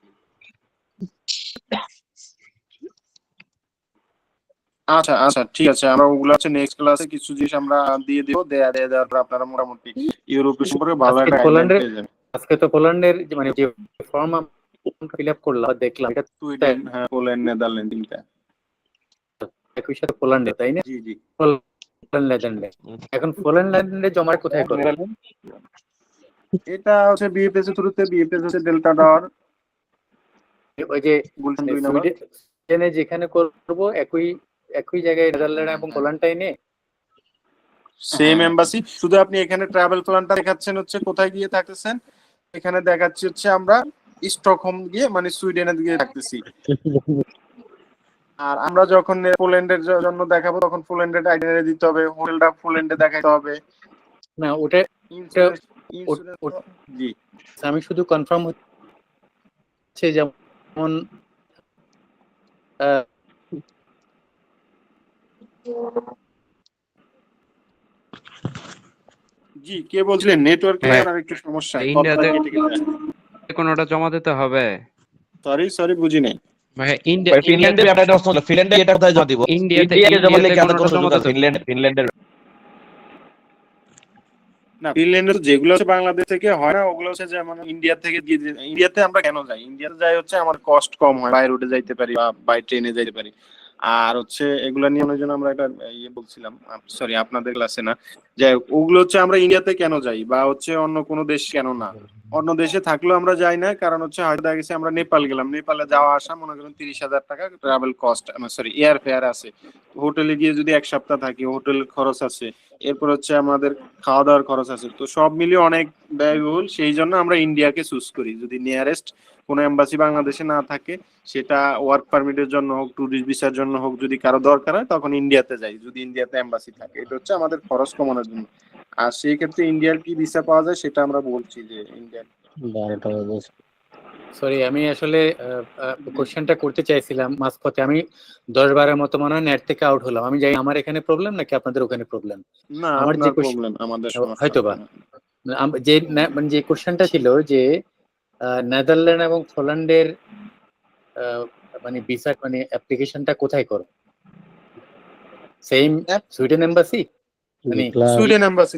আচ্ছা আচ্ছা ঠিক আছে, আমরা ওগুলো হচ্ছে নেক্সট ক্লাসে কিছু জিনিস আমরা দিয়ে দিব, দেওয়ার পর আপনারা মোটামুটি ইউরোপের সম্পর্কে ভালো একটা আইডিয়া পেয়ে যাবেন। আজকে তো পোল্যান্ডের মানে যে ফর্ম ফিল আপ করলাম দেখলাম এটা সুইডেন, হ্যাঁ পোল্যান্ড, নেদারল্যান্ড তিনটা একই সাথে পোল্যান্ডে, তাই না? জি জি নেদারল্যান্ডে। এখন পোল্যান্ডে জমা কোথায় করব? এটা হচ্ছে বিএফএস এর থ্রুতে, বিএফএস হচ্ছে ডেল্টা টাওয়ার, ওই যে গুলশান 2 নম্বর সুইডেনে যেখানে করব একই জায়গায় নেদারল্যান্ড এবং পোল্যান্ডটাই নে সেম এমবাসি, শুধু আপনি এখানে ট্রাভেল প্ল্যানটা দেখাচ্ছেন হচ্ছে কোথায় গিয়ে থাকতেছেন, এখানে দেখাচ্ছি হচ্ছে আমরা স্টকহোম গিয়ে মানে সুইডেনের দিকে থাকতেছি। আর আমরা যখন পোল্যান্ডের জন্য দেখাবো তখন পোল্যান্ডের আইডেন্টিটি দিতে হবে, হোটেলটা পোল্যান্ডে দেখাতে হবে না, ওটা জি আমি শুধু কনফার্ম হচ্ছে যেমন জি কে বলছিলেন? নেটওয়ার্কের আর একটু সমস্যা, ইন্ডিয়াতে কোনটা জমা দিতে হবে। সরি বুঝি নাই। ভাই ইন্ডিয়া ফিনল্যান্ডে ব্যাপারটা হচ্ছে ফিনল্যান্ডে এটা কোথায় জমা দিব? ইন্ডিয়াতে জমা দিলে কি এত কোনো সুযোগ আছে? ফিনল্যান্ডের না, ফিনল্যান্ডের যেগুলো হচ্ছে বাংলাদেশ থেকে হয় না, ওগুলো হচ্ছে যেমন ইন্ডিয়া থেকে ইন্ডিয়াতে আমরা কেন যাই, ইন্ডিয়াতে যাই হচ্ছে আমার কস্ট কম হয়, বাই রোডে যাইতে পারি বা বাই ট্রেনে যাইতে পারি। আর হচ্ছে এগুলা নিয়ে অনেকজন আমরা একটা ইয়ে বলছিলাম, সরি আপনাদের ক্লাসে না, যে ওগুলো হচ্ছে আমরা ইন্ডিয়াতে কেন যাই বা হচ্ছে অন্য কোনো দেশ কেন না, অন্য দেশে থাকলেও আমরা যাই না, কারণ হচ্ছে হয়তো দেখা গেছে আমরা নেপাল গেলাম, নেপালে যাওয়া আসা মনে করেন 30,000 টাকা travel cost, sorry air fair আছে, হোটেলে গিয়ে যদি এক সপ্তাহ থাকি হোটেল খরচ আছে, এরপর হচ্ছে আমাদের খাওয়া দাওয়ার খরচ আছে, তো সব মিলিয়ে অনেক ব্যয়বহুল। সেই জন্য আমরা ইন্ডিয়াকে চুজ করি, যদি নিয়ারেস্ট কোনো এম্বাসি বাংলাদেশে না থাকে, সেটা ওয়ার্ক পারমিটের জন্য হোক, ট্যুরিস্ট ভিসার জন্য হোক, যদি কারো দরকার হয় তখন ইন্ডিয়াতে যাই, যদি ইন্ডিয়াতে এম্বাসি থাকে। এটা হচ্ছে আমাদের খরচ কমানোর জন্য। আর সেই ক্ষেত্রে ইন্ডিয়ার কি ভিসা পাওয়া যায় সেটা আমরা বলছি যে ইন্ডিয়ার। সরি, আমি আসলে কোশ্চেনটা করতে চাইছিলাম মাঝপথে, আমি 10-12 মতো মনে হয় নেট থেকে আউট হলাম। আমি জানি আমার এখানে প্রবলেম নাকি আপনাদের ওখানে প্রবলেম? না, আমার যে প্রবলেম আমাদের হয়তোবা মানে যে কোশ্চেনটা ছিল যে নেদারল্যান্ড এবং পোল্যান্ডের মানে ভিসা মানে অ্যাপ্লিকেশনটা কোথায় করো? সেম সুইডেন এম্বাসি, মানে সুইডেন এম্বাসি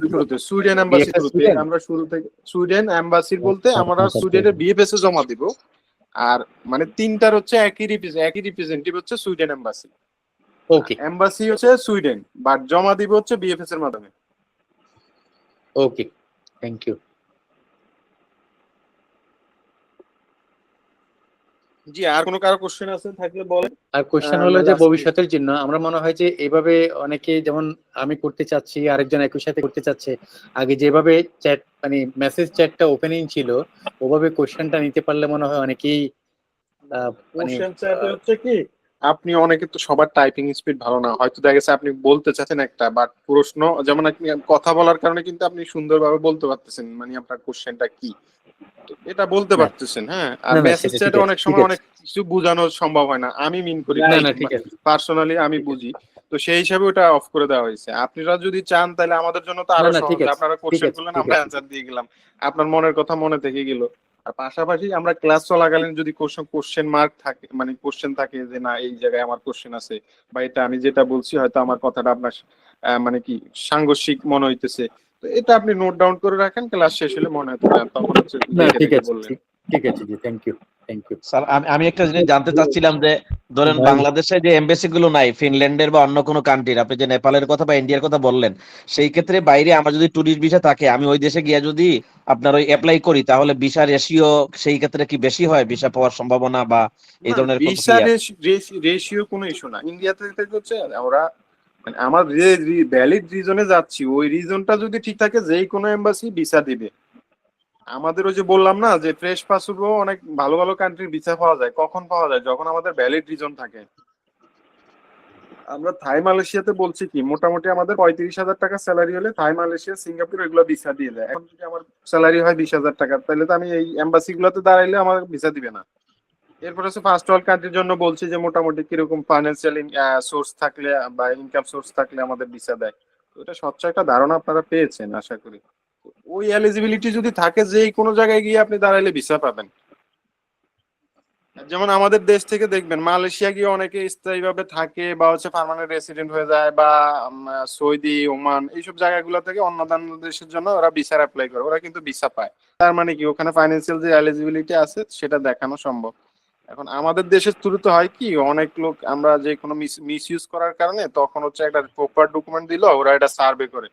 থ্রুতে আমরা শুরু থেকে সুইডেন এম্বাসি বলতে আমরা সুইডেনের বিএফএস এ জমা দিব। আর মানে তিনটার হচ্ছে একই রিপ্রেজেন্টেটিভ হচ্ছে সুইডেন এম্বাসি। ওকে, এম্বাসি হচ্ছে সুইডেন, বাট জমা দিব হচ্ছে বিএফএস এর মাধ্যমে। ওকে, থ্যাংক ইউ। জি, আর কোনো কারো কোশ্চেন আছে থাকলে বলেন। আর কোশ্চেন হলো যে ভবিষ্যতের জন্য আমরা মনে হয় যে এইভাবে অনেকে, যেমন আমি করতে চাচ্ছি, আরেকজন একই সাথে করতে চাচ্ছে, আগে যেভাবে চ্যাট মানে মেসেজ চ্যাটটা ওপেনিং ছিল ওভাবে কোশ্চেনটা নিতে পারলে মনে হয় অনেকেই কোশ্চেন চ্যাটে হচ্ছে কি আপনি অনেকে তো সবার টাইপিং স্পিড ভালো না, হয়তো দেখা গেছে আপনি বলতে চাচ্ছেন একটা, বাট প্রশ্ন যেমন আপনি কথা বলার কারণে কিন্তু আপনি সুন্দরভাবে বলতে পারতেছেন মানে আপনার কোশ্চেনটা কি, তো এটা বলতে না পারতেছেন, হ্যাঁ। আর না না মেসেজ সেটা ঠিক চ্যাটে আছে অনেক ঠিক সময় আছে অনেক কিছু বোঝানো সম্ভব হয় না, আমি মিন করি না না ঠিক আছে পার্সোনালি আমি ঠিক আছে বুঝি। তো সেই হিসাবে ওটা অফ করে দেওয়া হয়েছে। আপনারা যদি চান তাহলে আমাদের জন্য তো না আরো না সহজ, ঠিক আছে আপনারা ঠিক কোশ্চেন আছে করলেন, ঠিক আমরা আছে অ্যান্সার দিয়ে গেলাম, আপনার মনের কথা মনে থেকে গেল। আর পাশাপাশি আমরা ক্লাস চলাকালীন যদি কোশ্চেন মার্ক থাকে, মানে কোশ্চেন থাকে যে না এই জায়গায় আমার কোশ্চেন আছে, বা এটা আমি যেটা বলছি হয়তো আমার কথাটা আপনার মানে কি সাংঘর্ষিক মনে হইতেছে, তো এটা আপনি নোট ডাউন করে রাখেন, ক্লাস শেষ হলে মনে হতো তখন হচ্ছে না দেখে ঠিক দেখে আছে বললেন। ঠিক আছে জি thank you thank you sir আমি একটা জিনিস জানতে চাচ্ছিলাম যে ধরেন ভাই বাংলাদেশে যে এমবাসি গুলো নাই ফিনল্যান্ডের বা অন্য কোনো কান্ট্রির, আপনি যে নেপালের কথা বা ইন্ডিয়ার কথা বললেন, সেই ক্ষেত্রে বাইরে আমার যদি ট্যুরিস্ট ভিসা থাকে আমি ওই দেশে গিয়ে যদি আপনার ওই অ্যাপ্লাই করি তাহলে ভিসা রেশিও সেই ক্ষেত্রে কি বেশি হয়, ভিসা পাওয়ার সম্ভাবনা বা এই না, ধরনের কোনো কি ভিসা আছে? রেশিও কোনো ইস্যু না। ইন্ডিয়াতে থেকে হচ্ছে ওরা মানে আমার যে ভ্যালিড রিজনে যাচ্ছি ওই রিজনটা যদি ঠিক থাকে যেই কোনো এম্বাসি ভিসা দিবে। আমাদের ওই যে বললাম না যে ফ্রেশ পাসপোর্টও অনেক ভালো ভালো কান্ট্রির ভিসা পাওয়া যায়, কখন পাওয়া যায় যখন আমাদের ভ্যালিড রিজন থাকে। আমরা থাই মালয়েশিয়াতে বলছি কি মোটামুটি আমাদের 35,000 টাকা স্যালারি হলে থাই মালয়েশিয়া সিঙ্গাপুর এগুলো ভিসা দিয়ে দেয়। এখন যদি আমার স্যালারি হয় 20,000 টাকা তাহলে তো আমি এই এম্বাসি গুলোতে দাঁড়াইলে আমার ভিসা দিবে না। এরপর হচ্ছে ফার্স্ট ওয়ার্ল্ড কান্ট্রির জন্য বলছি যে মোটামুটি কিরকম ফাইন্যান্সিয়াল সোর্স থাকলে বা ইনকাম সোর্স থাকলে আমাদের ভিসা দেয়। তো এটা স্বচ্ছ একটা ধারণা আপনারা পেয়েছেন আশা করি। ওই এলিজিবিলিটি যদি থাকে যে কোনো জায়গায় গিয়ে আপনি দাঁড়াইলে ভিসা পাবেন। যেমন আমাদের দেশ থেকে দেখবেন মালয়েশিয়া গিয়ে অনেকে স্থায়ীভাবে থাকে বা হচ্ছে পার্মানেন্ট রেসিডেন্ট হয়ে যায়, বা সৌদি ওমান এইসব জায়গাগুলো থেকে অন্যান্য দেশের জন্য ওরা ভিসা অ্যাপ্লাই করে, ওরা কিন্তু ভিসা পায়। তার মানে কি ওখানে ফাইন্যান্সিয়াল যে এলিজিবিলিটি আছে সেটা দেখানো সম্ভব। এখন আমাদের দেশের শুরুতে হয় কি অনেক লোক আমরা যে কোনো মিস ইউজ করার কারণে তখন হচ্ছে একটা প্রপার ডকুমেন্ট দিল, ওরা এটা সার্ভে করে।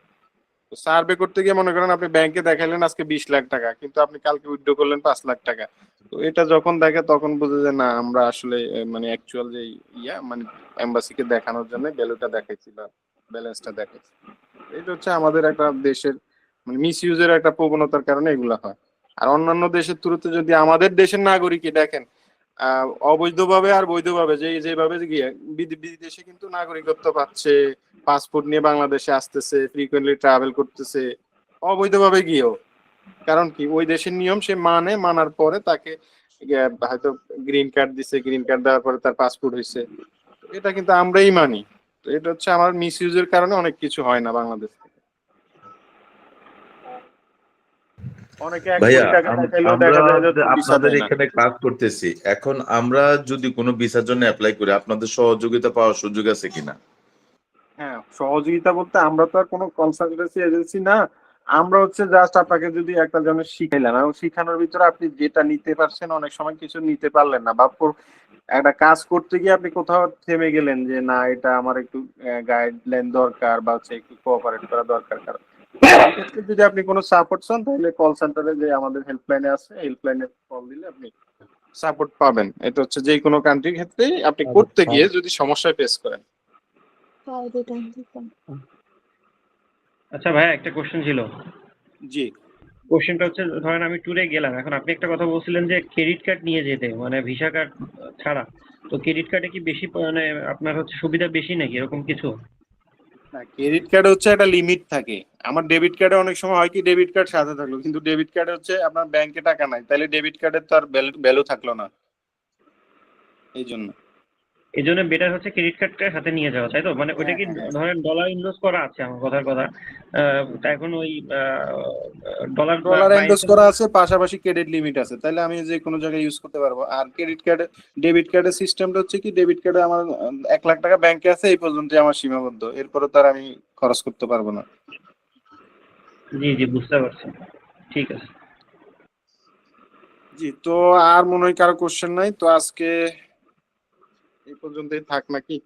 তো সার্ভে করতে গিয়ে মনে করেন আপনি ব্যাংকে দেখাইলেন আজকে 20 লাখ টাকা, কিন্তু আপনি কালকে উইথড্র করলেন 5 লাখ টাকা। তো এটা যখন দেখে তখন বুঝে যে না আমরা আসলে মানে অ্যাকচুয়াল যে মানে এম্বাসিকে দেখানোর জন্য ভ্যালুটা দেখাইছি বা ব্যালেন্সটা দেখাইছি। এটা হচ্ছে আমাদের একটা দেশের মানে মিস ইউজের একটা প্রবণতার কারণে এগুলা হয়। আর অন্যান্য দেশের তুলনায় যদি আমাদের দেশের নাগরিকই দেখেন অবৈধভাবে আর বৈধভাবে যেভাবে গিয়ে বিদেশে কিন্তু নাগরিকত্ব পাচ্ছে, পাসপোর্ট নিয়ে বাংলাদেশে আসতেছে, ফ্রিকোয়েন্টলি ট্রাভেল করতেছে অবৈধভাবে গিয়েও। কারণ কি ওই দেশের নিয়ম সে মানার পরে তাকে হয়তো গ্রিন কার্ড দিছে, গ্রিন কার্ড দেওয়ার পরে তার পাসপোর্ট হয়েছে। এটা কিন্তু আমরাই মানি। তো এটা হচ্ছে আমার মিস ইউজের কারণে অনেক কিছু হয় না বাংলাদেশ থেকে। অনেকে 1 ভাইয়া কোটি টাকা দেখাইলেও আমরা দেখা যায় যে যে ভিসা আপনাদের দেয় না। এখানে কাজ করতেছি, এখন আমরা যদি কোনো ভিসার জন্য অ্যাপ্লাই করি আপনাদের সহযোগিতা পাওয়ার সুযোগ আছে কিনা? হ্যাঁ, সহযোগিতা বলতে আমরা তো আর কোনো কনসালটেন্সি এজেন্সি না। আমরা হচ্ছে জাস্ট আপনাকে যদি একটা জন্য শিখাইলাম এবং শিখানোর ভিতরে আপনি যেটা নিতে পারছেন অনেক সময় কিছু নিতে পারলেন না, বা একটা কাজ করতে গিয়ে আপনি কোথাও থেমে গেলেন যে না এটা আমার একটু গাইডলাইন দরকার বা হচ্ছে একটু কোঅপারেট করা দরকার। কারণ এক্ষেত্রে যদি আপনি কোনো সাপোর্ট চান তাহলে কল সেন্টারে যে আমাদের হেল্পলাইনে আছে হেল্পলাইনে কল দিলে আপনি সাপোর্ট পাবেন। এটা হচ্ছে যে কোনো কান্ট্রির ক্ষেত্রেই আপনি করতে গিয়ে যদি সমস্যায় ফেস করেন। আচ্ছা ভাইয়া একটা কোশ্চেন ছিল। জি। কোশ্চেনটা হচ্ছে ধরেন আমি ট্যুরে গেলাম, এখন আপনি একটা কথা বলছিলেন যে ক্রেডিট কার্ড নিয়ে যেতে মানে ভিসা কার্ড ছাড়া, তো ক্রেডিট কার্ডে কি বেশি মানে আপনার হচ্ছে সুবিধা বেশি নাকি এরকম কিছু? না, ক্রেডিট কার্ডে হচ্ছে একটা লিমিট থাকে। আমার ডেবিট কার্ডে অনেক সময় হয় কি ডেবিট কার্ড সাথে থাকলো কিন্তু ডেবিট কার্ডে হচ্ছে আপনার ব্যাংকে টাকা নাই, তাহলে ডেবিট কার্ডের তো আর ভ্যালু থাকলো না, এই জন্য। এই জন্য বেটার হচ্ছে ক্রেডিট কার্ডটা সাথে নিয়ে যাওয়া, তাই তো? মানে ওইটা কি ধরেন ডলার ইনভেস্ট করা আছে আমার কথার কথা, তা এখন ওই ডলার ইনভেস্ট করা আছে, পাশাপাশি ক্রেডিট লিমিট আছে, তাহলে আমি যে কোনো জায়গায় ইউজ করতে পারবো। আর ক্রেডিট কার্ডে ডেবিট কার্ডের সিস্টেমটা হচ্ছে কি ডেবিট কার্ডে আমার 1 লাখ টাকা ব্যাংকে আছে এই পর্যন্ত আমার সীমাবদ্ধ, এরপরে তার আমি খরচ করতে পারবো না। জি জি বুঝতে পারছি, ঠিক আছে। জি, তো আর মনে হয় কারো কোশ্চেন নাই, তো আজকে এই পর্যন্তই থাক নাকি?